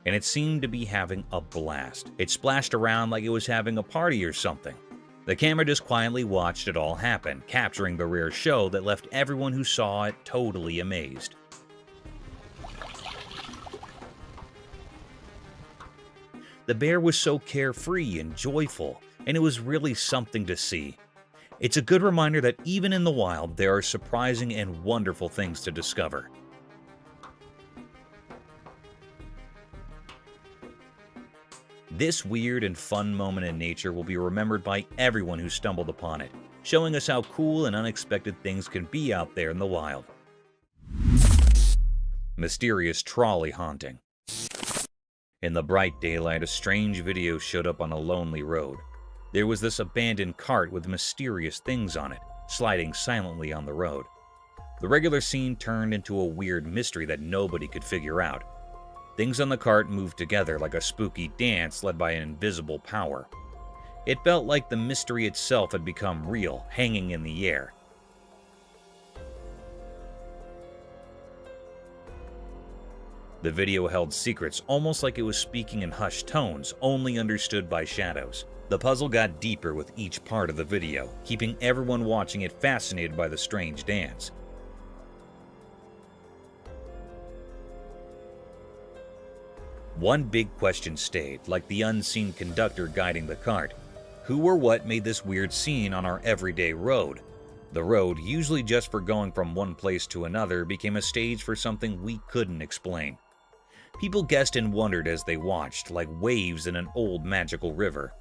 And it seemed to be having a blast. It splashed around like it was having a party or something. The camera just quietly watched it all happen, capturing the rare show that left everyone who saw it totally amazed. The bear was so carefree and joyful, and it was really something to see. It's a good reminder that even in the wild, there are surprising and wonderful things to discover. This weird and fun moment in nature will be remembered by everyone who stumbled upon it, showing us how cool and unexpected things can be out there in the wild. Mysterious trolley haunting. In the bright daylight, a strange video showed up on a lonely road. There was this abandoned cart with mysterious things on it, sliding silently on the road. The regular scene turned into a weird mystery that nobody could figure out. Things on the cart moved together like a spooky dance led by an invisible power. It felt like the mystery itself had become real, hanging in the air. The video held secrets, almost like it was speaking in hushed tones, only understood by shadows. The puzzle got deeper with each part of the video, keeping everyone watching it fascinated by the strange dance. One big question stayed, like the unseen conductor guiding the cart. Who or what made this weird scene on our everyday road? The road, usually just for going from one place to another, became a stage for something we couldn't explain. People guessed and wondered as they watched, like waves in an old magical river.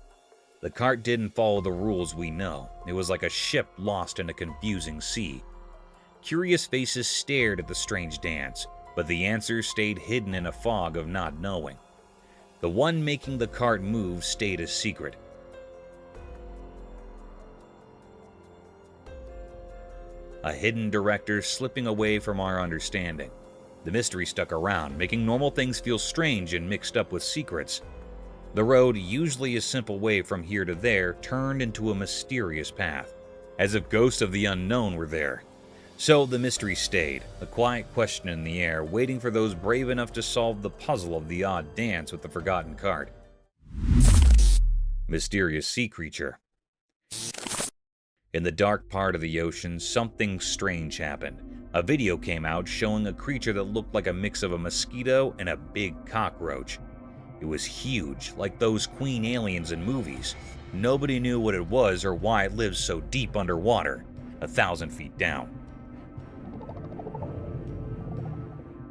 The cart didn't follow the rules we know. It was like a ship lost in a confusing sea. Curious faces stared at the strange dance, but the answers stayed hidden in a fog of not knowing. The one making the cart move stayed a secret. A hidden director slipping away from our understanding. The mystery stuck around, making normal things feel strange and mixed up with secrets. The road, usually a simple way from here to there, turned into a mysterious path, as if ghosts of the unknown were there. So the mystery stayed, a quiet question in the air, waiting for those brave enough to solve the puzzle of the odd dance with the forgotten cart. Mysterious sea creature. In the dark part of the ocean, something strange happened. A video came out showing a creature that looked like a mix of a mosquito and a big cockroach. It was huge, like those queen aliens in movies. Nobody knew what it was or why it lives so deep underwater, 1,000 feet down.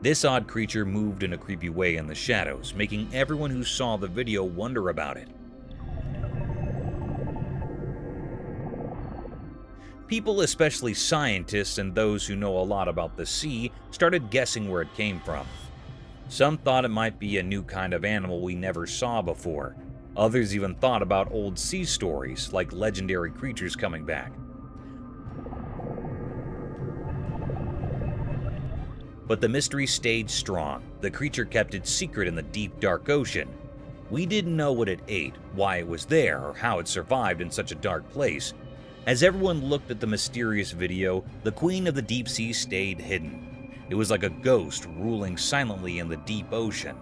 This odd creature moved in a creepy way in the shadows, making everyone who saw the video wonder about it. People, especially scientists and those who know a lot about the sea, started guessing where it came from. Some thought it might be a new kind of animal we never saw before. Others even thought about old sea stories, like legendary creatures coming back. But the mystery stayed strong. The creature kept its secret in the deep, dark ocean. We didn't know what it ate, why it was there, or how it survived in such a dark place. As everyone looked at the mysterious video, the queen of the deep sea stayed hidden. It was like a ghost ruling silently in the deep ocean.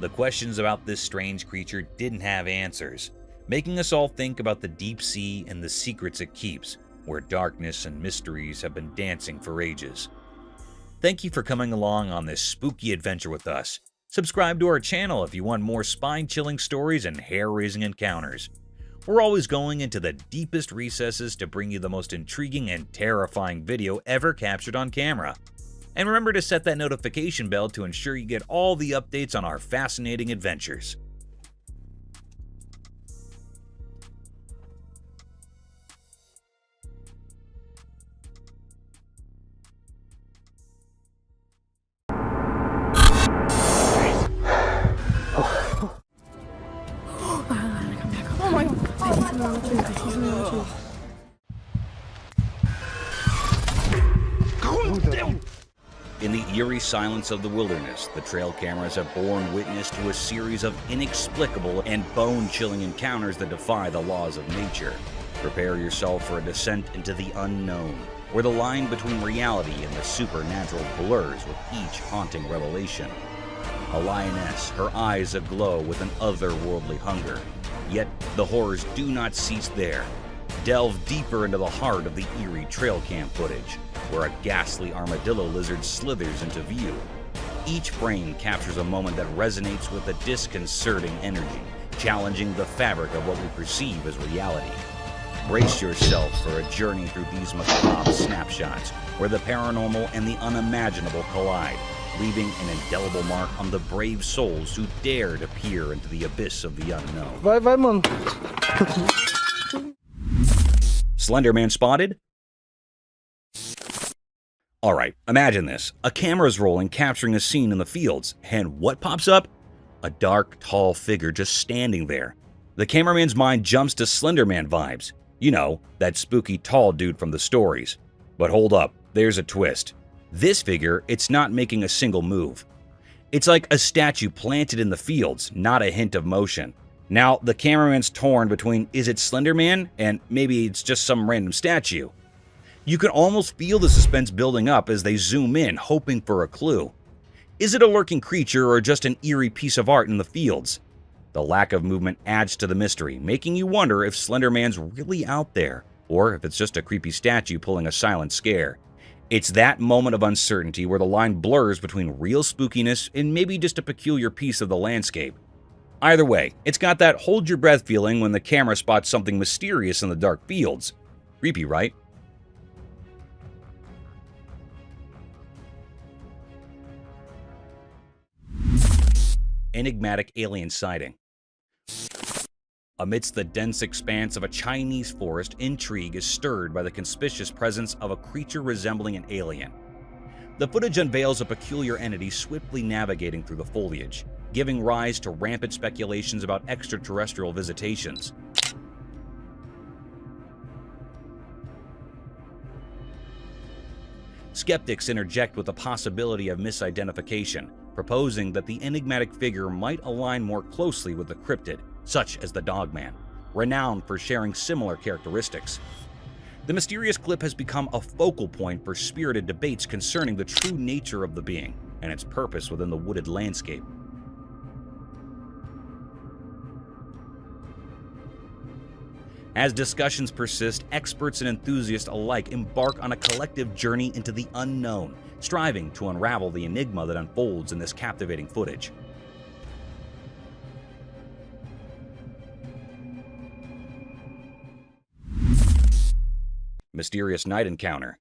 The questions about this strange creature didn't have answers, making us all think about the deep sea and the secrets it keeps, where darkness and mysteries have been dancing for ages. Thank you for coming along on this spooky adventure with us. Subscribe to our channel if you want more spine-chilling stories and hair-raising encounters. We're always going into the deepest recesses to bring you the most intriguing and terrifying video ever captured on camera. And remember to set that notification bell to ensure you get all the updates on our fascinating adventures. In the eerie silence of the wilderness, the trail cameras have borne witness to a series of inexplicable and bone-chilling encounters that defy the laws of nature. Prepare yourself for a descent into the unknown, where the line between reality and the supernatural blurs with each haunting revelation. A lioness, her eyes aglow with an otherworldly hunger. Yet the horrors do not cease there. Delve deeper into the heart of the eerie trail cam footage, where a ghastly armadillo lizard slithers into view. Each frame captures a moment that resonates with a disconcerting energy, challenging the fabric of what we perceive as reality. Brace yourself for a journey through these macabre snapshots, where the paranormal and the unimaginable collide, leaving an indelible mark on the brave souls who dare to peer into the abyss of the unknown.
Vai, mano.
Slenderman spotted? Alright, imagine this. A camera's rolling, capturing a scene in the fields, and what pops up? A dark, tall figure just standing there. The cameraman's mind jumps to Slenderman vibes. You know, that spooky tall dude from the stories. But hold up, there's a twist. This figure, it's not making a single move. It's like a statue planted in the fields, not a hint of motion. Now, the cameraman's torn between is it Slender Man and maybe it's just some random statue. You can almost feel the suspense building up as they zoom in, hoping for a clue. Is it a lurking creature or just an eerie piece of art in the fields? The lack of movement adds to the mystery, making you wonder if Slender Man's really out there, or if it's just a creepy statue pulling a silent scare. It's that moment of uncertainty where the line blurs between real spookiness and maybe just a peculiar piece of the landscape. Either way, it's got that hold your breath feeling when the camera spots something mysterious in the dark fields. Creepy, right? Enigmatic alien sighting. Amidst the dense expanse of a Chinese forest, intrigue is stirred by the conspicuous presence of a creature resembling an alien. The footage unveils a peculiar entity swiftly navigating through the foliage, giving rise to rampant speculations about extraterrestrial visitations. Skeptics interject with the possibility of misidentification, proposing that the enigmatic figure might align more closely with the cryptid, such as the Dogman, renowned for sharing similar characteristics. The mysterious clip has become a focal point for spirited debates concerning the true nature of the being and its purpose within the wooded landscape. As discussions persist, experts and enthusiasts alike embark on a collective journey into the unknown, striving to unravel the enigma that unfolds in this captivating footage. Mysterious night encounter.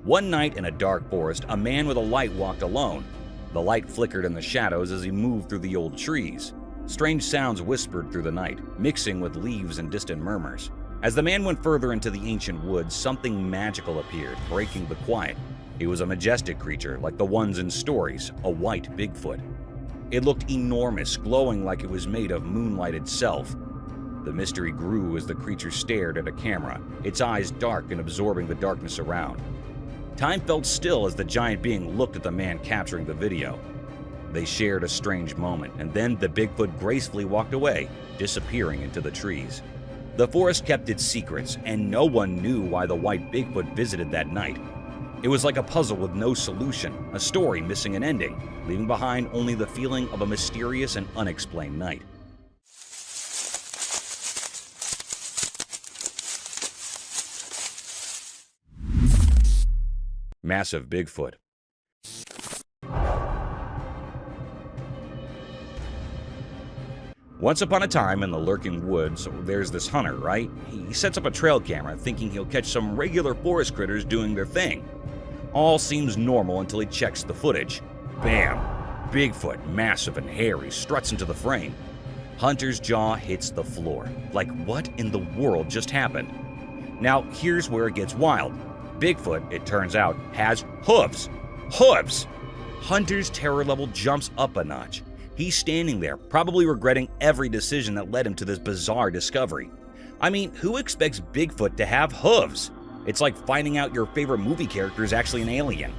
One night in a dark forest, a man with a light walked alone. The light flickered in the shadows as he moved through the old trees. Strange sounds whispered through the night, mixing with leaves and distant murmurs. As the man went further into the ancient woods, something magical appeared, breaking the quiet. It was a majestic creature, like the ones in stories, a white Bigfoot. It looked enormous, glowing like it was made of moonlight itself. The mystery grew as the creature stared at a camera, its eyes dark and absorbing the darkness around. Time felt still as the giant being looked at the man capturing the video. They shared a strange moment, and then the Bigfoot gracefully walked away, disappearing into the trees. The forest kept its secrets, and no one knew why the white Bigfoot visited that night. It was like a puzzle with no solution, a story missing an ending, leaving behind only the feeling of a mysterious and unexplained night. Massive Bigfoot. Once upon a time in the lurking woods, there's this hunter, right? He sets up a trail camera thinking he'll catch some regular forest critters doing their thing. All seems normal until he checks the footage. Bam! Bigfoot, massive and hairy, struts into the frame. Hunter's jaw hits the floor. Like, what in the world just happened? Now, here's where it gets wild. Bigfoot, it turns out, has hooves. Hooves! Hunter's terror level jumps up a notch. He's standing there, probably regretting every decision that led him to this bizarre discovery. I mean, who expects Bigfoot to have hooves? It's like finding out your favorite movie character is actually an alien.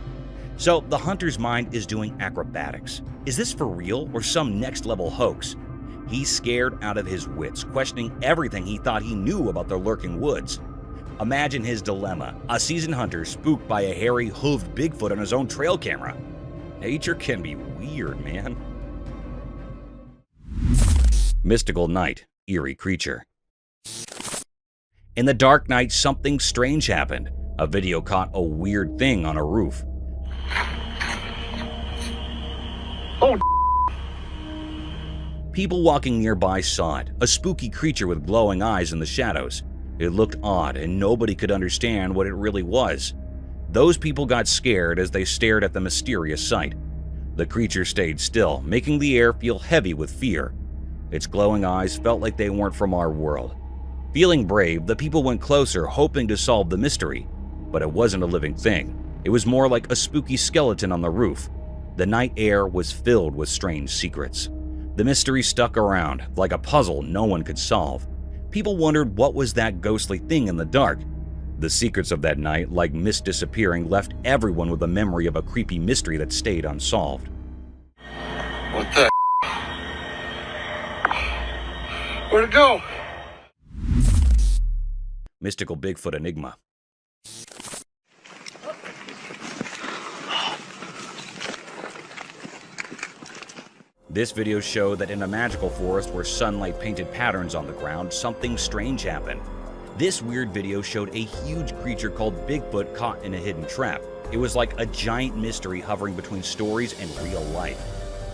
So the hunter's mind is doing acrobatics. Is this for real or some next-level hoax? He's scared out of his wits, questioning everything he thought he knew about the lurking woods. Imagine his dilemma, a seasoned hunter spooked by a hairy, hooved Bigfoot on his own trail camera. Nature can be weird, man. Mystical night, eerie creature. In the dark night, something strange happened. A video caught a weird thing on a roof. Oh! People walking nearby saw it, a spooky creature with glowing eyes in the shadows. It looked odd, and nobody could understand what it really was. Those people got scared as they stared at the mysterious sight. The creature stayed still, making the air feel heavy with fear. Its glowing eyes felt like they weren't from our world. Feeling brave, the people went closer, hoping to solve the mystery. But it wasn't a living thing. It was more like a spooky skeleton on the roof. The night air was filled with strange secrets. The mystery stuck around, like a puzzle no one could solve. People wondered what was that ghostly thing in the dark. The secrets of that night, like mist disappearing, left everyone with a memory of a creepy mystery that stayed unsolved.
What the? Where'd it go?
Mystical Bigfoot enigma. This video showed that in a magical forest where sunlight painted patterns on the ground, something strange happened. This weird video showed a huge creature called Bigfoot caught in a hidden trap. It was like a giant mystery hovering between stories and real life.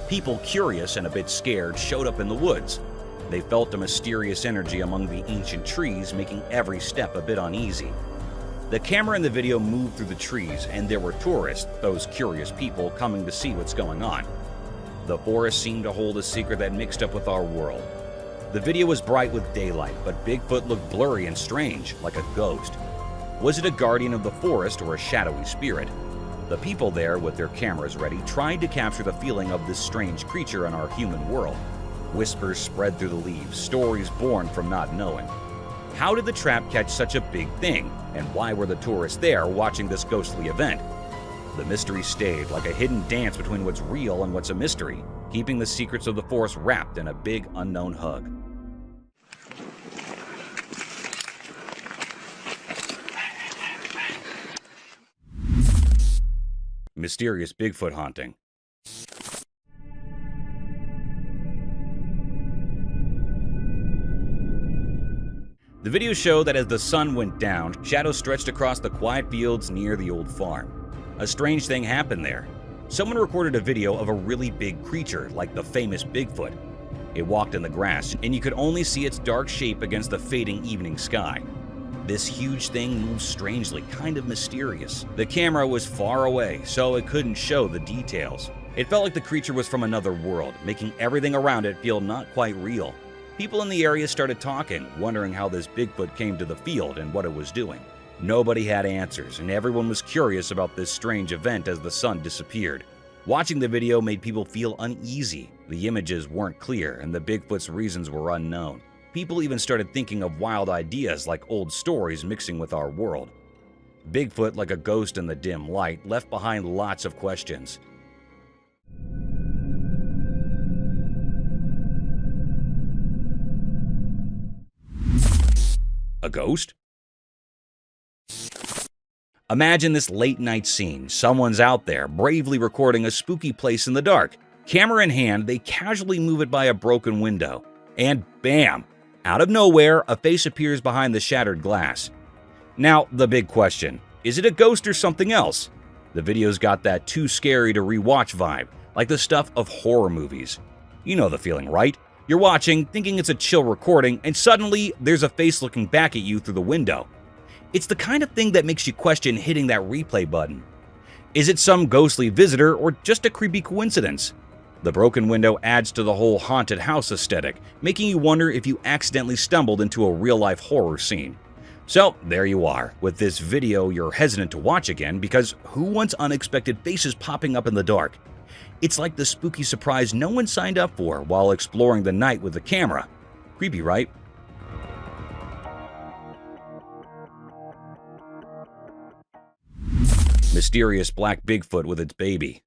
People curious and a bit scared showed up in the woods. They felt a mysterious energy among the ancient trees, making every step a bit uneasy. The camera in the video moved through the trees, and there were tourists, those curious people coming to see what's going on. The forest seemed to hold a secret that mixed up with our world. The video was bright with daylight, but Bigfoot looked blurry and strange, like a ghost. Was it a guardian of the forest or a shadowy spirit? The people there, with their cameras ready, tried to capture the feeling of this strange creature in our human world. Whispers spread through the leaves, stories born from not knowing. How did the trap catch such a big thing? And why were the tourists there watching this ghostly event? The mystery stayed, like a hidden dance between what's real and what's a mystery, keeping the secrets of the forest wrapped in a big unknown hug. Mysterious Bigfoot haunting. The video showed that as the sun went down, shadows stretched across the quiet fields near the old farm. A strange thing happened there. Someone recorded a video of a really big creature, like the famous Bigfoot. It walked in the grass, and you could only see its dark shape against the fading evening sky. This huge thing moved strangely, kind of mysterious. The camera was far away, so it couldn't show the details. It felt like the creature was from another world, making everything around it feel not quite real. People in the area started talking, wondering how this Bigfoot came to the field and what it was doing. Nobody had answers, and everyone was curious about this strange event as the sun disappeared. Watching the video made people feel uneasy. The images weren't clear, and the Bigfoot's reasons were unknown. People even started thinking of wild ideas like old stories mixing with our world. Bigfoot, like a ghost in the dim light, left behind lots of questions. A ghost? Imagine this late-night scene. Someone's out there, bravely recording a spooky place in the dark. Camera in hand, they casually move it by a broken window. And bam! Out of nowhere, a face appears behind the shattered glass. Now, the big question. Is it a ghost or something else? The video's got that too scary to rewatch vibe, like the stuff of horror movies. You know the feeling, right? You're watching, thinking it's a chill recording, and suddenly there's a face looking back at you through the window. It's the kind of thing that makes you question hitting that replay button. Is it some ghostly visitor or just a creepy coincidence? The broken window adds to the whole haunted house aesthetic, making you wonder if you accidentally stumbled into a real-life horror scene. So, there you are. With this video, you're hesitant to watch again because who wants unexpected faces popping up in the dark? It's like the spooky surprise no one signed up for while exploring the night with the camera. Creepy, right? Mysterious black Bigfoot with its baby.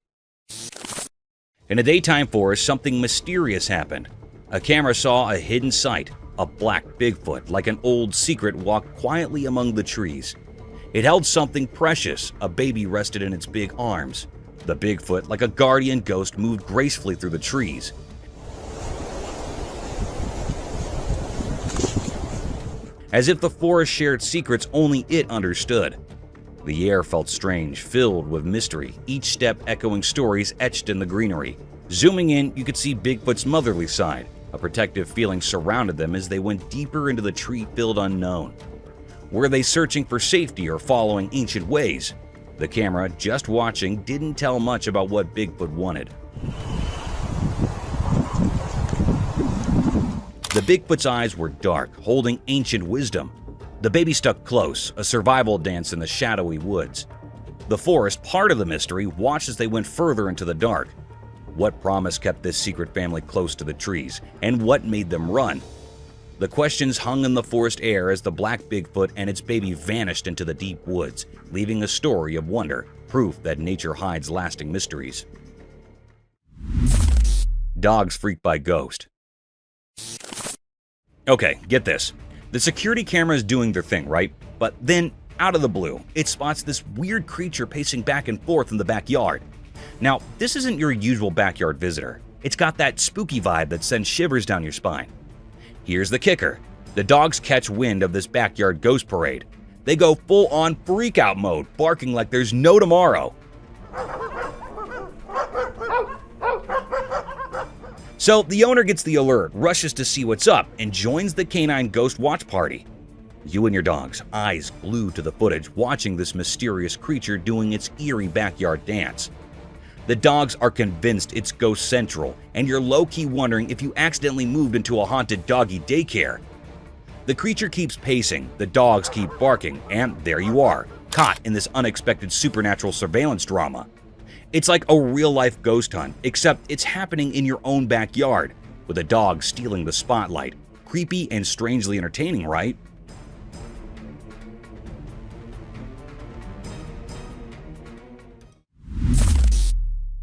In a daytime forest, something mysterious happened. A camera saw a hidden sight. A black Bigfoot, like an old secret, walked quietly among the trees. It held something precious. A baby rested in its big arms. The Bigfoot, like a guardian ghost, moved gracefully through the trees. As if the forest shared secrets only it understood. The air felt strange, filled with mystery, each step echoing stories etched in the greenery. Zooming in, you could see Bigfoot's motherly side. A protective feeling surrounded them as they went deeper into the tree-filled unknown. Were they searching for safety or following ancient ways? The camera, just watching, didn't tell much about what Bigfoot wanted. The Bigfoot's eyes were dark, holding ancient wisdom. The baby stuck close, a survival dance in the shadowy woods. The forest, part of the mystery, watched as they went further into the dark. What promise kept this secret family close to the trees, and what made them run? The questions hung in the forest air as the black Bigfoot and its baby vanished into the deep woods, leaving a story of wonder, proof that nature hides lasting mysteries. Dogs freaked by ghost. Okay, get this. The security camera is doing their thing, right? But then, out of the blue, it spots this weird creature pacing back and forth in the backyard. Now, this isn't your usual backyard visitor. It's got that spooky vibe that sends shivers down your spine. Here's the kicker. The dogs catch wind of this backyard ghost parade. They go full-on freak-out mode, barking like there's no tomorrow. So the owner gets the alert, rushes to see what's up, and joins the canine ghost watch party. You and your dogs, eyes glued to the footage, watching this mysterious creature doing its eerie backyard dance. The dogs are convinced it's ghost central, and you're low-key wondering if you accidentally moved into a haunted doggy daycare. The creature keeps pacing, the dogs keep barking, and there you are, caught in this unexpected supernatural surveillance drama. It's like a real-life ghost hunt, except it's happening in your own backyard, with a dog stealing the spotlight. Creepy and strangely entertaining, right?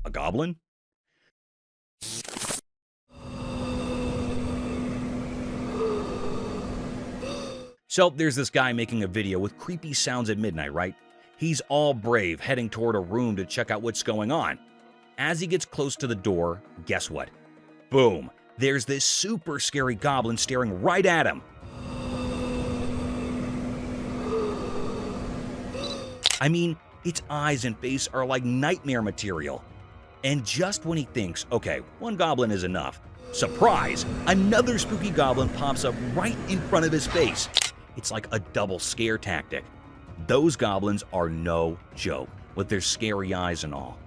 A goblin? So there's this guy making a video with creepy sounds at midnight, right? He's all brave, heading toward a room to check out what's going on. As he gets close to the door, guess what? Boom! There's this super scary goblin staring right at him. I mean, its eyes and face are like nightmare material. And just when he thinks, okay, one goblin is enough, surprise! Another spooky goblin pops up right in front of his face. It's like a double scare tactic. Those goblins are no joke, with their scary eyes and all.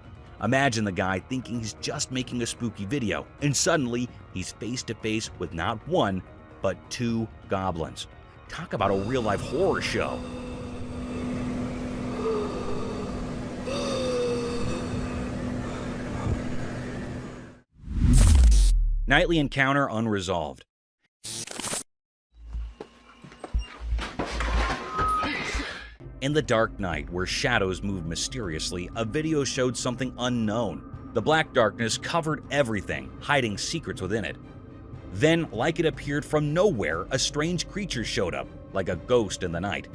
Imagine the guy thinking he's just making a spooky video, and suddenly he's face to face with not one, but two goblins. Talk about a real-life horror show. Nightly encounter unresolved. In the dark night, where shadows moved mysteriously, a video showed something unknown. The black darkness covered everything, hiding secrets within it. Then, like it appeared from nowhere, a strange creature showed up, like a ghost in the night.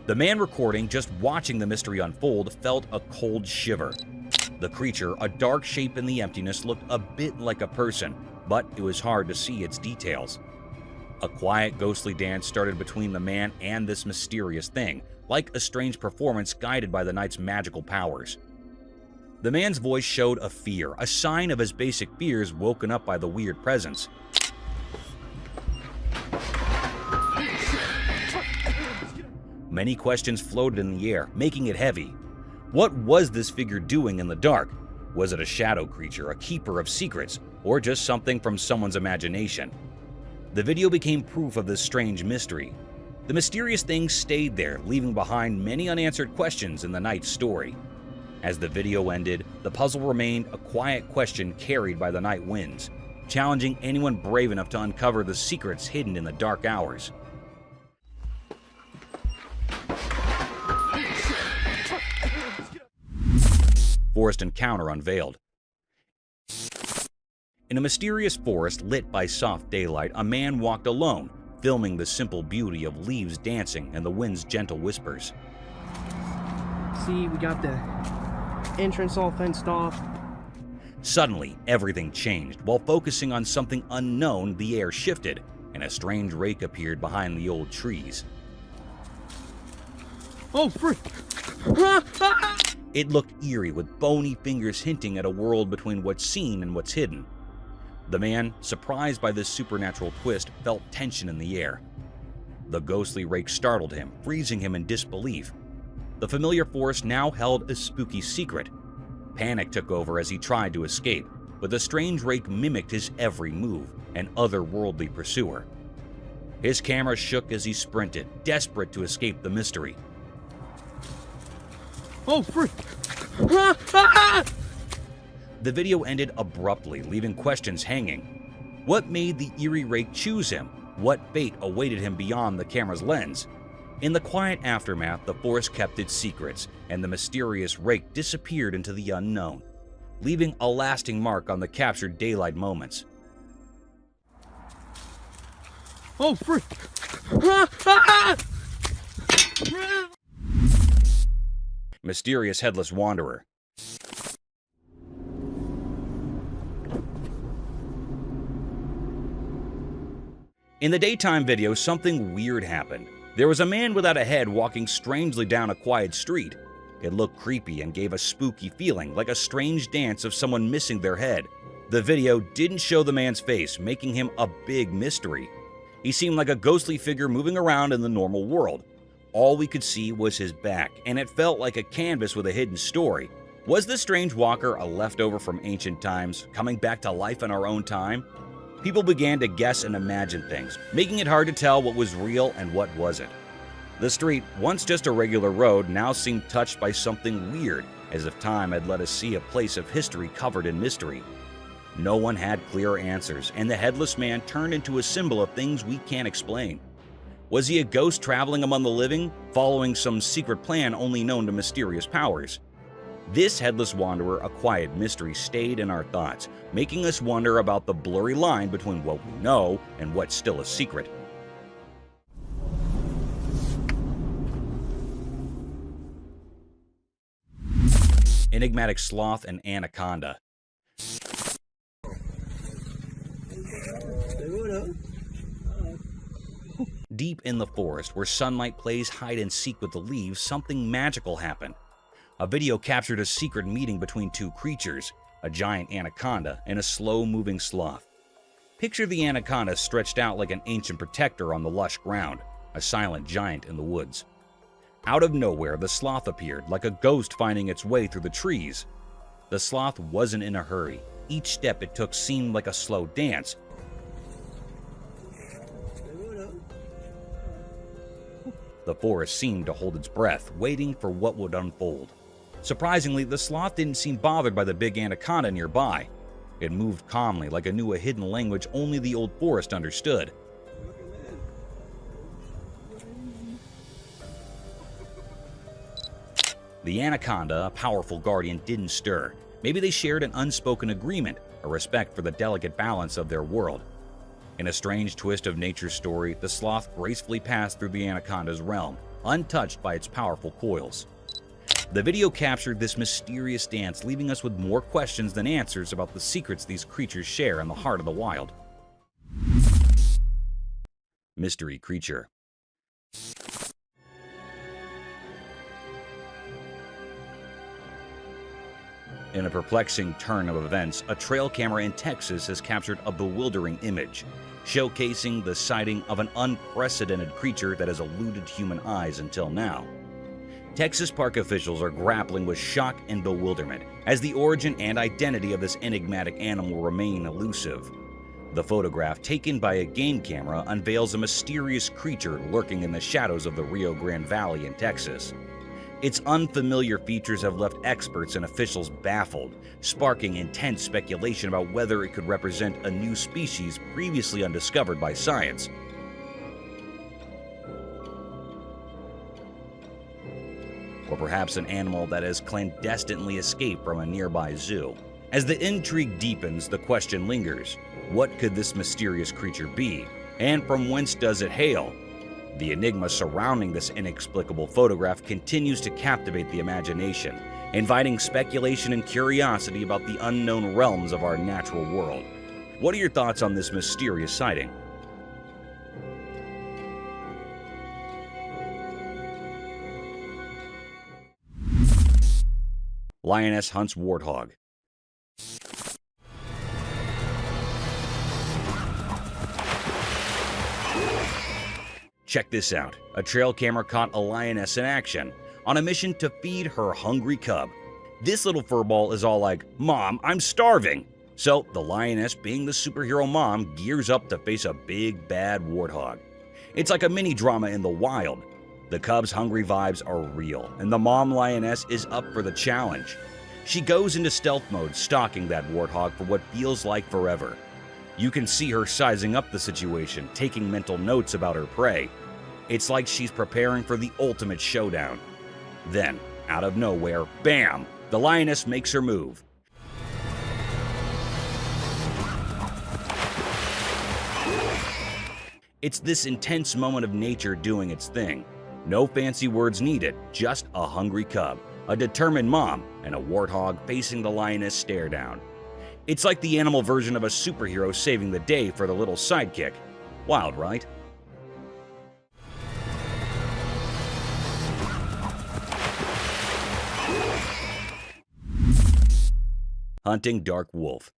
The man recording, just watching the mystery unfold, felt a cold shiver. The creature, a dark shape in the emptiness, looked a bit like a person, but it was hard to see its details. A quiet, ghostly dance started between the man and this mysterious thing, like a strange performance guided by the night's magical powers. The man's voice showed a fear, a sign of his basic fears woken up by the weird presence. Many questions floated in the air, making it heavy. What was this figure doing in the dark? Was it a shadow creature, a keeper of secrets, or just something from someone's imagination? The video became proof of this strange mystery. The mysterious thing stayed there, leaving behind many unanswered questions in the night's story. As the video ended, the puzzle remained a quiet question carried by the night winds, challenging anyone brave enough to uncover the secrets hidden in the dark hours. Forest encounter unveiled. In a mysterious forest lit by soft daylight, a man walked alone, filming the simple beauty of leaves dancing and the wind's gentle whispers.
See, we got the entrance all fenced off.
Suddenly, everything changed. While focusing on something unknown, the air shifted, and a strange rake appeared behind the old trees.
Oh, frick!
It looked eerie, with bony fingers hinting at a world between what's seen and what's hidden. The man, surprised by this supernatural twist, felt tension in the air. The ghostly rake startled him, freezing him in disbelief. The familiar forest now held a spooky secret. Panic took over as he tried to escape, but the strange rake mimicked his every move, an otherworldly pursuer. His camera shook as he sprinted, desperate to escape the mystery.
Oh, frick!
The video ended abruptly, leaving questions hanging. What made the eerie rake choose him? What fate awaited him beyond the camera's lens? In the quiet aftermath, the forest kept its secrets, and the mysterious rake disappeared into the unknown, leaving a lasting mark on the captured daylight moments.
Oh, frick!
Mysterious headless wanderer. In the daytime video, something weird happened. There was a man without a head walking strangely down a quiet street. It looked creepy and gave a spooky feeling, like a strange dance of someone missing their head. The video didn't show the man's face, making him a big mystery. He seemed like a ghostly figure moving around in the normal world. All we could see was his back, and it felt like a canvas with a hidden story. Was this strange walker a leftover from ancient times, coming back to life in our own time? People began to guess and imagine things, making it hard to tell what was real and what wasn't. The street, once just a regular road, now seemed touched by something weird, as if time had let us see a place of history covered in mystery. No one had clear answers, and the headless man turned into a symbol of things we can't explain. Was he a ghost traveling among the living, following some secret plan only known to mysterious powers? This headless wanderer, a quiet mystery, stayed in our thoughts, making us wonder about the blurry line between what we know and what's still a secret. Enigmatic sloth and anaconda. Deep in the forest, where sunlight plays hide and seek with the leaves, something magical happened. A video captured a secret meeting between two creatures, a giant anaconda and a slow-moving sloth. Picture the anaconda stretched out like an ancient protector on the lush ground, a silent giant in the woods. Out of nowhere, the sloth appeared, like a ghost finding its way through the trees. The sloth wasn't in a hurry. Each step it took seemed like a slow dance. The forest seemed to hold its breath, waiting for what would unfold. Surprisingly, the sloth didn't seem bothered by the big anaconda nearby. It moved calmly, like it knew a hidden language only the old forest understood. The anaconda, a powerful guardian, didn't stir. Maybe they shared an unspoken agreement, a respect for the delicate balance of their world. In a strange twist of nature's story, the sloth gracefully passed through the anaconda's realm, untouched by its powerful coils. The video captured this mysterious dance, leaving us with more questions than answers about the secrets these creatures share in the heart of the wild. Mystery creature. In a perplexing turn of events, a trail camera in Texas has captured a bewildering image, showcasing the sighting of an unprecedented creature that has eluded human eyes until now. Texas park officials are grappling with shock and bewilderment as the origin and identity of this enigmatic animal remain elusive. The photograph, taken by a game camera, unveils a mysterious creature lurking in the shadows of the Rio Grande Valley in Texas. Its unfamiliar features have left experts and officials baffled, sparking intense speculation about whether it could represent a new species previously undiscovered by science. Or perhaps an animal that has clandestinely escaped from a nearby zoo. As the intrigue deepens, the question lingers: what could this mysterious creature be, and from whence does it hail? The enigma surrounding this inexplicable photograph continues to captivate the imagination, inviting speculation and curiosity about the unknown realms of our natural world. What are your thoughts on this mysterious sighting? Lioness hunts warthog. Check this out. A trail camera caught a lioness in action, on a mission to feed her hungry cub. This little furball is all like, "Mom, I'm starving." So the lioness, being the superhero mom, gears up to face a big bad warthog. It's like a mini drama in the wild. The cub's hungry vibes are real, and the mom lioness is up for the challenge. She goes into stealth mode, stalking that warthog for what feels like forever. You can see her sizing up the situation, taking mental notes about her prey. It's like she's preparing for the ultimate showdown. Then, out of nowhere, bam! The lioness makes her move. It's this intense moment of nature doing its thing. No fancy words needed, just a hungry cub, a determined mom, and a warthog facing the lioness stare down. It's like the animal version of a superhero saving the day for the little sidekick. Wild, right? Hunting dark wolf.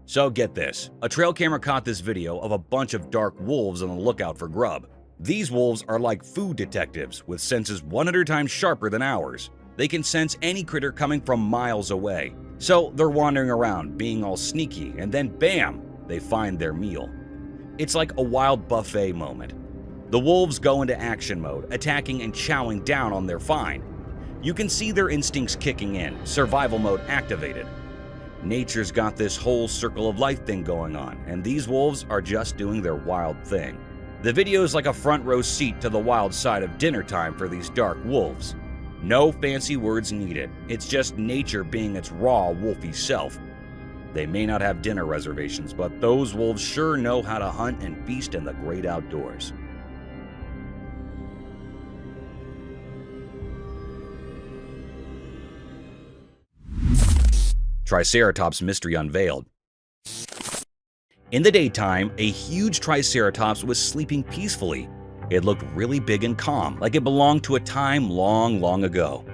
So get this, a trail camera caught this video of a bunch of dark wolves on the lookout for grub. These wolves are like food detectives with senses 100 times sharper than ours. They can sense any critter coming from miles away. So they're wandering around, being all sneaky, and then bam, they find their meal. It's like a wild buffet moment. The wolves go into action mode, attacking and chowing down on their find. You can see their instincts kicking in, survival mode activated. Nature's got this whole circle of life thing going on, and these wolves are just doing their wild thing. The video is like a front row seat to the wild side of dinner time for these dark wolves. No fancy words needed, it's just nature being its raw, wolfy self. They may not have dinner reservations, but those wolves sure know how to hunt and feast in the great outdoors. Triceratops mystery unveiled. In the daytime, a huge Triceratops was sleeping peacefully. It looked really big and calm, like it belonged to a time long, long ago.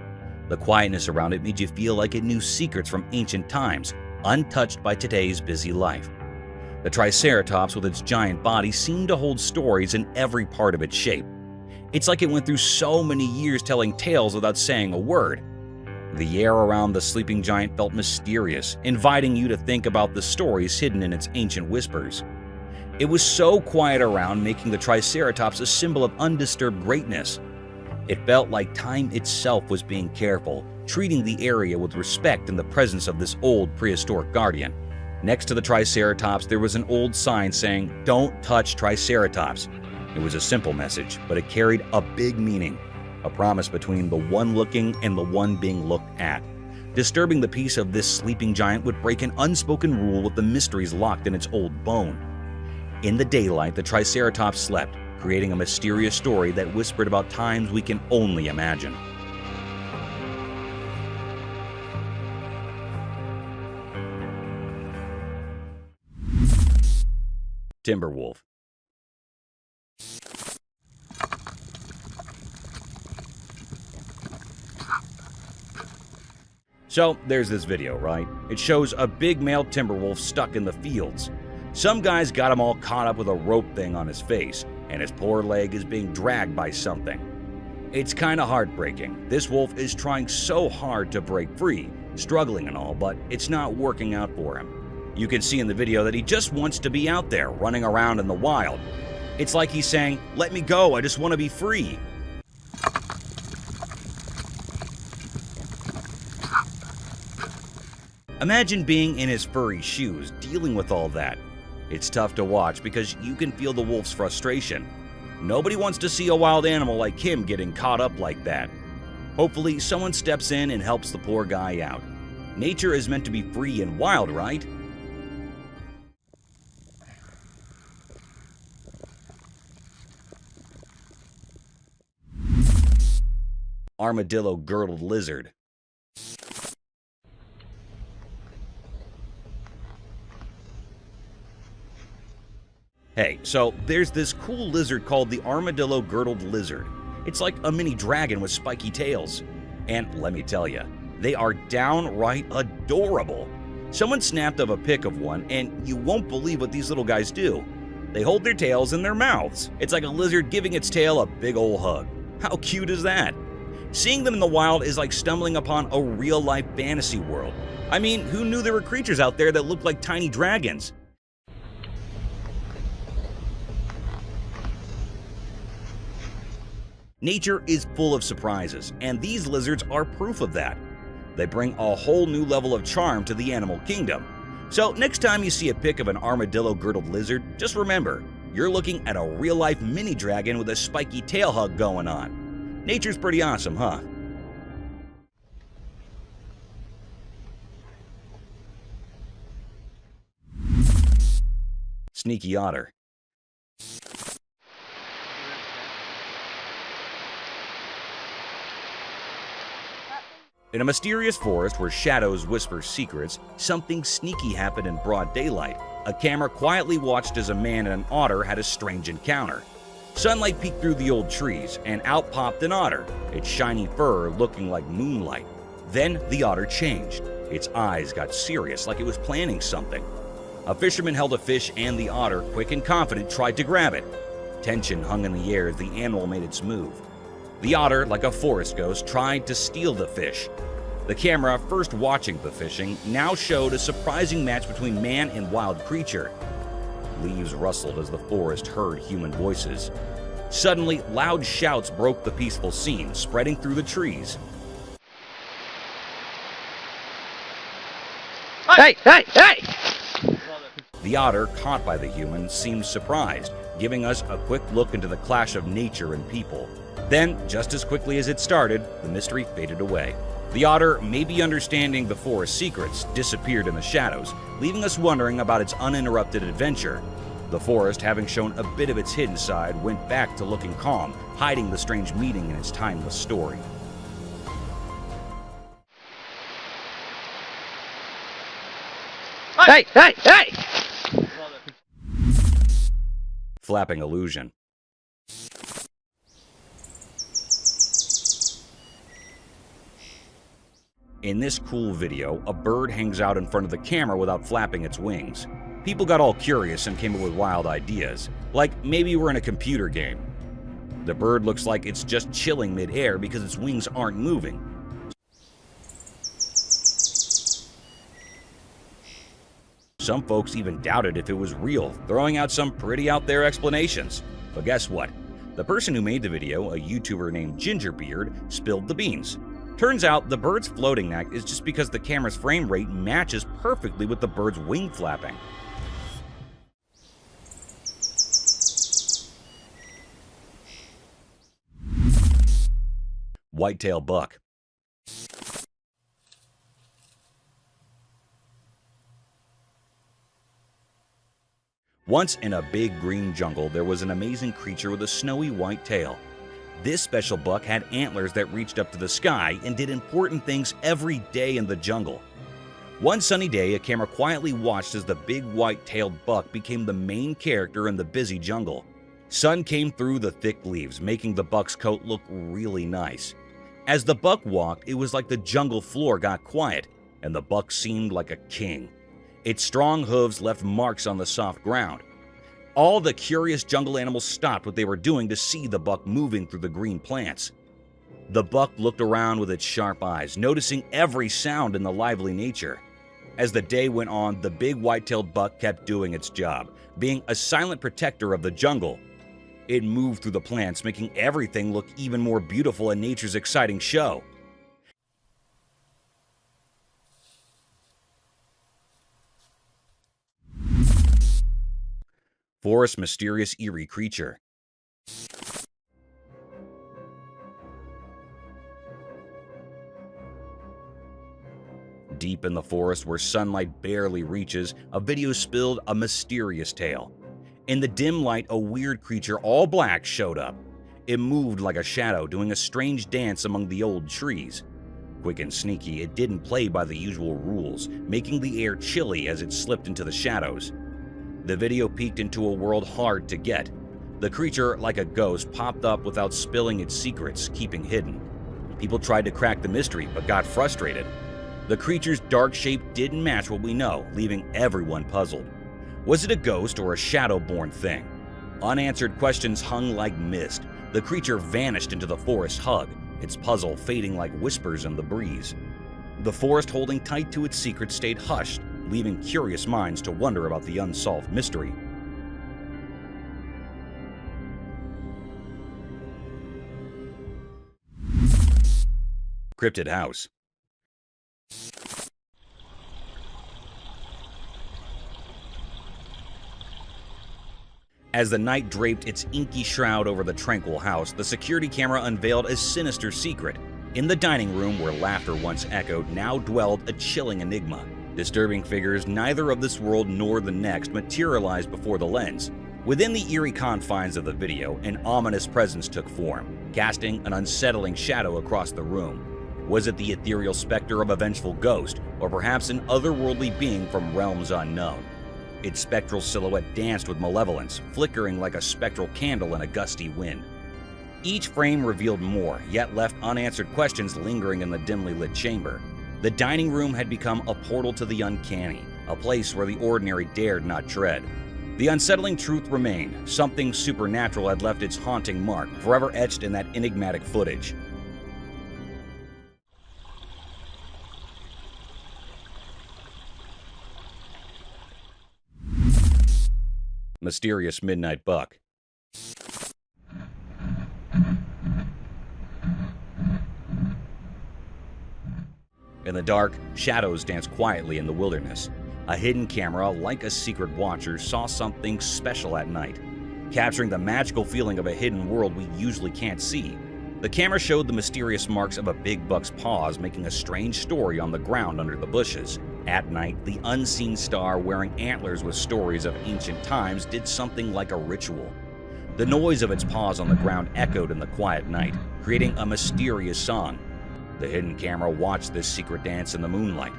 The quietness around it made you feel like it knew secrets from ancient times, untouched by today's busy life. The Triceratops with its giant body seemed to hold stories in every part of its shape. It's like it went through so many years telling tales without saying a word. The air around the sleeping giant felt mysterious, inviting you to think about the stories hidden in its ancient whispers. It was so quiet around, making the Triceratops a symbol of undisturbed greatness. It felt like time itself was being careful, treating the area with respect in the presence of this old prehistoric guardian. Next to the Triceratops, there was an old sign saying, "Don't touch Triceratops." It was a simple message, but it carried a big meaning. A promise between the one looking and the one being looked at. Disturbing the peace of this sleeping giant would break an unspoken rule with the mysteries locked in its old bone. In the daylight, the Triceratops slept, creating a mysterious story that whispered about times we can only imagine. Timberwolf. So there's this video, right? It shows a big male timber wolf stuck in the fields. Some guy's got him all caught up with a rope thing on his face, and his poor leg is being dragged by something. It's kinda heartbreaking. This wolf is trying so hard to break free, struggling and all, but it's not working out for him. You can see in the video that he just wants to be out there, running around in the wild. It's like he's saying, "Let me go, I just want to be free." Imagine being in his furry shoes, dealing with all that. It's tough to watch because you can feel the wolf's frustration. Nobody wants to see a wild animal like him getting caught up like that. Hopefully, someone steps in and helps the poor guy out. Nature is meant to be free and wild, right? Armadillo-girdled lizard. Hey, so there's this cool lizard called the armadillo-girdled lizard. It's like a mini dragon with spiky tails. And let me tell you, they are downright adorable. Someone snapped up a pic of one, and you won't believe what these little guys do. They hold their tails in their mouths. It's like a lizard giving its tail a big ol' hug. How cute is that? Seeing them in the wild is like stumbling upon a real-life fantasy world. I mean, who knew there were creatures out there that looked like tiny dragons? Nature is full of surprises, and these lizards are proof of that. They bring a whole new level of charm to the animal kingdom. So next time you see a pic of an armadillo-girdled lizard, just remember, you're looking at a real-life mini dragon with a spiky tail hug going on. Nature's pretty awesome, huh? Sneaky otter. In a mysterious forest where shadows whisper secrets, something sneaky happened in broad daylight. A camera quietly watched as a man and an otter had a strange encounter. Sunlight peeked through the old trees, and out popped an otter, its shiny fur looking like moonlight. Then the otter changed. Its eyes got serious, like it was planning something. A fisherman held a fish, and the otter, quick and confident, tried to grab it. Tension hung in the air as the animal made its move. The otter, like a forest ghost, tried to steal the fish. The camera, first watching the fishing, now showed a surprising match between man and wild creature. Leaves rustled as the forest heard human voices. Suddenly, loud shouts broke the peaceful scene, spreading through the trees.
Hey, hey, hey!
The otter, caught by the human, seemed surprised, giving us a quick look into the clash of nature and people. Then, just as quickly as it started, the mystery faded away. The otter, maybe understanding the forest's secrets, disappeared in the shadows, leaving us wondering about its uninterrupted adventure. The forest, having shown a bit of its hidden side, went back to looking calm, hiding the strange meaning in its timeless story.
Hey, hey, hey!
Flapping illusion. In this cool video, a bird hangs out in front of the camera without flapping its wings. People got all curious and came up with wild ideas, like maybe we're in a computer game. The bird looks like it's just chilling mid-air because its wings aren't moving. Some folks even doubted if it was real, throwing out some pretty out there explanations. But guess what? The person who made the video, a YouTuber named Gingerbeard, spilled the beans. Turns out the bird's floating act is just because the camera's frame rate matches perfectly with the bird's wing flapping. Whitetail buck. Once in a big green jungle, there was an amazing creature with a snowy white tail. This special buck had antlers that reached up to the sky and did important things every day in the jungle. One sunny day, a camera quietly watched as the big white-tailed buck became the main character in the busy jungle. Sun came through the thick leaves, making the buck's coat look really nice. As the buck walked, it was like the jungle floor got quiet, and the buck seemed like a king. Its strong hooves left marks on the soft ground. All the curious jungle animals stopped what they were doing to see the buck moving through the green plants. The buck looked around with its sharp eyes, noticing every sound in the lively nature. As the day went on, the big white-tailed buck kept doing its job, being a silent protector of the jungle. It moved through the plants, making everything look even more beautiful in nature's exciting show. Forest mysterious eerie creature. Deep in the forest where sunlight barely reaches, a video spilled a mysterious tale. In the dim light, a weird creature all black showed up. It moved like a shadow, doing a strange dance among the old trees. Quick and sneaky, it didn't play by the usual rules, making the air chilly as it slipped into the shadows. The video peeked into a world hard to get. The creature, like a ghost, popped up without spilling its secrets, keeping hidden. People tried to crack the mystery, but got frustrated. The creature's dark shape didn't match what we know, leaving everyone puzzled. Was it a ghost or a shadow-born thing? Unanswered questions hung like mist. The creature vanished into the forest hug, its puzzle fading like whispers in the breeze. The forest, holding tight to its secret, stayed hushed, leaving curious minds to wonder about the unsolved mystery. Cryptid House. As the night draped its inky shroud over the tranquil house, the security camera unveiled a sinister secret. In the dining room where laughter once echoed, now dwelled a chilling enigma. Disturbing figures neither of this world nor the next materialized before the lens. Within the eerie confines of the video, an ominous presence took form, casting an unsettling shadow across the room. Was it the ethereal specter of a vengeful ghost, or perhaps an otherworldly being from realms unknown? Its spectral silhouette danced with malevolence, flickering like a spectral candle in a gusty wind. Each frame revealed more, yet left unanswered questions lingering in the dimly lit chamber. The dining room had become a portal to the uncanny, a place where the ordinary dared not tread. The unsettling truth remained. Something supernatural had left its haunting mark, forever etched in that enigmatic footage. Mysterious Midnight Buck. In the dark, shadows danced quietly in the wilderness. A hidden camera, like a secret watcher, saw something special at night, capturing the magical feeling of a hidden world we usually can't see. The camera showed the mysterious marks of a big buck's paws, making a strange story on the ground under the bushes. At night, the unseen star, wearing antlers with stories of ancient times, did something like a ritual. The noise of its paws on the ground echoed in the quiet night, creating a mysterious song. The hidden camera watched this secret dance in the moonlight.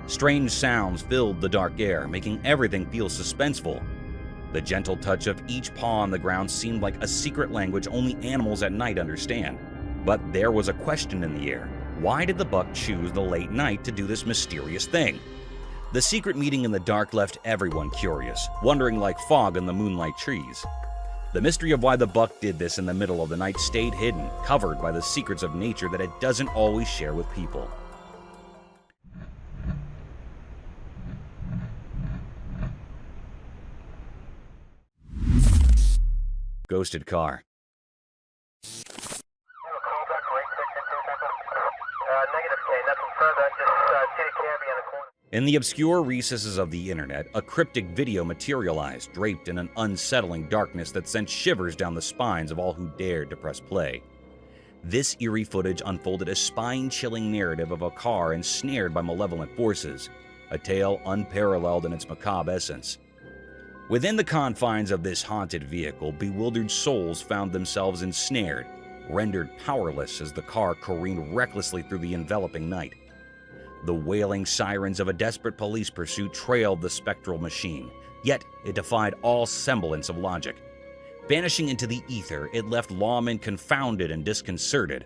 Strange sounds filled the dark air, making everything feel suspenseful. The gentle touch of each paw on the ground seemed like a secret language only animals at night understand. But there was a question in the air. Why did the buck choose the late night to do this mysterious thing? The secret meeting in the dark left everyone curious, wondering like fog in the moonlight trees. The mystery of why the buck did this in the middle of the night stayed hidden, covered by the secrets of nature that it doesn't always share with people. Ghosted car. In the obscure recesses of the internet, a cryptic video materialized, draped in an unsettling darkness that sent shivers down the spines of all who dared to press play. This eerie footage unfolded a spine-chilling narrative of a car ensnared by malevolent forces, a tale unparalleled in its macabre essence. Within the confines of this haunted vehicle, bewildered souls found themselves ensnared, rendered powerless as the car careened recklessly through the enveloping night. The wailing sirens of a desperate police pursuit trailed the spectral machine, yet it defied all semblance of logic. Vanishing into the ether, it left lawmen confounded and disconcerted.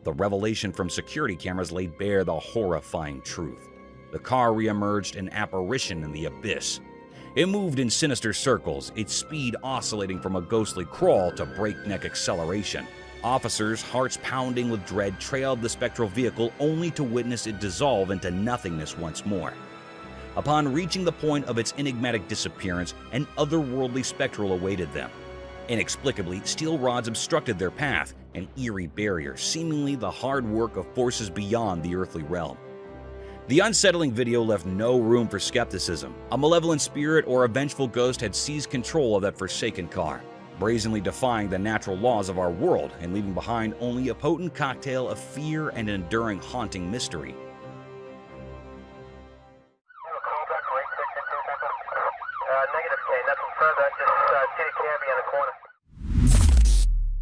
The revelation from security cameras laid bare the horrifying truth. The car reemerged an apparition in the abyss. It moved in sinister circles, its speed oscillating from a ghostly crawl to breakneck acceleration. Officers, hearts pounding with dread, trailed the spectral vehicle only to witness it dissolve into nothingness once more. Upon reaching the point of its enigmatic disappearance, an otherworldly spectral awaited them. Inexplicably, steel rods obstructed their path, an eerie barrier, seemingly the hard work of forces beyond the earthly realm. The unsettling video left no room for skepticism. A malevolent spirit or a vengeful ghost had seized control of that forsaken car, brazenly defying the natural laws of our world and leaving behind only a potent cocktail of fear and an enduring haunting mystery.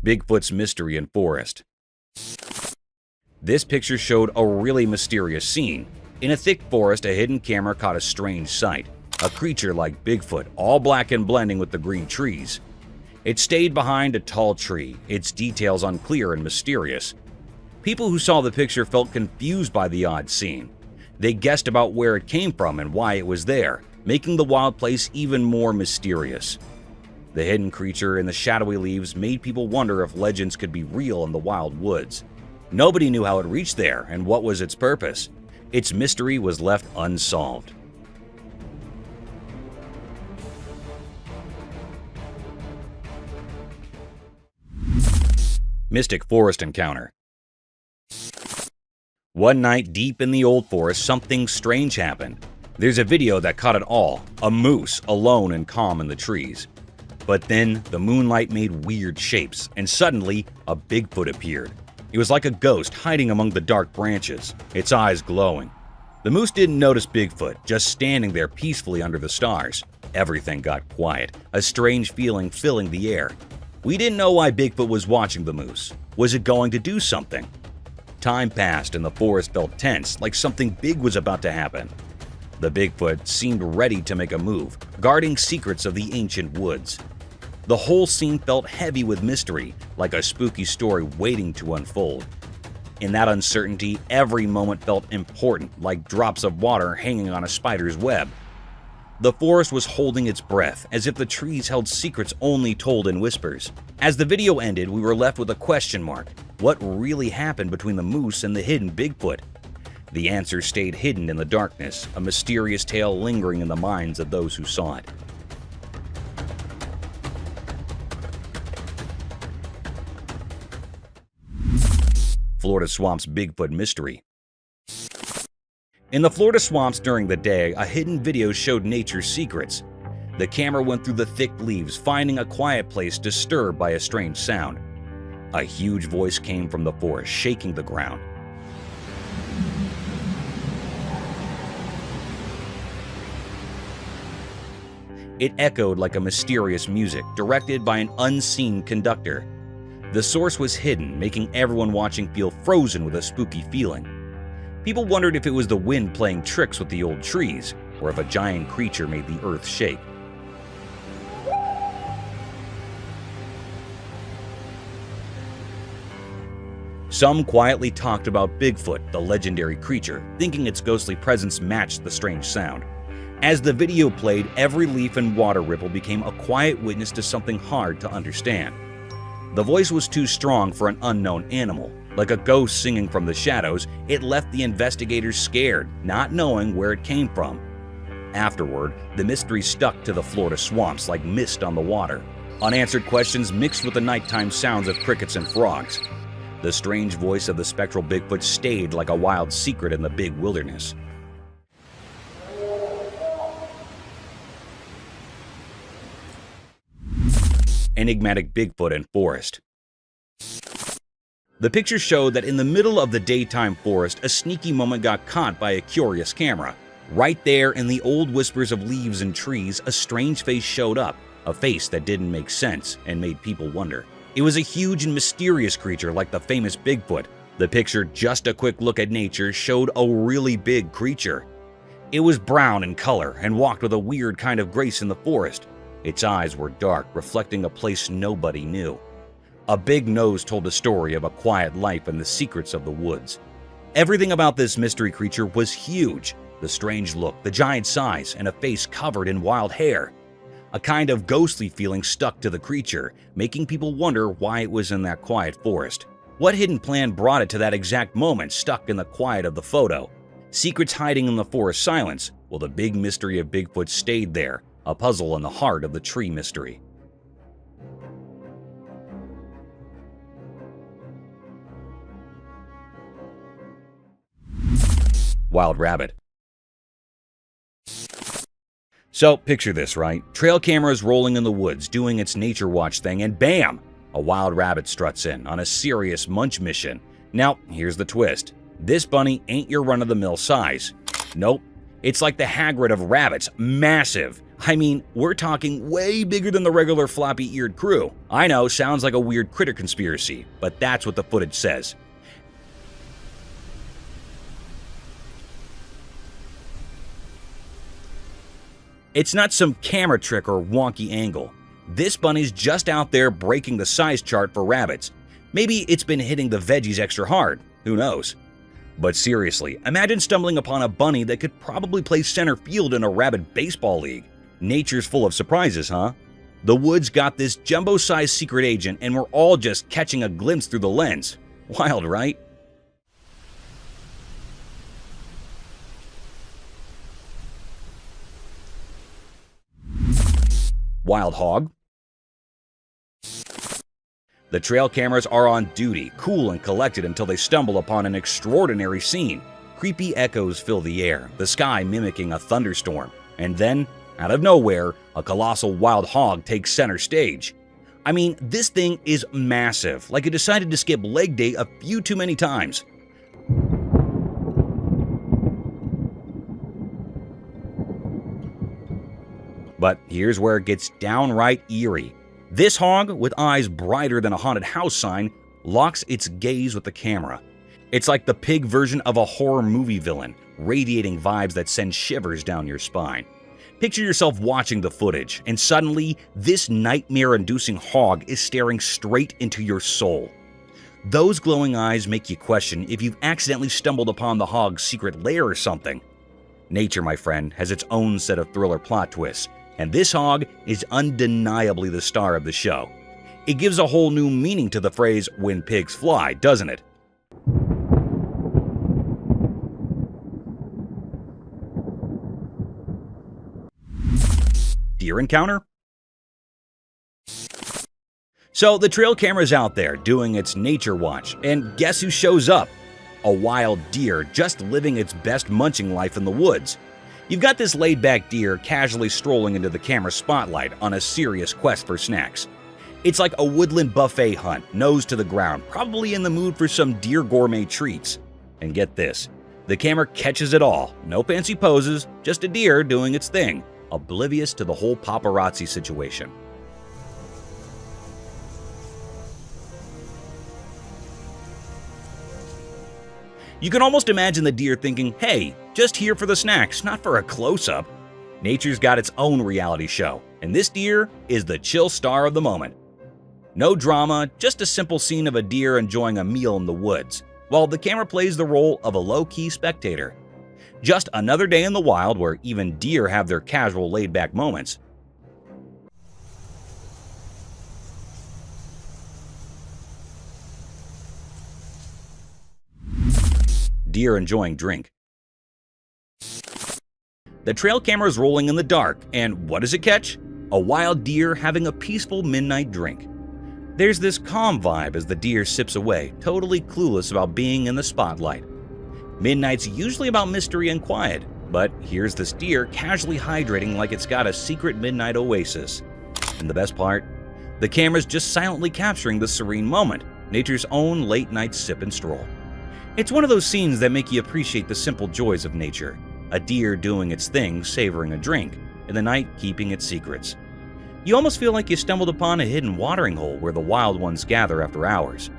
Bigfoot's Mystery in Forest. This picture showed a really mysterious scene. In a thick forest, a hidden camera caught a strange sight. A creature like Bigfoot, all black and blending with the green trees. It stayed behind a tall tree, its details unclear and mysterious. People who saw the picture felt confused by the odd scene. They guessed about where it came from and why it was there, making the wild place even more mysterious. The hidden creature in the shadowy leaves made people wonder if legends could be real in the wild woods. Nobody knew how it reached there and what was its purpose. Its mystery was left unsolved. Mystic Forest Encounter. One night deep in the old forest, something strange happened. There's a video that caught it all, a moose alone and calm in the trees. But then the moonlight made weird shapes, and suddenly a Bigfoot appeared. It was like a ghost hiding among the dark branches, its eyes glowing. The moose didn't notice Bigfoot, just standing there peacefully under the stars. Everything got quiet, a strange feeling filling the air. We didn't know why Bigfoot was watching the moose. Was it going to do something? Time passed and the forest felt tense, like something big was about to happen. The Bigfoot seemed ready to make a move, guarding secrets of the ancient woods. The whole scene felt heavy with mystery, like a spooky story waiting to unfold. In that uncertainty, every moment felt important, like drops of water hanging on a spider's web. The forest was holding its breath, as if the trees held secrets only told in whispers. As the video ended, we were left with a question mark. What really happened between the moose and the hidden Bigfoot? The answer stayed hidden in the darkness, a mysterious tale lingering in the minds of those who saw it. Florida Swamp's Bigfoot Mystery. In the Florida swamps during the day, a hidden video showed nature's secrets. The camera went through the thick leaves, finding a quiet place disturbed by a strange sound. A huge voice came from the forest, shaking the ground. It echoed like a mysterious music, directed by an unseen conductor. The source was hidden, making everyone watching feel frozen with a spooky feeling. People wondered if it was the wind playing tricks with the old trees, or if a giant creature made the earth shake. Some quietly talked about Bigfoot, the legendary creature, thinking its ghostly presence matched the strange sound. As the video played, every leaf and water ripple became a quiet witness to something hard to understand. The voice was too strong for an unknown animal. Like a ghost singing from the shadows, it left the investigators scared, not knowing where it came from. Afterward, the mystery stuck to the Florida swamps like mist on the water. Unanswered questions mixed with the nighttime sounds of crickets and frogs. The strange voice of the spectral Bigfoot stayed like a wild secret in the big wilderness. Enigmatic Bigfoot and Forest. The pictures showed that in the middle of the daytime forest, a sneaky moment got caught by a curious camera. Right there in the old whispers of leaves and trees, a strange face showed up, a face that didn't make sense and made people wonder. It was a huge and mysterious creature like the famous Bigfoot. The picture, just a quick look at nature, showed a really big creature. It was brown in color and walked with a weird kind of grace in the forest. Its eyes were dark, reflecting a place nobody knew. A big nose told a story of a quiet life and the secrets of the woods. Everything about this mystery creature was huge. The strange look, the giant size, and a face covered in wild hair. A kind of ghostly feeling stuck to the creature, making people wonder why it was in that quiet forest. What hidden plan brought it to that exact moment stuck in the quiet of the photo? Secrets hiding in the forest silence? Well, the big mystery of Bigfoot stayed there, a puzzle in the heart of the tree mystery. Wild rabbit. So, picture this, right? Trail cameras rolling in the woods, doing its nature watch thing, and bam! A wild rabbit struts in on a serious munch mission. Now, here's the twist. This bunny ain't your run-of-the-mill size. Nope. It's like the Hagrid of rabbits. Massive. I mean, we're talking way bigger than the regular floppy-eared crew. I know, sounds like a weird critter conspiracy, but that's what the footage says. It's not some camera trick or wonky angle. This bunny's just out there breaking the size chart for rabbits. Maybe it's been hitting the veggies extra hard. Who knows? But seriously, imagine stumbling upon a bunny that could probably play center field in a rabbit baseball league. Nature's full of surprises, huh? The woods got this jumbo-sized secret agent and we're all just catching a glimpse through the lens. Wild, right? Wild hog. The trail cameras are on duty, cool and collected until they stumble upon an extraordinary scene. Creepy echoes fill the air, the sky mimicking a thunderstorm. And then, out of nowhere, a colossal wild hog takes center stage. I mean, this thing is massive, like it decided to skip leg day a few too many times. But here's where it gets downright eerie. This hog, with eyes brighter than a haunted house sign, locks its gaze with the camera. It's like the pig version of a horror movie villain, radiating vibes that send shivers down your spine. Picture yourself watching the footage, and suddenly, this nightmare-inducing hog is staring straight into your soul. Those glowing eyes make you question if you've accidentally stumbled upon the hog's secret lair or something. Nature, my friend, has its own set of thriller plot twists, and this hog is undeniably the star of the show. It gives a whole new meaning to the phrase, "when pigs fly," doesn't it? Deer encounter? So the trail camera's out there doing its nature watch, and guess who shows up? A wild deer just living its best munching life in the woods. You've got this laid-back deer casually strolling into the camera spotlight on a serious quest for snacks. It's like a woodland buffet hunt, nose to the ground, probably in the mood for some deer gourmet treats. And get this, the camera catches it all. No fancy poses, just a deer doing its thing, oblivious to the whole paparazzi situation. You can almost imagine the deer thinking, hey, just here for the snacks, not for a close-up. Nature's got its own reality show, and this deer is the chill star of the moment. No drama, just a simple scene of a deer enjoying a meal in the woods, while the camera plays the role of a low-key spectator. Just another day in the wild where even deer have their casual laid-back moments. Deer enjoying drink. The trail camera is rolling in the dark, and what does it catch? A wild deer having a peaceful midnight drink. There's this calm vibe as the deer sips away, totally clueless about being in the spotlight. Midnight's usually about mystery and quiet, but here's this deer casually hydrating like it's got a secret midnight oasis. And the best part? The camera's just silently capturing the serene moment, nature's own late-night sip and stroll. It's one of those scenes that make you appreciate the simple joys of nature. A deer doing its thing, savoring a drink, and the night keeping its secrets. You almost feel like you stumbled upon a hidden watering hole where the wild ones gather after hours.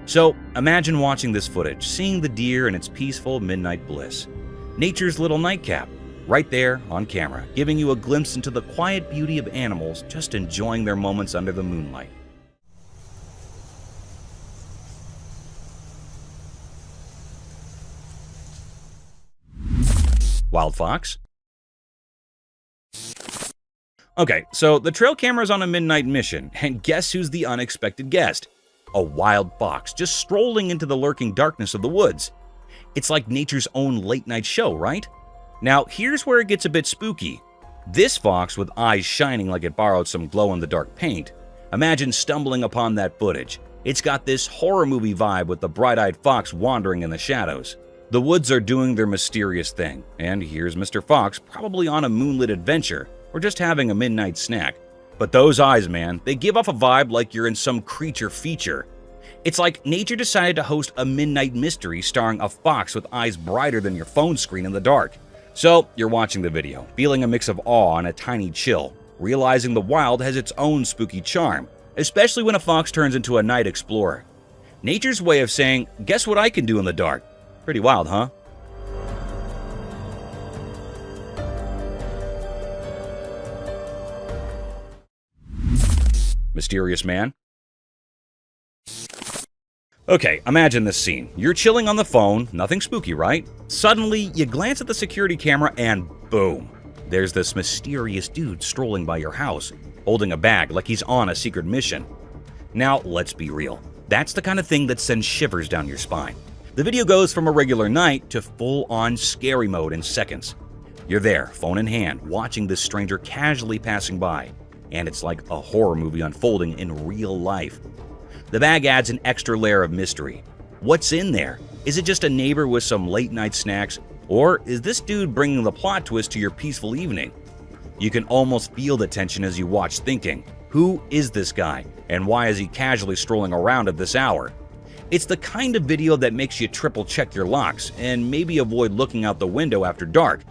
So imagine watching this footage, seeing the deer in its peaceful midnight bliss. Nature's little nightcap, right there on camera, giving you a glimpse into the quiet beauty of animals just enjoying their moments under the moonlight. Wild fox? Okay, so the trail camera's on a midnight mission, and guess who's the unexpected guest? A wild fox just strolling into the lurking darkness of the woods. It's like nature's own late-night show, right? Now, here's where it gets a bit spooky. This fox, with eyes shining like it borrowed some glow-in-the-dark paint, imagine stumbling upon that footage. It's got this horror movie vibe with the bright-eyed fox wandering in the shadows. The woods are doing their mysterious thing, and here's Mr. Fox probably on a moonlit adventure or just having a midnight snack. But those eyes, man, they give off a vibe like you're in some creature feature. It's like nature decided to host a midnight mystery starring a fox with eyes brighter than your phone screen in the dark. So you're watching the video, feeling a mix of awe and a tiny chill, realizing the wild has its own spooky charm, especially when a fox turns into a night explorer. Nature's way of saying, guess what I can do in the dark? Pretty wild, huh? Mysterious man? Okay, imagine this scene. You're chilling on the phone, nothing spooky, right? Suddenly, you glance at the security camera and boom! There's this mysterious dude strolling by your house, holding a bag like he's on a secret mission. Now, let's be real. That's the kind of thing that sends shivers down your spine. The video goes from a regular night to full-on scary mode in seconds. You're there, phone in hand, watching this stranger casually passing by, and it's like a horror movie unfolding in real life. The bag adds an extra layer of mystery. What's in there? Is it just a neighbor with some late-night snacks? Or is this dude bringing the plot twist to your peaceful evening? You can almost feel the tension as you watch, thinking, who is this guy, and why is he casually strolling around at this hour? It's the kind of video that makes you triple check your locks and maybe avoid looking out the window after dark.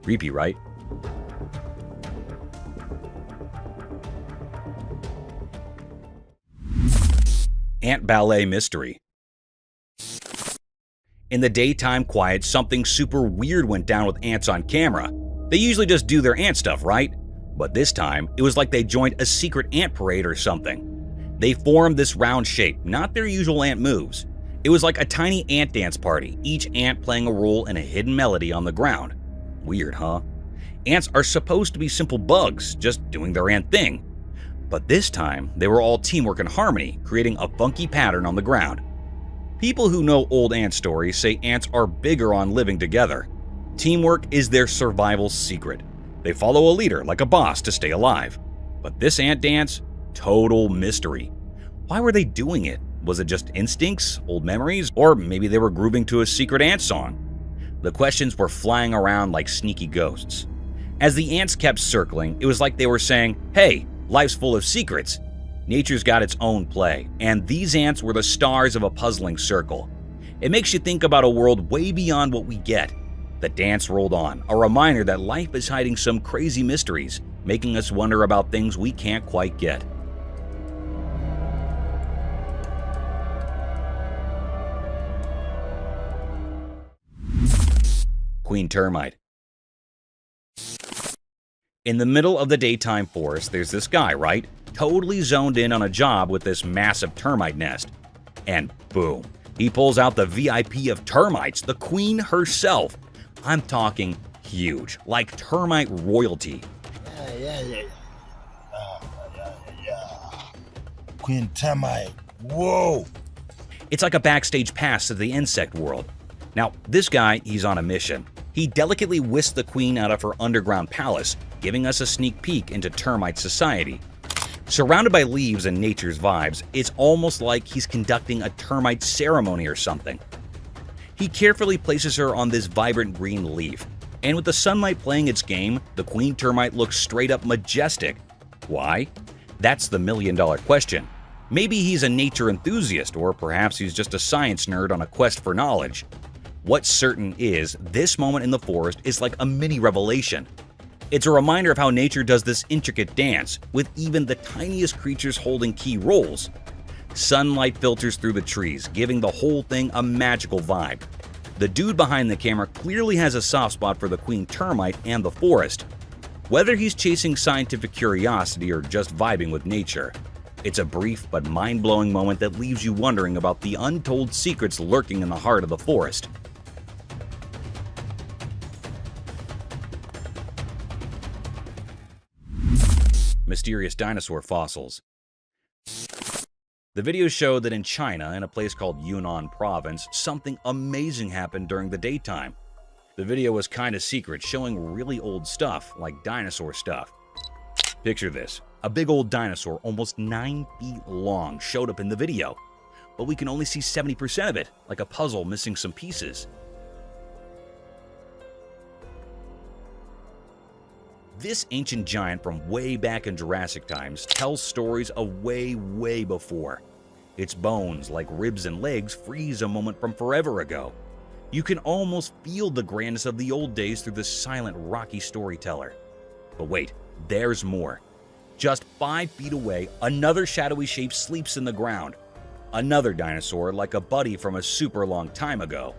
Creepy, right? Ant ballet mystery. In the daytime quiet, something super weird went down with ants on camera. They usually just do their ant stuff, right? But this time, it was like they joined a secret ant parade or something. They formed this round shape, not their usual ant moves. It was like a tiny ant dance party, each ant playing a role in a hidden melody on the ground. Weird, huh? Ants are supposed to be simple bugs, just doing their ant thing. But this time, they were all teamwork and harmony, creating a funky pattern on the ground. People who know old ant stories say ants are bigger on living together. Teamwork is their survival secret. They follow a leader like a boss to stay alive. But this ant dance? Total mystery. Why were they doing it? Was it just instincts, old memories, or maybe they were grooving to a secret ant song? The questions were flying around like sneaky ghosts. As the ants kept circling, it was like they were saying, hey, life's full of secrets. Nature's got its own play, and these ants were the stars of a puzzling circle. It makes you think about a world way beyond what we get. The dance rolled on, a reminder that life is hiding some crazy mysteries, making us wonder about things we can't quite get. Queen termite. In the middle of the daytime forest, there's this guy, right? Totally zoned in on a job with this massive termite nest. And boom, he pulls out the VIP of termites, the queen herself. I'm talking huge, like termite royalty.
Yeah. Queen termite, whoa!
It's like a backstage pass to the insect world. Now, this guy, he's on a mission. He delicately whisked the queen out of her underground palace, giving us a sneak peek into termite society. Surrounded by leaves and nature's vibes, it's almost like he's conducting a termite ceremony or something. He carefully places her on this vibrant green leaf, and with the sunlight playing its game, the queen termite looks straight up majestic. Why? That's the million-dollar question. Maybe he's a nature enthusiast, or perhaps he's just a science nerd on a quest for knowledge. What's certain is, this moment in the forest is like a mini revelation. It's a reminder of how nature does this intricate dance, with even the tiniest creatures holding key roles. Sunlight filters through the trees, giving the whole thing a magical vibe. The dude behind the camera clearly has a soft spot for the queen termite and the forest. Whether he's chasing scientific curiosity or just vibing with nature, it's a brief but mind-blowing moment that leaves you wondering about the untold secrets lurking in the heart of the forest. Mysterious dinosaur fossils. The video showed that in China, in a place called Yunnan Province, something amazing happened during the daytime. The video was kinda secret, showing really old stuff, like dinosaur stuff. Picture this. A big old dinosaur, almost 9 feet long, showed up in the video. But we can only see 70% of it, like a puzzle missing some pieces. This ancient giant from way back in Jurassic times tells stories of way before. Its bones, like ribs and legs, freeze a moment from forever ago. You can almost feel the grandness of the old days through the silent, rocky storyteller. But wait, there's more. Just 5 feet away, another shadowy shape sleeps in the ground. Another dinosaur like a buddy from a super long time ago.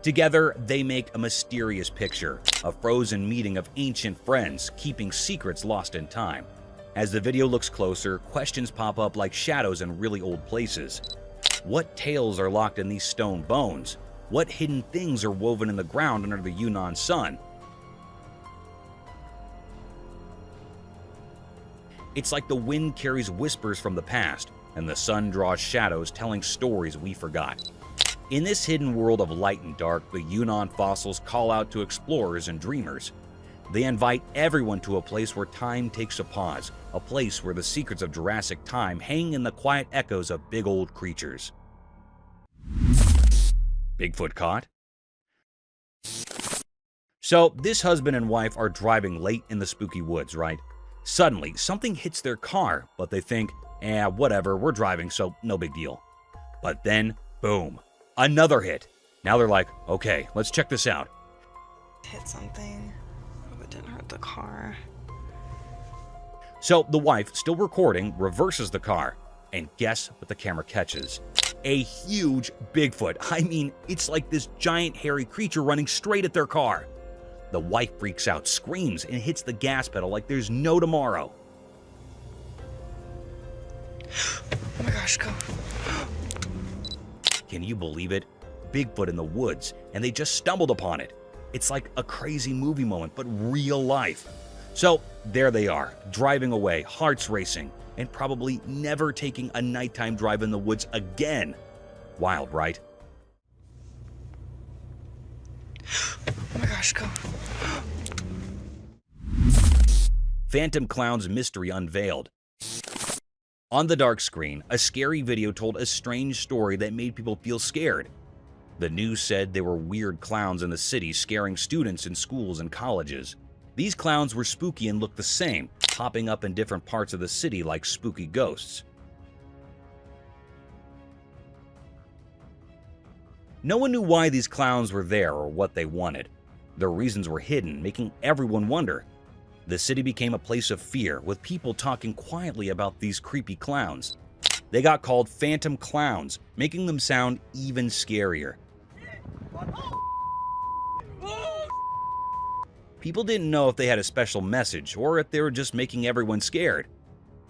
Together, they make a mysterious picture, a frozen meeting of ancient friends keeping secrets lost in time. As the video looks closer, questions pop up like shadows in really old places. What tales are locked in these stone bones? What hidden things are woven in the ground under the Yunnan sun? It's like the wind carries whispers from the past, and the sun draws shadows telling stories we forgot. In this hidden world of light and dark, the Yunnan fossils call out to explorers and dreamers. They invite everyone to a place where time takes a pause, a place where the secrets of Jurassic time hang in the quiet echoes of big old creatures. Bigfoot caught? So, this husband and wife are driving late in the spooky woods, right? Suddenly, something hits their car, but they think, whatever, we're driving, so no big deal. But then, boom, another hit. Now they're like, okay, let's check this out.
Hit something. Hope it didn't hurt the car.
So the wife, still recording, reverses the car. And guess what the camera catches? A huge Bigfoot. I mean, it's like this giant hairy creature running straight at their car. The wife freaks out, screams, and hits the gas pedal like there's no tomorrow.
Oh my gosh, go.
Can you believe it? Bigfoot in the woods, and they just stumbled upon it. It's like a crazy movie moment, but real life. So there they are, driving away, hearts racing, and probably never taking a nighttime drive in the woods again. Wild, right?
Oh my gosh, go.
Phantom Clown's mystery unveiled. On the dark screen, a scary video told a strange story that made people feel scared. The news said there were weird clowns in the city scaring students in schools and colleges. These clowns were spooky and looked the same, popping up in different parts of the city like spooky ghosts. No one knew why these clowns were there or what they wanted. Their reasons were hidden, making everyone wonder. The city became a place of fear, with people talking quietly about these creepy clowns. They got called Phantom Clowns, making them sound even scarier. People didn't know if they had a special message or if they were just making everyone scared.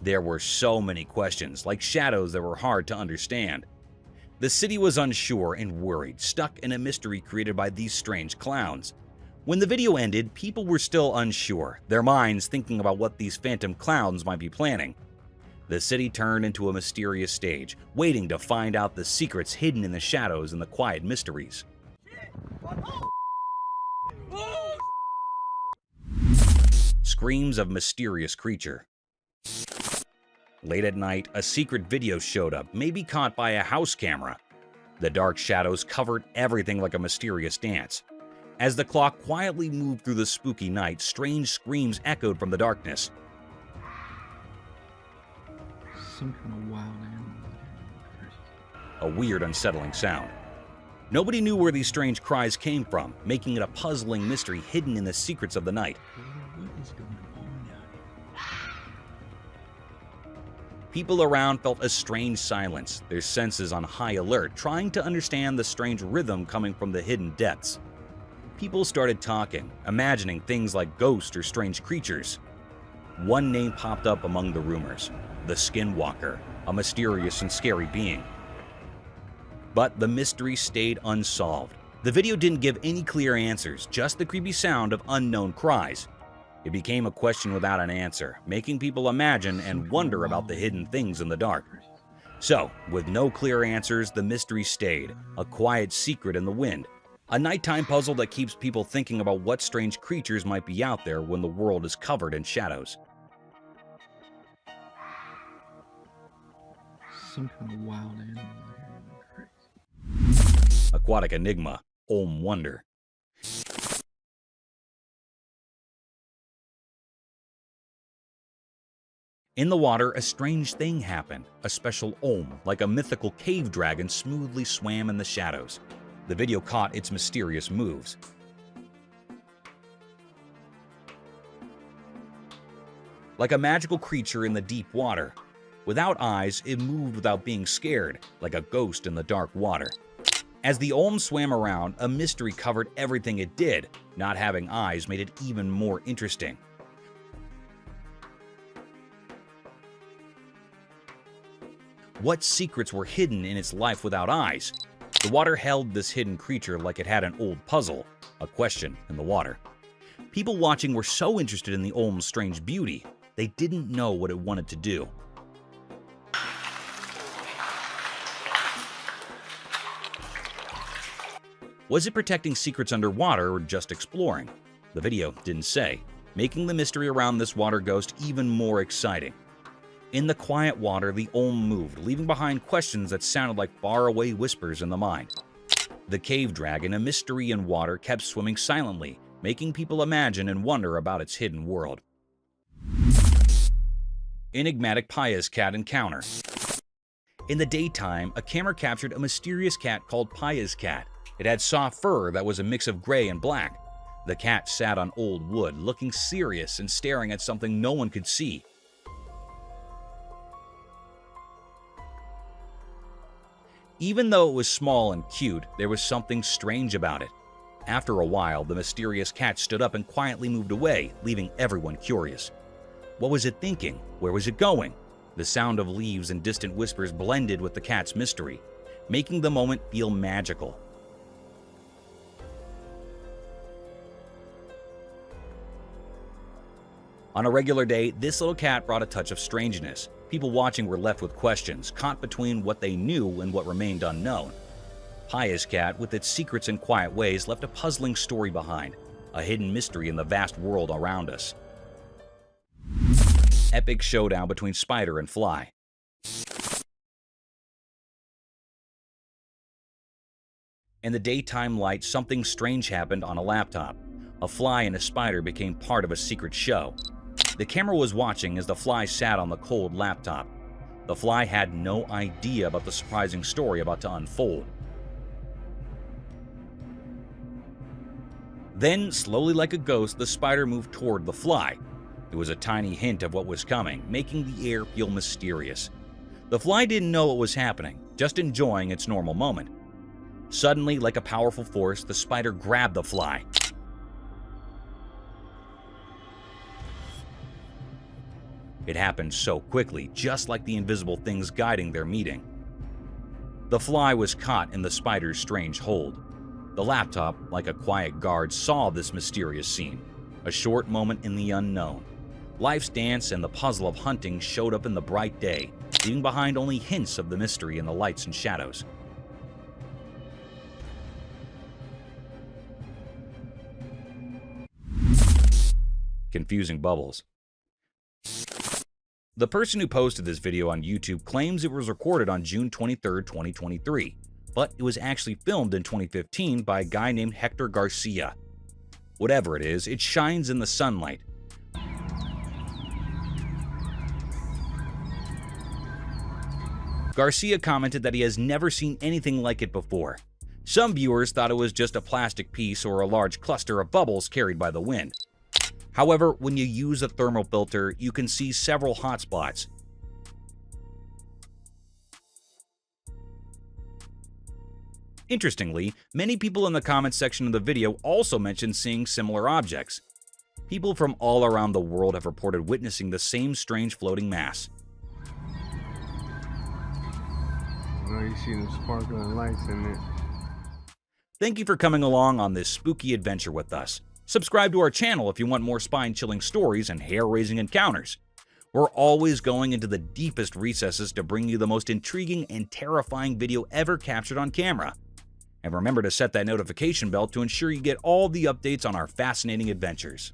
There were so many questions, like shadows that were hard to understand. The city was unsure and worried, stuck in a mystery created by these strange clowns. When the video ended, people were still unsure, their minds thinking about what these phantom clowns might be planning. The city turned into a mysterious stage, waiting to find out the secrets hidden in the shadows and the quiet mysteries. Screams of mysterious creature. Late at night, a secret video showed up, maybe caught by a house camera. The dark shadows covered everything like a mysterious dance. As the clock quietly moved through the spooky night, strange screams echoed from the darkness.
Some kind of wild animal.
A weird, unsettling sound. Nobody knew where these strange cries came from, making it a puzzling mystery hidden in the secrets of the night.
What is going on now?
People around felt a strange silence, their senses on high alert, trying to understand the strange rhythm coming from the hidden depths. People started talking, imagining things like ghosts or strange creatures. One name popped up among the rumors: the Skinwalker, a mysterious and scary being. But the mystery stayed unsolved. The video didn't give any clear answers, just the creepy sound of unknown cries. It became a question without an answer, making people imagine and wonder about the hidden things in the dark. So, with no clear answers, the mystery stayed, a quiet secret in the wind. A nighttime puzzle that keeps people thinking about what strange creatures might be out there when the world is covered in shadows.
Some kind of wild animal.
Aquatic enigma, Olm wonder. In the water, a strange thing happened. A special Olm, like a mythical cave dragon, smoothly swam in the shadows. The video caught its mysterious moves. Like a magical creature in the deep water. Without eyes, it moved without being scared, like a ghost in the dark water. As the Olm swam around, a mystery covered everything it did. Not having eyes made it even more interesting. What secrets were hidden in its life without eyes? The water held this hidden creature like it had an old puzzle, a question in the water. People watching were so interested in the Olm's strange beauty, they didn't know what it wanted to do. Was it protecting secrets underwater or just exploring? The video didn't say. making the mystery around this water ghost even more exciting. In the quiet water, the Olm moved, leaving behind questions that sounded like faraway whispers in the mind. The cave dragon, a mystery in water, kept swimming silently, making people imagine and wonder about its hidden world. Enigmatic Paya's cat encounter. In the daytime, a camera captured a mysterious cat called Paya's cat. It had soft fur that was a mix of gray and black. The cat sat on old wood, looking serious and staring at something no one could see. Even though it was small and cute, there was something strange about it. After a while, the mysterious cat stood up and quietly moved away, leaving everyone curious. What was it thinking? Where was it going? The sound of leaves and distant whispers blended with the cat's mystery, making the moment feel magical. On a regular day, this little cat brought a touch of strangeness. People watching were left with questions, caught between what they knew and what remained unknown. Paya's cat, with its secrets and quiet ways, left a puzzling story behind, a hidden mystery in the vast world around us. Epic showdown between spider and fly. In the daytime light, something strange happened on a laptop. A fly and a spider became part of a secret show. The camera was watching as the fly sat on the cold laptop. The fly had no idea about the surprising story about to unfold. Then, slowly like a ghost, the spider moved toward the fly. It was a tiny hint of what was coming, making the air feel mysterious. The fly didn't know what was happening, just enjoying its normal moment. Suddenly, like a powerful force, the spider grabbed the fly. It happened so quickly, just like the invisible things guiding their meeting. The fly was caught in the spider's strange hold. The laptop, like a quiet guard, saw this mysterious scene. A short moment in the unknown. Life's dance and the puzzle of hunting showed up in the bright day, leaving behind only hints of the mystery in the lights and shadows. Confusing bubbles. The person who posted this video on YouTube claims it was recorded on June 23, 2023, but it was actually filmed in 2015 by a guy named Hector Garcia. Whatever it is, it shines in the sunlight. Garcia commented that he has never seen anything like it before. Some viewers thought it was just a plastic piece or a large cluster of bubbles carried by the wind. However, when you use a thermal filter, you can see several hotspots. Interestingly, many people in the comments section of the video also mentioned seeing similar objects. People from all around the world have reported witnessing the same strange floating mass.
Oh, you see them sparkling lights in it.
Thank you for coming along on this spooky adventure with us. Subscribe to our channel if you want more spine-chilling stories and hair-raising encounters. We're always going into the deepest recesses to bring you the most intriguing and terrifying video ever captured on camera. And remember to set that notification bell to ensure you get all the updates on our fascinating adventures.